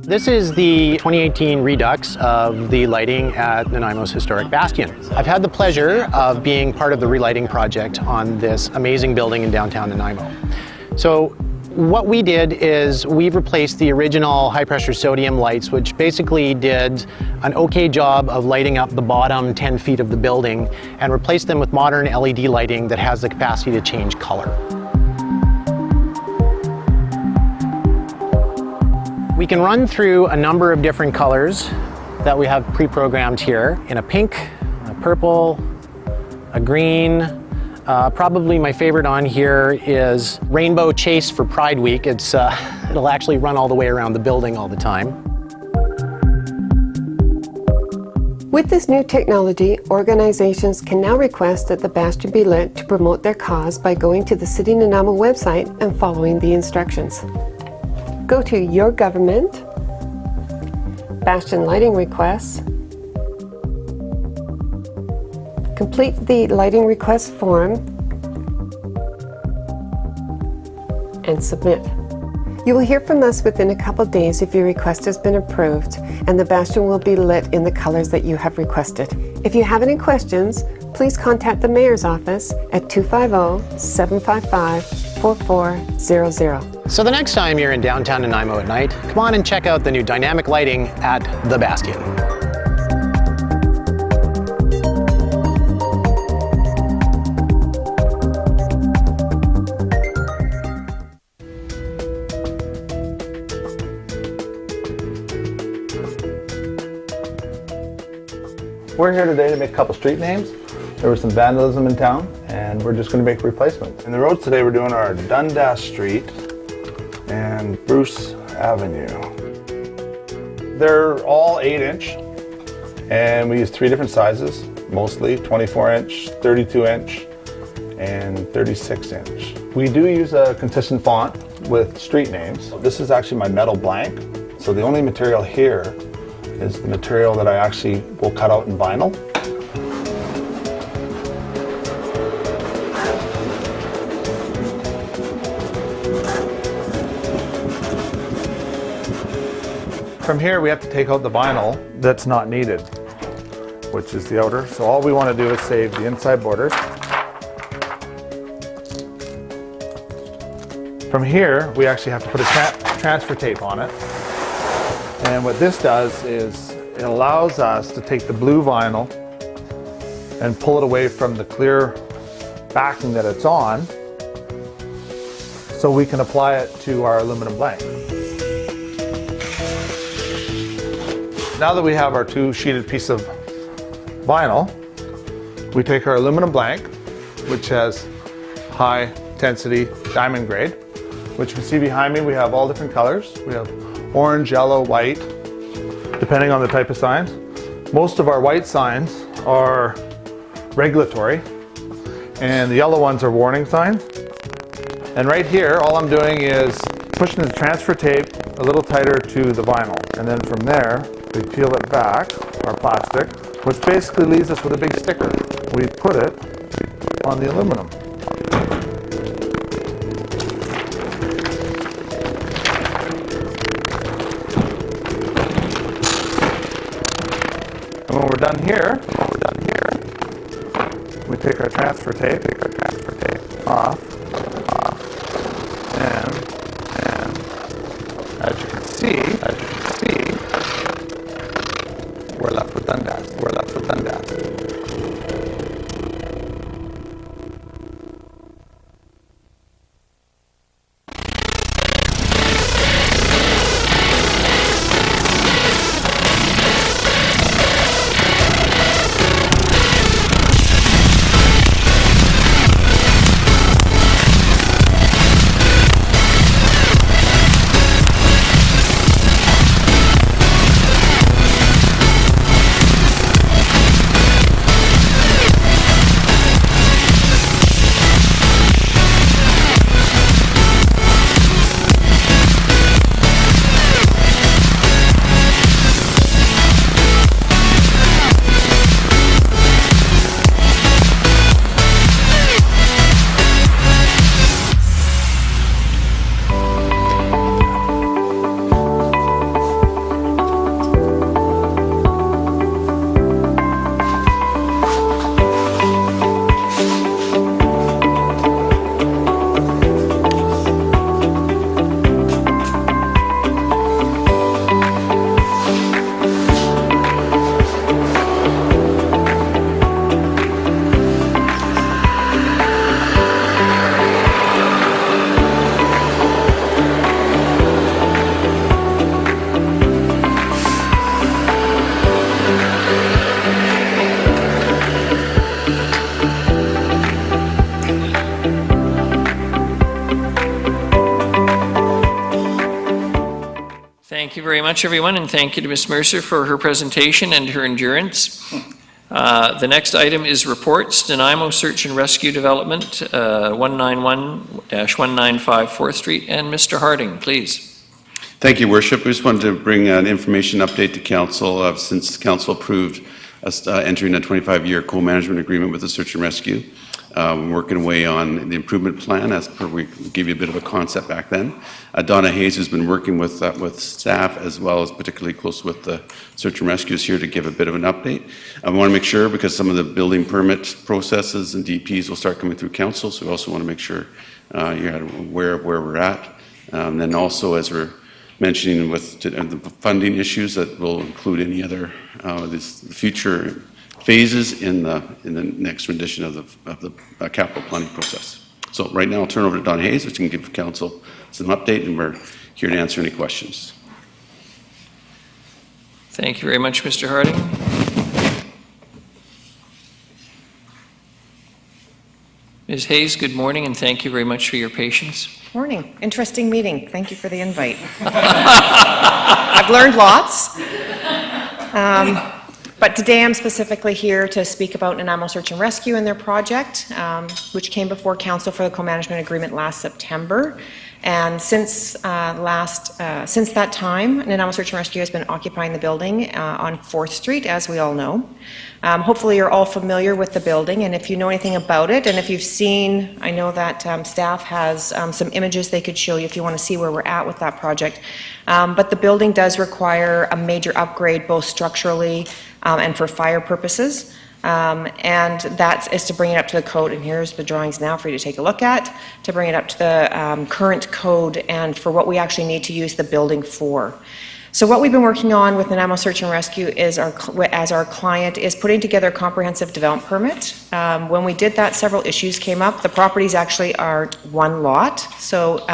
This is the 2018 Redux of the lighting at Nanaimo's historic Bastion. I've had the pleasure of being part of the relighting project on this amazing building in downtown Nanaimo. So what we did is we've replaced the original high-pressure sodium lights, which basically did an okay job of lighting up the bottom 10 feet of the building, and replaced them with modern LED lighting that has the capacity to change color. We can run through a number of different colors that we have pre-programmed here, in a pink, a purple, a green. Probably my favorite on here is Rainbow Chase for Pride Week. It'll actually run all the way around the building all the time. With this new technology, organizations can now request that the Bastion be lit to promote their cause by going to the City Nanaimo website and following the instructions. Go to Your Government, Bastion Lighting Requests, complete the lighting request form, and submit. You will hear from us within a couple days if your request has been approved, and the Bastion will be lit in the colors that you have requested. If you have any questions, please contact the Mayor's office at 250-755-4400. So the next time you're in downtown Nanaimo at night, come on and check out the new dynamic lighting at the Bastion. We're here today to make a couple street names. There was some vandalism in town, and we're just going to make replacements. And the roads today, we're doing our Dundas Street and Bruce Avenue. They're all 8-inch, and we use 3 different sizes, mostly 24-inch, 32-inch, and 36-inch. We do use a consistent font with street names. This is actually my metal blank, so the only material here is the material that I actually will cut out in vinyl. From here, we have to take out the vinyl that's not needed, which is the outer. So all we want to do is save the inside borders. From here, we actually have to put a transfer tape on it. And what this does is it allows us to take the blue vinyl and pull it away from the clear backing that it's on, so we can apply it to our aluminum blank. Now that we have our 2 sheeted piece of vinyl, we take our aluminum blank, which has high intensity diamond grade, which you can see behind me. We have all different colors. We have orange, yellow, white, depending on the type of signs. Most of our white signs are regulatory, and the yellow ones are warning signs. And right here, all I'm doing is pushing the transfer tape a little tighter to the vinyl. And then from there, we peel it back, our plastic, which basically leaves us with a big sticker. We put it on the aluminum. And when we're done here, we take our transfer tape off, and as you can see, we're left with Dundas. Thank you very much, everyone, and thank you to Ms. Mercer for her presentation and her endurance. The next item is reports. Nanaimo Search and Rescue Development, 191-195 4th Street, and Mr. Harding, please. Thank you, Worship. I just wanted to bring an information update to Council since Council approved us entering a 25-year co-management agreement with the Search and Rescue. We're working away on the improvement plan as per we gave you a bit of a concept back then. Donna Hayes has been working with staff as well as particularly close with the Search and Rescue is here to give a bit of an update. I want to make sure because some of the building permit processes and DPs will start coming through Council, so we also want to make sure you're aware of where we're at. And then also as we're mentioning with the funding issues that will include any other these future phases in the next rendition of the capital planning process. So right now I'll turn over to Don Hayes, which can give Council some update, and we're here to answer any questions. Thank you very much, Mr. Harding. Ms. Hayes, good morning, and thank you very much for your patience. Morning. Interesting meeting. Thank you for the invite. I've learned lots. But today I'm specifically here to speak about Nanaimo Search and Rescue and their project, which came before Council for the co-management agreement last September. And since that time, Nanaimo Search and Rescue has been occupying the building on 4th Street, as we all know. Hopefully you're all familiar with the building, and if you know anything about it, and if you've seen, I know that staff has some images they could show you if you want to see where we're at with that project. But the building does require a major upgrade, both structurally and for fire purposes. And that is to bring it up to the code, and here's the drawings now for you to take a look at, to bring it up to the current code and for what we actually need to use the building for. So what we've been working on with Nanaimo Search and Rescue is as our client is putting together a comprehensive development permit. When we did that, several issues came up. The properties actually are one lot, so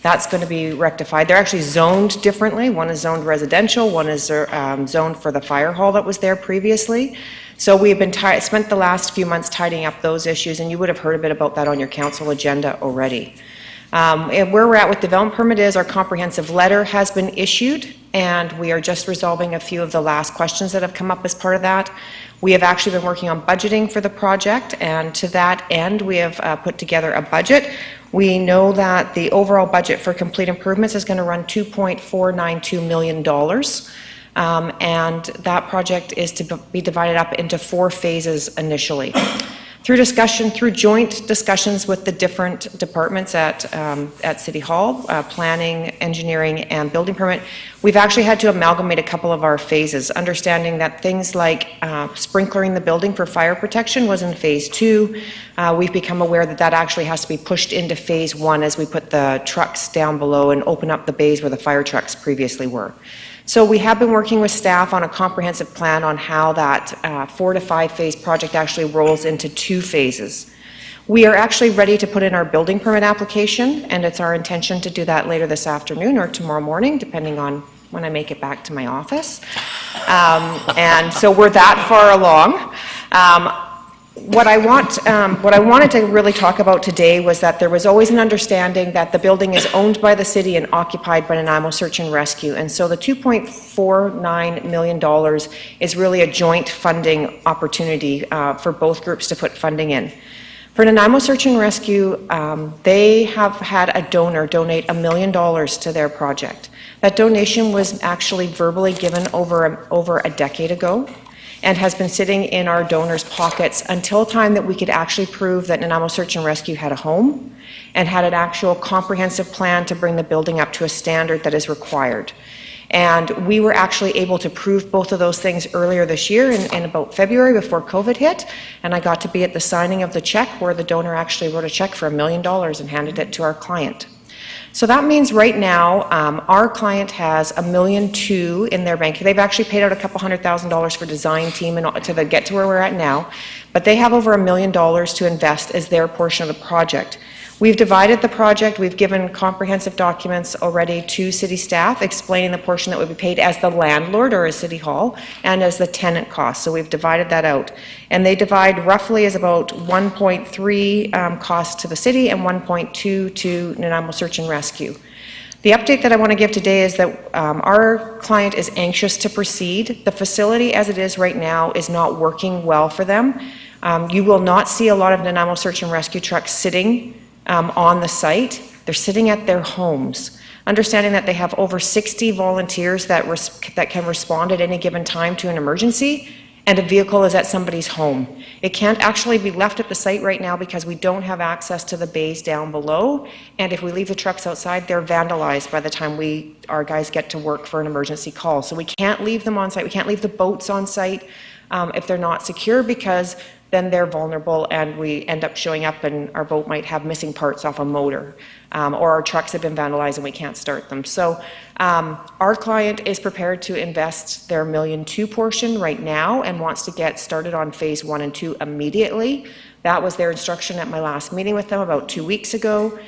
that's going to be rectified. They're actually zoned differently. One is zoned residential, one is zoned for the fire hall that was there previously. So we've been spent the last few months tidying up those issues, and you would have heard a bit about that on your council agenda already. And where we're at with development permit is our comprehensive letter has been issued, and we are just resolving a few of the last questions that have come up as part of that. We have actually been working on budgeting for the project, and to that end, we have put together a budget. We know that the overall budget for complete improvements is going to run $2.492 million. And that project is to be divided up into 4 phases initially. Through joint discussions with the different departments at City Hall, planning, engineering, and building permit, we've actually had to amalgamate a couple of our phases, understanding that things like sprinklering the building for fire protection was in phase 2. We've become aware that that actually has to be pushed into phase 1 as we put the trucks down below and open up the bays where the fire trucks previously were. So we have been working with staff on a comprehensive plan on how that 4 to 5 phase project actually rolls into 2 phases. We are actually ready to put in our building permit application, and it's our intention to do that later this afternoon or tomorrow morning, depending on when I make it back to my office. And so we're that far along. What I wanted to really talk about today was that there was always an understanding that the building is owned by the city and occupied by Nanaimo Search and Rescue. And so the $2.49 million is really a joint funding opportunity for both groups to put funding in. For Nanaimo Search and Rescue, they have had a donor donate $1 million to their project. That donation was actually verbally given over a decade ago, and has been sitting in our donors' pockets until time that we could actually prove that Nanaimo Search and Rescue had a home and had an actual comprehensive plan to bring the building up to a standard that is required. And we were actually able to prove both of those things earlier this year in about February before COVID hit, and I got to be at the signing of the check where the donor actually wrote a check for $1 million and handed it to our client. So that means right now, our client has $1.2 million in their bank. They've actually paid out a couple $100,000 for design team and to get to where we're at now, but they have over $1 million to invest as their portion of the project. We've divided the project. We've given comprehensive documents already to city staff explaining the portion that would be paid as the landlord or as City Hall and as the tenant cost. So we've divided that out. And they divide roughly as about 1.3 cost to the city and 1.2 to Nanaimo Search and Rescue. The update that I want to give today is that our client is anxious to proceed. The facility as it is right now is not working well for them. You will not see a lot of Nanaimo Search and Rescue trucks sitting on the site. They're sitting at their homes. Understanding that they have over 60 volunteers that can respond at any given time to an emergency, and a vehicle is at somebody's home. It can't actually be left at the site right now because we don't have access to the bays down below, and if we leave the trucks outside, they're vandalized by the time our guys get to work for an emergency call. So we can't leave them on site. We can't leave the boats on site if they're not secure, because then they're vulnerable and we end up showing up and our boat might have missing parts off a motor, or our trucks have been vandalized and we can't start them. So our client is prepared to invest their $1.2 million portion right now and wants to get started on phase 1 and 2 immediately. That was their instruction at my last meeting with them about 2 weeks ago.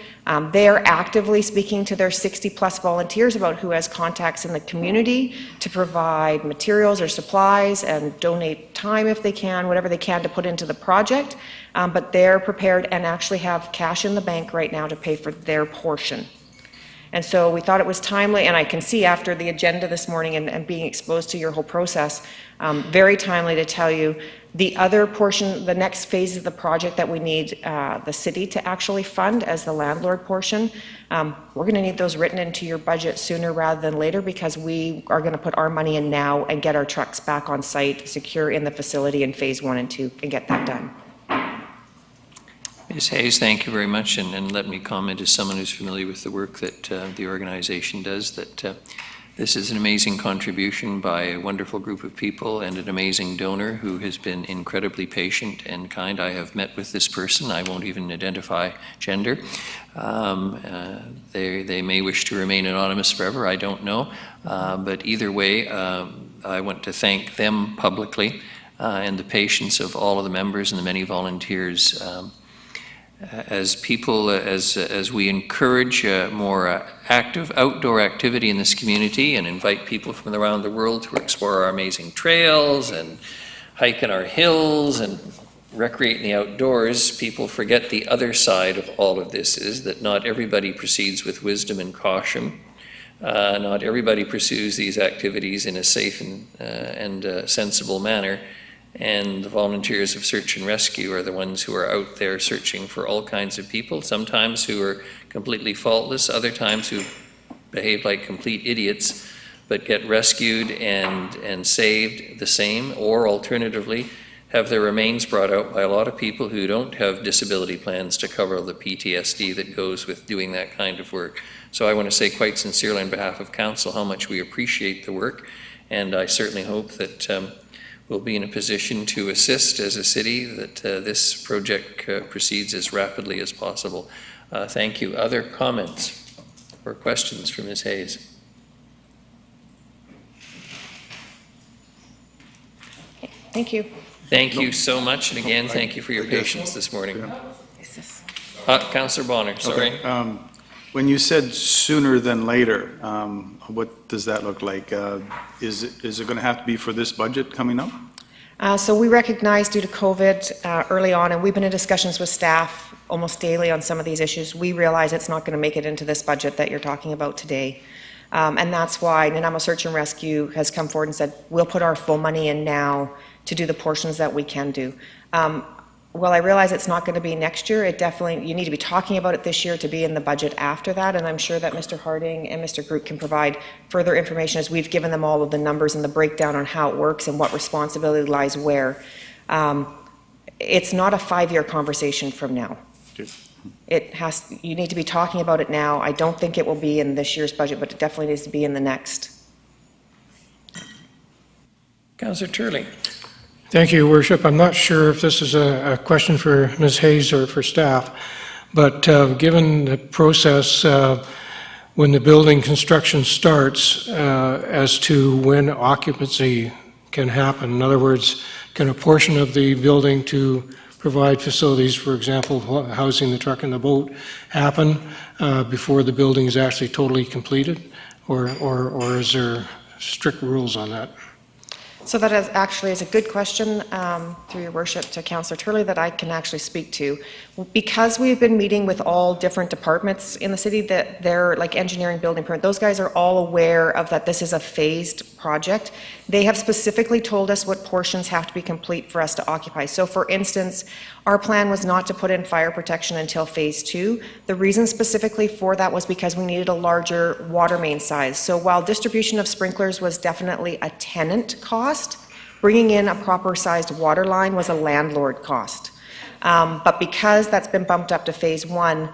They are actively speaking to their 60+ volunteers about who has contacts in the community to provide materials or supplies and donate time if they can, whatever they can to put into the project. But they're prepared and actually have cash in the bank right now to pay for their portion. And so we thought it was timely, and I can see after the agenda this morning and being exposed to your whole process, very timely to tell you the other portion, the next phase of the project that we need the city to actually fund as the landlord portion. We're going to need those written into your budget sooner rather than later, because we are going to put our money in now and get our trucks back on site, secure in the facility in phase 1 and 2, and get that done. Ms. Hayes, thank you very much, and let me comment as someone who's familiar with the work that the organization does, that this is an amazing contribution by a wonderful group of people and an amazing donor who has been incredibly patient and kind. I have met with this person. I won't even identify gender. They may wish to remain anonymous forever. I don't know. But either way, I want to thank them publicly and the patience of all of the members and the many volunteers. As people, as we encourage more active outdoor activity in this community and invite people from around the world to explore our amazing trails and hike in our hills and recreate in the outdoors, people forget the other side of all of this is that not everybody proceeds with wisdom and caution. Not everybody pursues these activities in a safe and sensible manner. And the volunteers of search and rescue are the ones who are out there searching for all kinds of people, sometimes who are completely faultless, other times who behave like complete idiots, but get rescued and saved the same, or alternatively have their remains brought out by a lot of people who don't have disability plans to cover the PTSD that goes with doing that kind of work. So I want to say quite sincerely on behalf of Council how much we appreciate the work, and I certainly hope that we'll be in a position to assist as a city that this project proceeds as rapidly as possible. Thank you. Other comments or questions for Ms. Hayes? Thank you. Thank you so much, and again, thank you for your patience this morning. Councillor Bonner, sorry. Okay. When you said sooner than later, what does that look like? Is it going to have to be for this budget coming up? So we recognize due to COVID early on, and we've been in discussions with staff almost daily on some of these issues, we realize it's not going to make it into this budget that you're talking about today. And that's why Nanaimo Search and Rescue has come forward and said, we'll put our full money in now to do the portions that we can do. Well, I realize it's not going to be next year. It definitely, you need to be talking about it this year to be in the budget after that, and I'm sure that Mr. Harding and Mr. Groot can provide further information as we've given them all of the numbers and the breakdown on how it works and what responsibility lies where. It's not a 5-year conversation from now. It has, you need to be talking about it now. I don't think it will be in this year's budget, but it definitely needs to be in the next. Councillor Turley. Thank you, Your Worship. I'm not sure if this is a question for Ms. Hayes or for staff, but given the process when the building construction starts as to when occupancy can happen, in other words, can a portion of the building to provide facilities, for example, housing the truck and the boat, happen before the building is actually totally completed, or is there strict rules on that? So that is a good question, through your worship, to Councillor Turley that I can actually speak to. Because we've been meeting with all different departments in the city, that they're like engineering, building permit, those guys are all aware of that this is a phased project. They have specifically told us what portions have to be complete for us to occupy. So for instance, our plan was not to put in fire protection until phase 2. The reason specifically for that was because we needed a larger water main size. So while distribution of sprinklers was definitely a tenant cost, bringing in a proper sized water line was a landlord cost. But because that's been bumped up to phase 1,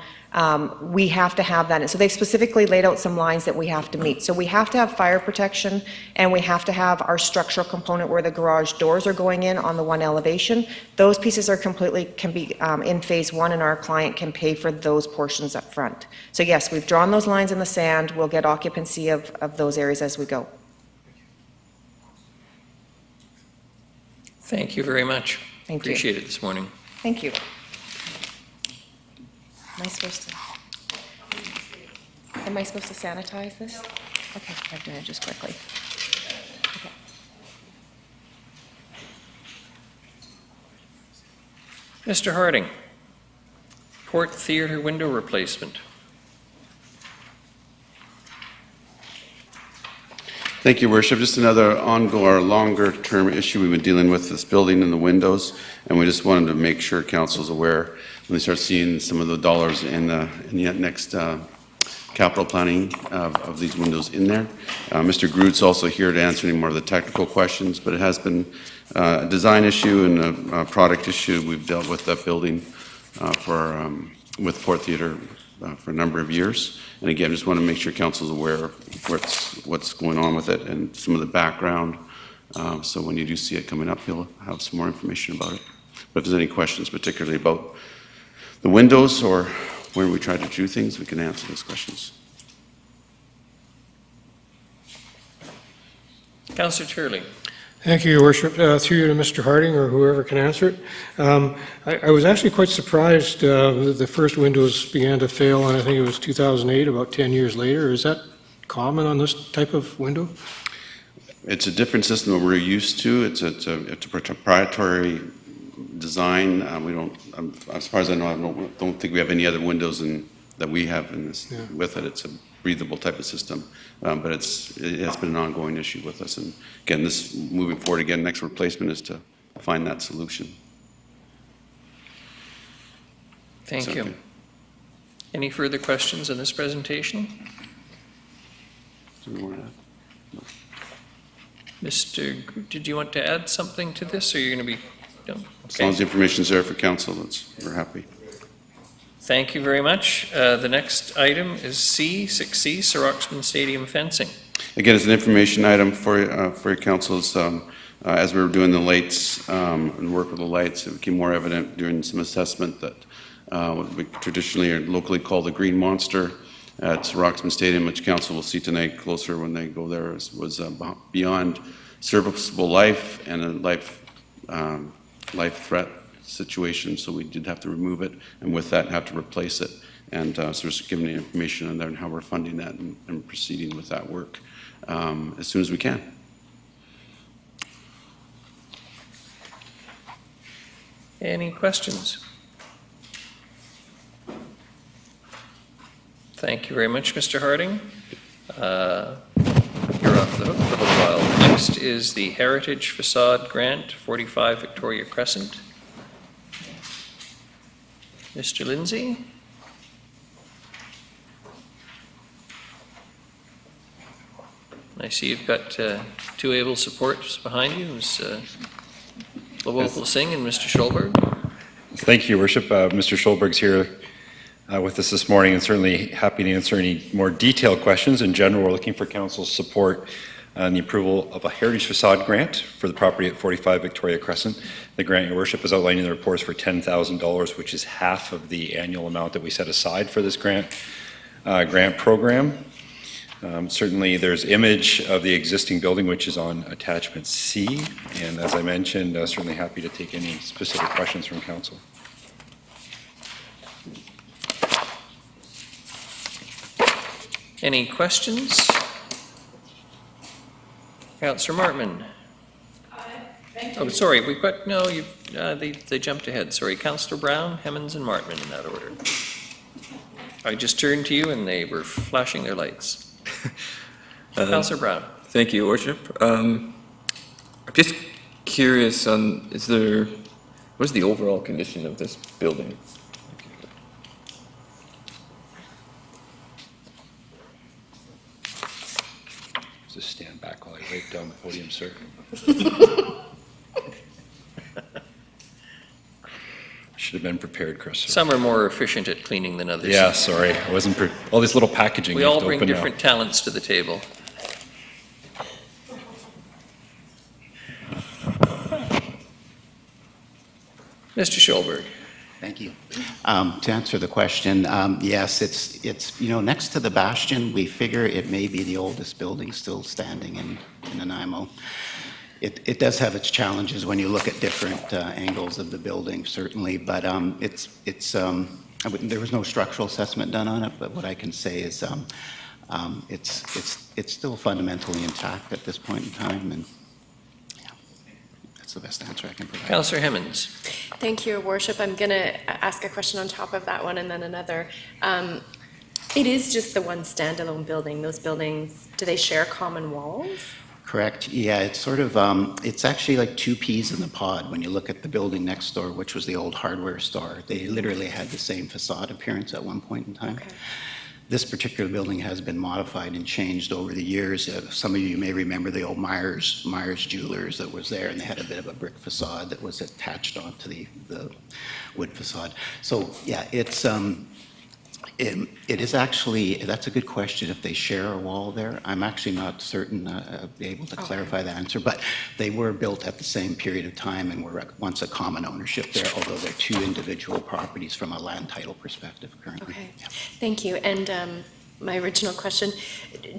we have to have that. And so they've specifically laid out some lines that we have to meet. So we have to have fire protection, and we have to have our structural component where the garage doors are going in on the one elevation. Those pieces are can be in phase 1, and our client can pay for those portions up front. So yes, we've drawn those lines in the sand. We'll get occupancy of those areas as we go. Thank you very much. Thank you. Appreciate it this morning. Thank you. Am I supposed to sanitize this? Okay, I'm doing it just quickly. Okay. Mr. Harding, Port Theatre window replacement. Thank you, Worship. Just another ongoing, longer-term issue we've been dealing with, this building and the windows, and we just wanted to make sure Council's aware when they start seeing some of the dollars in the next capital planning of these windows in there. Mr. Groot's also here to answer any more of the technical questions, but it has been a design issue and a product issue. We've dealt with that building with Port Theatre for a number of years. And again, just want to make sure Council's aware of what's going on with it and some of the background. So when you do see it coming up, you'll have some more information about it. But if there's any questions, particularly about the windows or where we try to do things, we can answer those questions. Councillor Turley. Thank you, Your Worship. Through you to Mr. Harding or whoever can answer it. I was actually quite surprised that the first windows began to fail, and I think it was 2008, about 10 years later. Is that common on this type of window? It's a different system that we're used to. It's a proprietary design. We don't, as far as I know, I don't think we have any other windows that we have in this with it. It's a breathable type of system, but it has been an ongoing issue with us. And again, this moving forward, again, next replacement is to find that solution. Thank you. Any further questions on this presentation? Mr. Groot, did you want to add something to this, or you're going to be No? As long as the information's there for council, we're happy. Thank you very much. The next item is C6C, Soroxman Stadium fencing. Again, it's an information item for your councils. As we were doing the lights and work with the lights, it became more evident during some assessment that what we traditionally or locally call the green monster at Soroxman Stadium, which council will see tonight closer when they go there, was beyond serviceable life and a life threat situation, so we did have to remove it, and with that have to replace it. And so there's giving the information on there and how we're funding that and proceeding with that work as soon as we can. Any questions? Thank you very much, Mr. Harding. You're off the hook for a little while. Next is the Heritage Facade Grant, 45 Victoria Crescent. Mr. Lindsay? I see you've got two able supports behind you, Ms. Lowell Singh and Mr. Schulberg. Thank you, Your Worship. Mr. Schulberg's here with us this morning, and certainly happy to answer any more detailed questions. In general, we're looking for council's support on the approval of a heritage facade grant for the property at 45 Victoria Crescent. The grant, Your Worship, is outlined in the reports for $10,000, which is half of the annual amount that we set aside for this grant program. Certainly, there's image of the existing building, which is on attachment C, and as I mentioned, certainly happy to take any specific questions from council. Any questions? Councillor Martman. Oh, sorry, we've got, no, they jumped ahead. Sorry, Councillor Brown, Hemmons, and Martman in that order. I just turned to you and they were flashing their lights. Councillor Brown. Thank you, Your Worship. I'm just curious on, what's the overall condition of this building? Just stand back while I write down the podium, sir. Should have been prepared, Chris. Some are more efficient at cleaning than others. Yeah, sorry. I wasn't all this little packaging. We all bring different talents to the table. Mr. Schulberg. Thank you. To answer the question, yes, it's next to the Bastion. We figure it may be the oldest building still standing in Nanaimo. It does have its challenges when you look at different angles of the building, certainly, but there was no structural assessment done on it, but what I can say is it's still fundamentally intact at this point in time, and yeah, that's the best answer I can provide. Councillor Hemmons. Thank you, Your Worship. I'm going to ask a question on top of that one and then another. It is just the one standalone building. Those buildings, do they share common walls? Correct. Yeah, it's sort of, it's actually like two peas in the pod when you look at the building next door, which was the old hardware store. They literally had the same facade appearance at one point in time. Okay. This particular building has been modified and changed over the years. Some of you may remember the old Myers Jewelers that was there, and they had a bit of a brick facade that was attached onto the wood facade. So yeah, it is actually, that's a good question, if they share a wall there. I'm actually not certain be able to clarify the answer, but they were built at the same period of time and were once a common ownership there, although they're two individual properties from a land title perspective currently. Okay, yeah. Thank you. And my original question,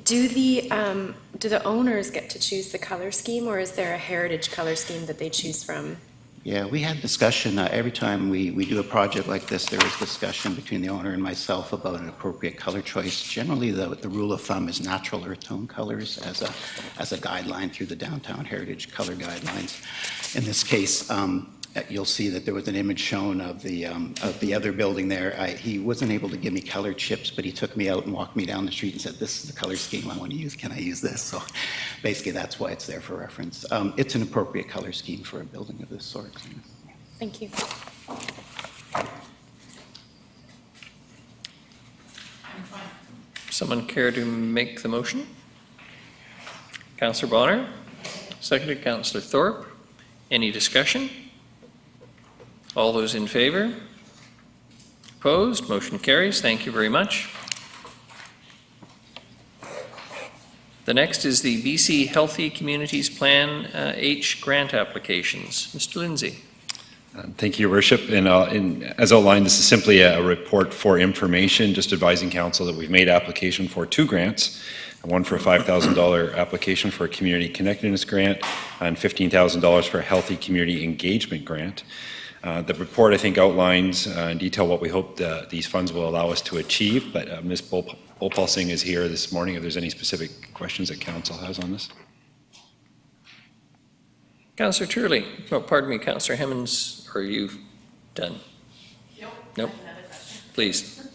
do the owners get to choose the color scheme, or is there a heritage color scheme that they choose from? Yeah, we had discussion. Every time we do a project like this, there is discussion between the owner and myself about an appropriate color choice. Generally, the rule of thumb is natural earth tone colors as a guideline through the downtown heritage color guidelines. In this case, you'll see that there was an image shown of the other building there. He wasn't able to give me color chips, but he took me out and walked me down the street and said, "This is the color scheme I want to use. Can I use this?" So basically, that's why it's there for reference. It's an appropriate color scheme for a building of this sort. Thank you. Someone care to make the motion? Councillor Bonner, seconded Councillor Thorpe. Any discussion? All those in favor? Opposed? Motion carries. Thank you very much. The next is the BC Healthy Communities Plan H grant applications. Mr. Lindsay. Thank you, Your Worship. And as outlined, this is simply a report for information, just advising council that we've made application for 2 grants, one for a $5,000 application for a community connectedness grant and $15,000 for a healthy community engagement grant. The report, I think, outlines in detail what we hope these funds will allow us to achieve, but Ms. Bhopal-Singh is here this morning if there's any specific questions that council has on this. Councillor Turley. Oh, pardon me, Councillor Hemmons, are you done? Nope. Please.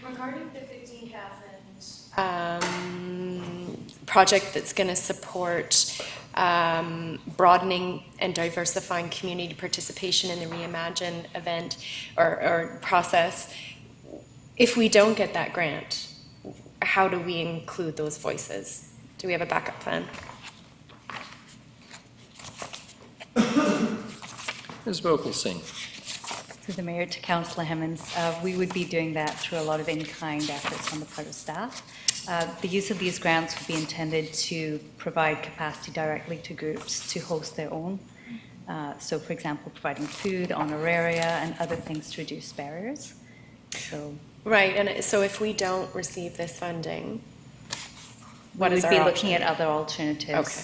Regarding the 15,000 project that's going to support broadening and diversifying community participation in the Reimagine event or process, if we don't get that grant, how do we include those voices? Do we have a backup plan? Ms. Bhopal-Singh. Through the Mayor to Councillor Hemmons, we would be doing that through a lot of in-kind efforts on the part of staff. The use of these grants would be intended to provide capacity directly to groups to host their own. So, for example, providing food, honoraria, and other things to reduce barriers. So, right, and so if we don't receive this funding, what we is would our be option? looking at other alternatives Okay.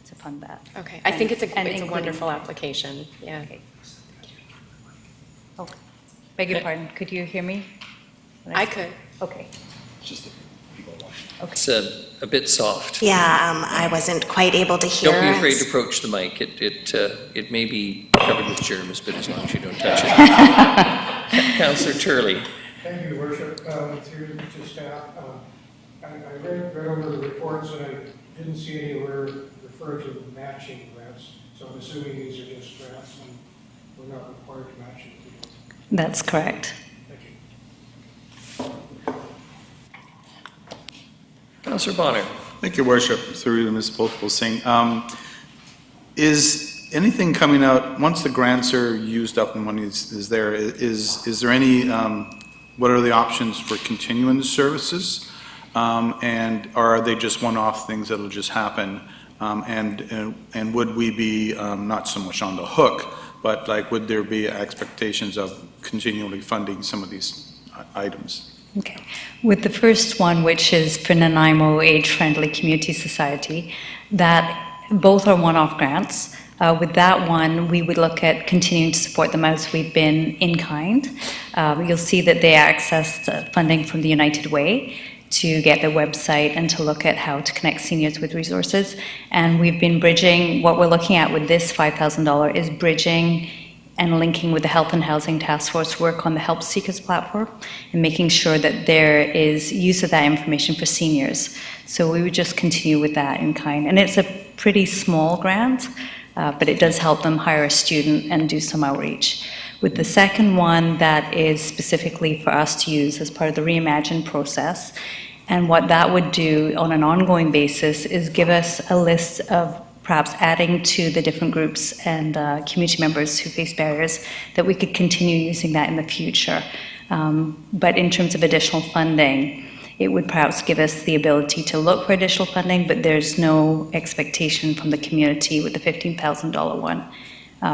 to fund that. Okay, I think it's a including- wonderful application, yeah. Okay. Oh, beg your pardon, could you hear me? I could. Okay. It's a bit soft. Yeah, I wasn't quite able to hear. Don't be afraid to approach the mic. It may be covered with germs, but as long as you don't touch it. Councillor Turley. Thank you, Your Worship. Through to staff, I read over the reports and I didn't see anywhere referred to matching grants. So I'm assuming these are just grants and we're not required to match it. That's correct. Councillor Bonner. Thank you, Worship. Through to Ms. Bhopal-Singh. Is anything coming out, once the grants are used up and money is there, is there any, what are the options for continuing the services? And are they just one-off things that'll just happen? And would we be not so much on the hook, but like would there be expectations of continually funding some of these items? Okay. With the first one, which is for Nanaimo Age-Friendly Community Society, that both are one-off grants. With that one, we would look at continuing to support them as we've been in kind. You'll see that they accessed funding from the United Way to get their website and to look at how to connect seniors with resources. And we've been bridging, what we're looking at with this $5,000 is bridging and linking with the Health and Housing Task Force work on the Help Seekers platform and making sure that there is use of that information for seniors. So we would just continue with that in kind. And it's a pretty small grant, but it does help them hire a student and do some outreach. With the second one, that is specifically for us to use as part of the Reimagine process. And what that would do on an ongoing basis is give us a list of perhaps adding to the different groups and community members who face barriers, that we could continue using that in the future. But in terms of additional funding, it would perhaps give us the ability to look for additional funding, but there's no expectation from the community with the $15,000 one,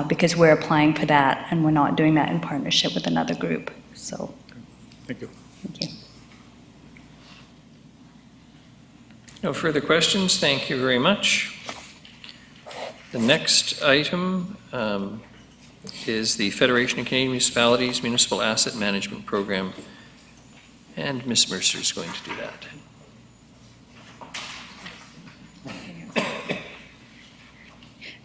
because we're applying for that and we're not doing that in partnership with another group. So, thank you. Thank you. No further questions. Thank you very much. The next item is the Federation of Canadian Municipalities Municipal Asset Management Program, and Ms. Mercer is going to do that.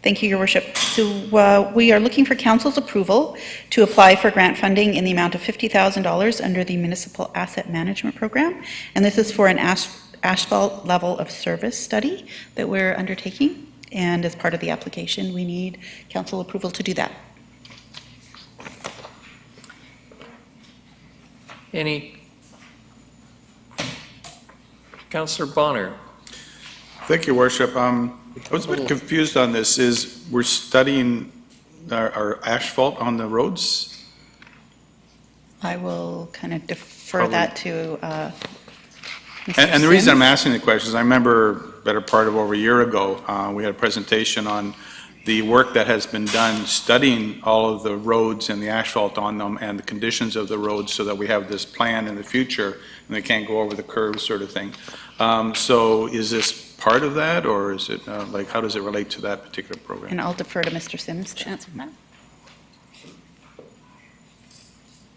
Thank you, Your Worship. So we are looking for Council's approval to apply for grant funding in the amount of $50,000 under the Municipal Asset Management Program, and this is for an asphalt level of service study that we're undertaking. And as part of the application, we need council approval to do that. Any? Councillor Bonner. Thank you, Worship. I was a bit confused on this. We're studying our asphalt on the roads? I will kind of defer Probably. that to Mr. And the reason I'm Sims. asking the question is I remember better part of over a year ago, we had a presentation on the work that has been done studying all of the roads and the asphalt on them and the conditions of the roads so that we have this plan in the future and they can't go over the curves sort of thing. So is this part of that, or is it, like, how does it relate to that particular program? And I'll defer to Mr. Sims to answer that.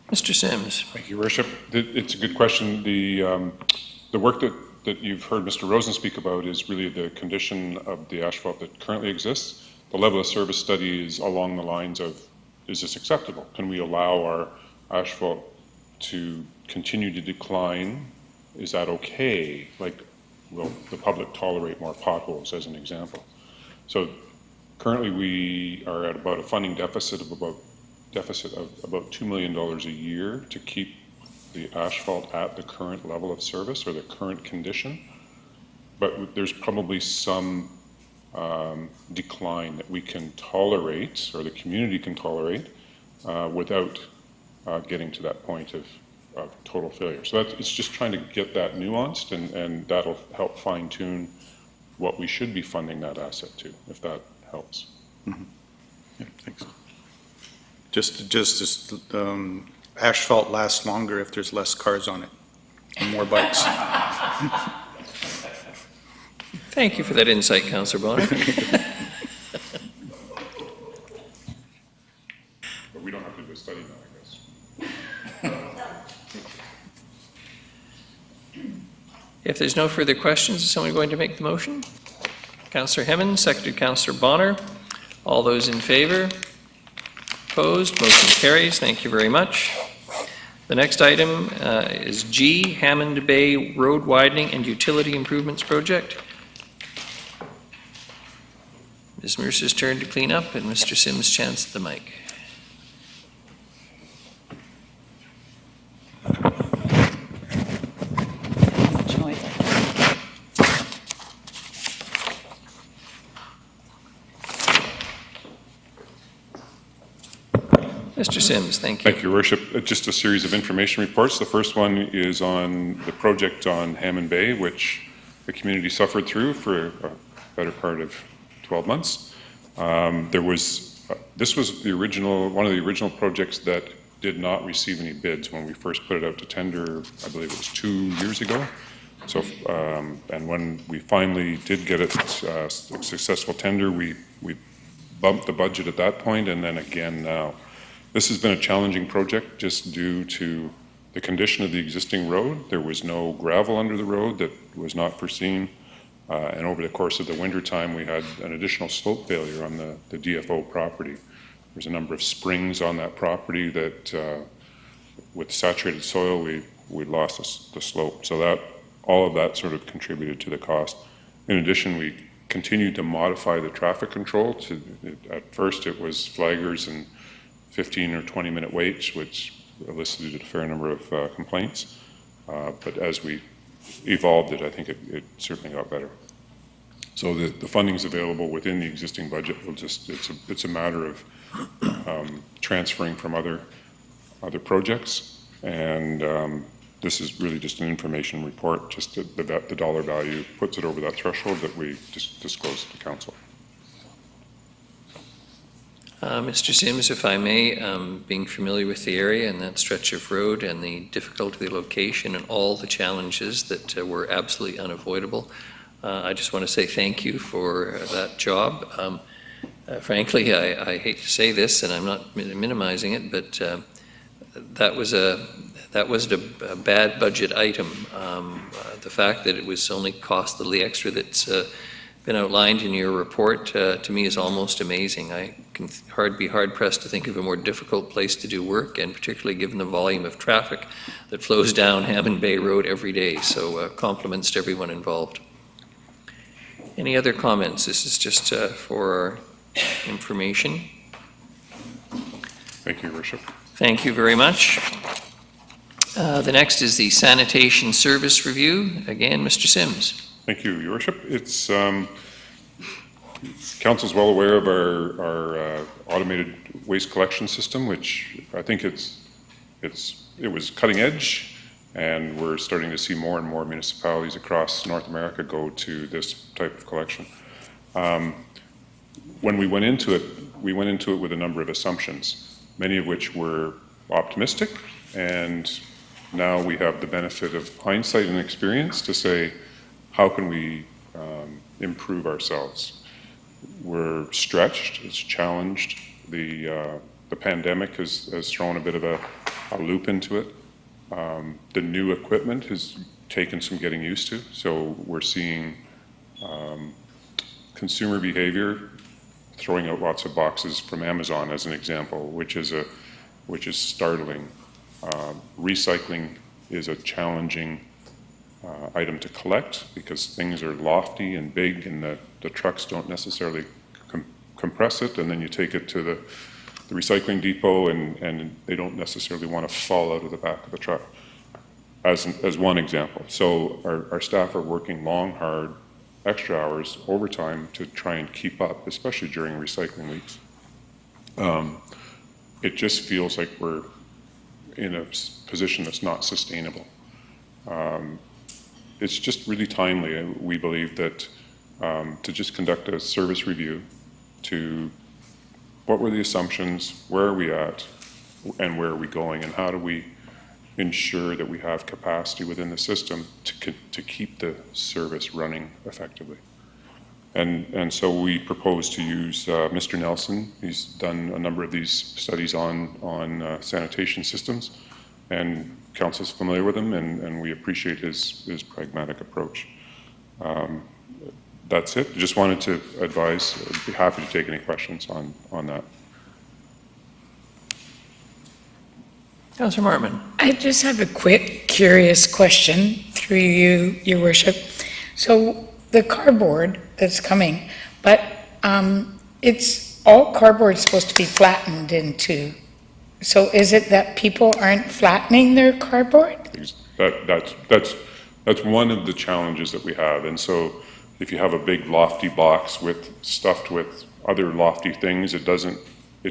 Mr. Sims. Thank you, Worship. It's a good question. The work that you've heard Mr. Rosen speak about is really the condition of the asphalt that currently exists. The level of service study is along the lines of, is this acceptable? Can we allow our asphalt to continue to decline? Is that okay? Like, will the public tolerate more potholes, as an example? So currently we are at about a funding deficit of about $2 million a year to keep the asphalt at the current level of service or the current condition. But there's probably some decline that we can tolerate, or the community can tolerate, without getting to that point of total failure. So it's just trying to get that nuanced, and that'll help fine tune what we should be funding that asset to, if that helps. Mm-hmm. Yeah, thanks. Just asphalt lasts longer if there's less cars on it and more bikes. Thank you for that insight, Councillor Bonner. But we don't have to do a study now, I guess. If there's no further questions, is someone going to make the motion? Councillor Hemmond, seconded Councillor Bonner. All those in favor? Opposed? Motion carries. Thank you very much. The next item is G, Hammond Bay Road Widening and Utility Improvements Project. Ms. Mercer's turn to clean up, and Mr. Sims' chance at the mic. Mr. Sims, thank you. Thank you, Your Worship. Just a series of information reports. The first one is on the project on Hammond Bay, which the community suffered through for a better part of 12 months. This was one of the original projects that did not receive any bids when we first put it out to tender. I believe it was 2 years ago. So, and when we finally did get it a successful tender, we bumped the budget at that point, and then again now. This has been a challenging project just due to the condition of the existing road. There was no gravel under the road that was not foreseen. And over the course of the winter time, we had an additional slope failure on the DFO property. There's a number of springs on that property that, with saturated soil, we lost the slope. So all of that sort of contributed to the cost. In addition, we continued to modify the traffic control. At first, it was flaggers and 15 or 20-minute waits, which elicited a fair number of complaints. But as we evolved it, I think it certainly got better. So the funding's available within the existing budget. It's a matter of transferring from other projects, and this is really just an information report. Just the dollar value puts it over that threshold that we just disclosed to council. Mr. Sims, if I may, being familiar with the area and that stretch of road and the difficulty of the location and all the challenges that were absolutely unavoidable, I just want to say thank you for that job. Frankly, I hate to say this, and I'm not minimizing it, but that was a bad budget item. The fact that it was only cost the extra that's been outlined in your report to me is almost amazing. I can be hard pressed to think of a more difficult place to do work, and particularly given the volume of traffic that flows down Hammond Bay Road every day. So compliments to everyone involved. Any other comments? This is just for our information. Thank you, Your Worship. Thank you very much. The next is the Sanitation Service Review. Again, Mr. Sims. Thank you, Your Worship. It's Council's well aware of our automated waste collection system, which I think it was cutting edge, and we're starting to see more and more municipalities across North America go to this type of collection. When we went into it with a number of assumptions, many of which were optimistic, and now we have the benefit of hindsight and experience to say, how can we improve ourselves? We're stretched, it's challenged. The pandemic has thrown a bit of a loop into it. The new equipment has taken some getting used to, so we're seeing consumer behavior throwing out lots of boxes from Amazon as an example, which is startling. Recycling is a challenging item to collect because things are lofty and big, and the trucks don't necessarily compress it, and then you take it to the recycling depot and they don't necessarily want to fall out of the back of the truck, as one example. So our staff are working long, hard, extra hours, overtime to try and keep up, especially during recycling weeks. It just feels like we're in a position that's not sustainable. It's just really timely, we believe, that to just conduct a service review to what were the assumptions, where are we at, and where are we going, and how do we ensure that we have capacity within the system to keep the service running effectively. And so we propose to use Mr. Nelson. He's done a number of these studies on sanitation systems, and Council's familiar with him, and we appreciate his pragmatic approach. That's it. Just wanted to advise. I'd be happy to take any questions on that. Councillor Martman. I just have a quick, curious question through you, Your Worship. So the cardboard that's coming, but it's all cardboard supposed to be flattened into. So is it that people aren't flattening their cardboard? That's one of the challenges that we have. And so if you have a big lofty box stuffed with other lofty things, it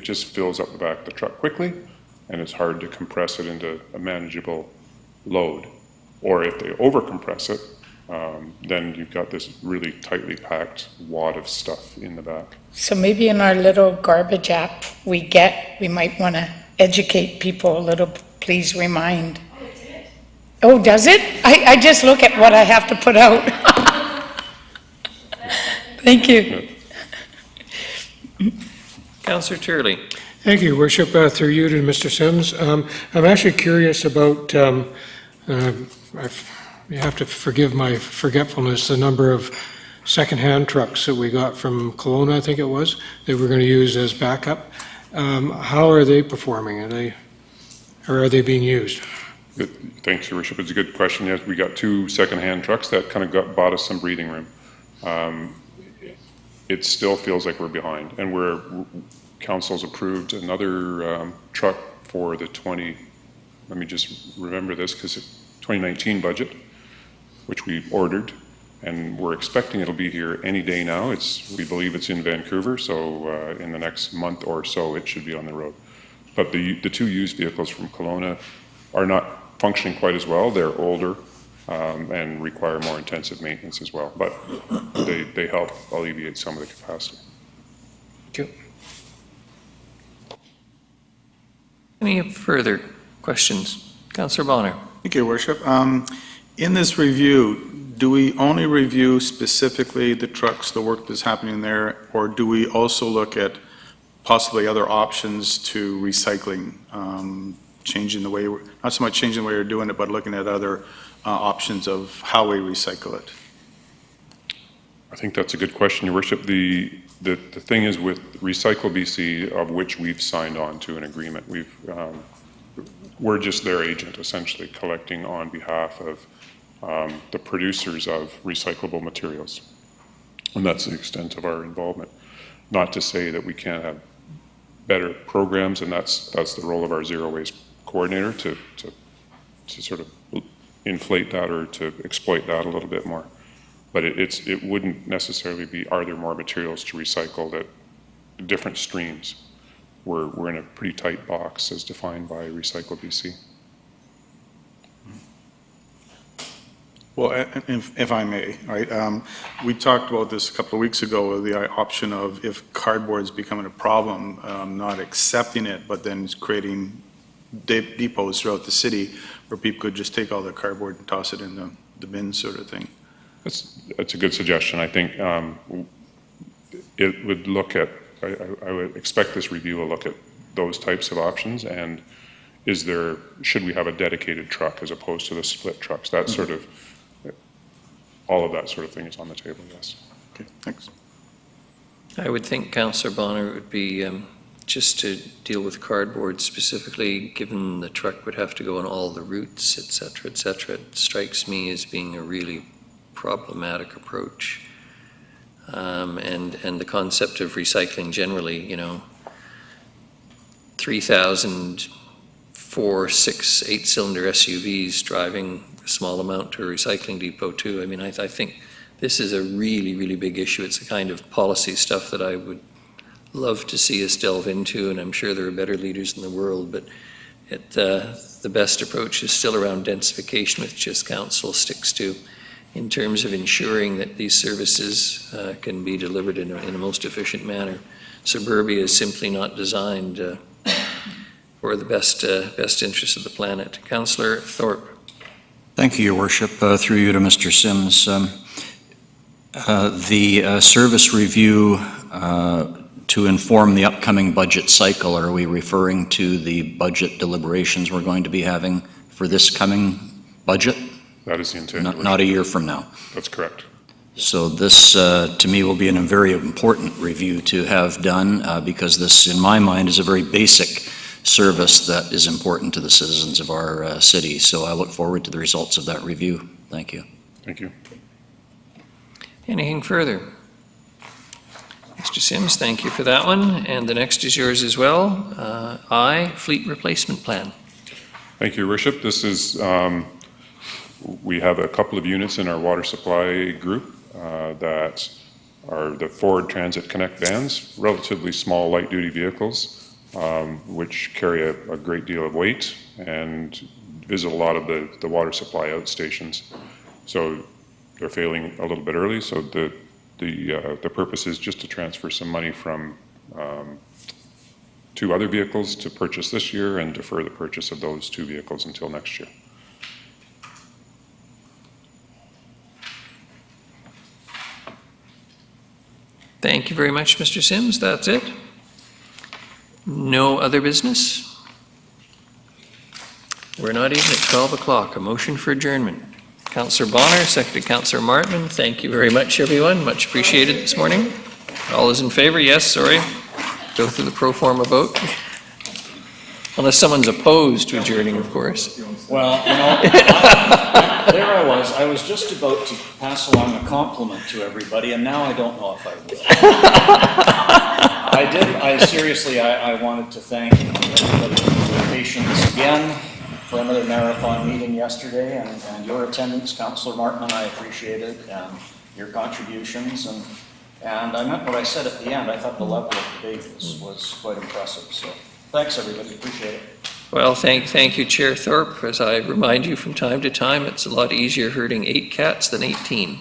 just fills up the back of the truck quickly, and it's hard to compress it into a manageable load. Or if they overcompress it, then you've got this really tightly packed wad of stuff in the back. So maybe in our little garbage app we might want to educate people a little, please remind. Oh, does it? I just look at what I have to put out. Thank you. Councillor Turley. Thank you, Your Worship. Through you to Mr. Sims. I'm actually curious about, you have to forgive my forgetfulness, the number of secondhand trucks that we got from Kelowna, I think it was, that we're going to use as backup. How are they performing? Are they being used? Good. Thanks, Your Worship. It's a good question. Yes, we got 2 secondhand trucks that kind of bought us some breathing room. It still feels like we're behind, and Council's approved another truck for the let me just remember this, because it's 2019 budget, which we ordered, and we're expecting it'll be here any day now. We believe it's in Vancouver, so in the next month or so it should be on the road. But the 2 used vehicles from Kelowna are not functioning quite as well. They're older and require more intensive maintenance as well, but they help alleviate some of the capacity. Thank you. Any further questions? Councillor Bonner. Thank you, Your Worship. In this review, do we only review specifically the trucks, the work that's happening there, or do we also look at possibly other options to recycling, changing the way, not so much changing the way we're doing it, but looking at other options of how we recycle it? I think that's a good question, Your Worship. The thing is with Recycle BC, of which we've signed on to an agreement, we're just their agent, essentially, collecting on behalf of the producers of recyclable materials. And that's the extent of our involvement. Not to say that we can't have better programs, and that's the role of our zero waste coordinator to sort of inflate that or to exploit that a little bit more. But it wouldn't necessarily be, are there more materials to recycle that different streams? We're in a pretty tight box as defined by Recycle BC. Well, if I may, right, we talked about this a couple of weeks ago, the option of if cardboard's becoming a problem, not accepting it, but then creating depots throughout the city where people could just take all their cardboard and toss it in the bin sort of thing. That's a good suggestion. I think it would look at, I would expect this review will look at those types of options, and should we have a dedicated truck as opposed to the split trucks? That sort of, all of that sort of thing is on the table, yes. Okay, thanks. I would think, Councillor Bonner, it would be just to deal with cardboard specifically, given the truck would have to go on all the routes, et cetera, it strikes me as being a really problematic approach. And the concept of recycling generally, 3,000 4, 6, 8-cylinder SUVs driving a small amount to a recycling depot too. I mean, I think this is a really, really big issue. It's the kind of policy stuff that I would love to see us delve into, and I'm sure there are better leaders in the world, but the best approach is still around densification, which this council sticks to, in terms of ensuring that these services can be delivered in a most efficient manner. Suburbia is simply not designed for the best interests of the planet. Councillor Thorpe. Thank you, Your Worship. Through you to Mr. Sims. The service review to inform the upcoming budget cycle, are we referring to the budget deliberations we're going to be having for this coming budget? That is the intent. Not a year from now. That's correct. So this, to me, will be a very important review to have done because this, in my mind, is a very basic service that is important to the citizens of our city. So I look forward to the results of that review. Thank you. Thank you. Anything further? Mr. Sims, thank you for that one. And the next is yours as well. I, Fleet Replacement Plan. Thank you, Your Worship. This is, we have a couple of units in our water supply group that are the Ford Transit Connect vans, relatively small light-duty vehicles, which carry a great deal of weight and visit a lot of the water supply outstations. So they're failing a little bit early, so the purpose is just to transfer some money from 2 other vehicles to purchase this year and defer the purchase of those 2 vehicles until next year. Thank you very much, Mr. Sims. That's it. No other business? We're not even at 12 o'clock. A motion for adjournment. Councillor Bonner, seconded Councillor Martman. Thank you very much, everyone. Much appreciated this morning. All those in favor? Yes, sorry. Go through the pro forma vote. Unless someone's opposed to adjourning, of course. Well, there I was just about to pass along a compliment to everybody, and now I don't know if I will. Seriously, I wanted to thank everybody for their patience again for another marathon meeting yesterday, and your attendance, Councillor Martman, I appreciate it, and your contributions, and I meant what I said at the end. I thought the level of debate was quite impressive, so thanks everybody, appreciate it. Well, thank you, Chair Thorpe. As I remind you from time to time, it's a lot easier herding 8 cats than 18.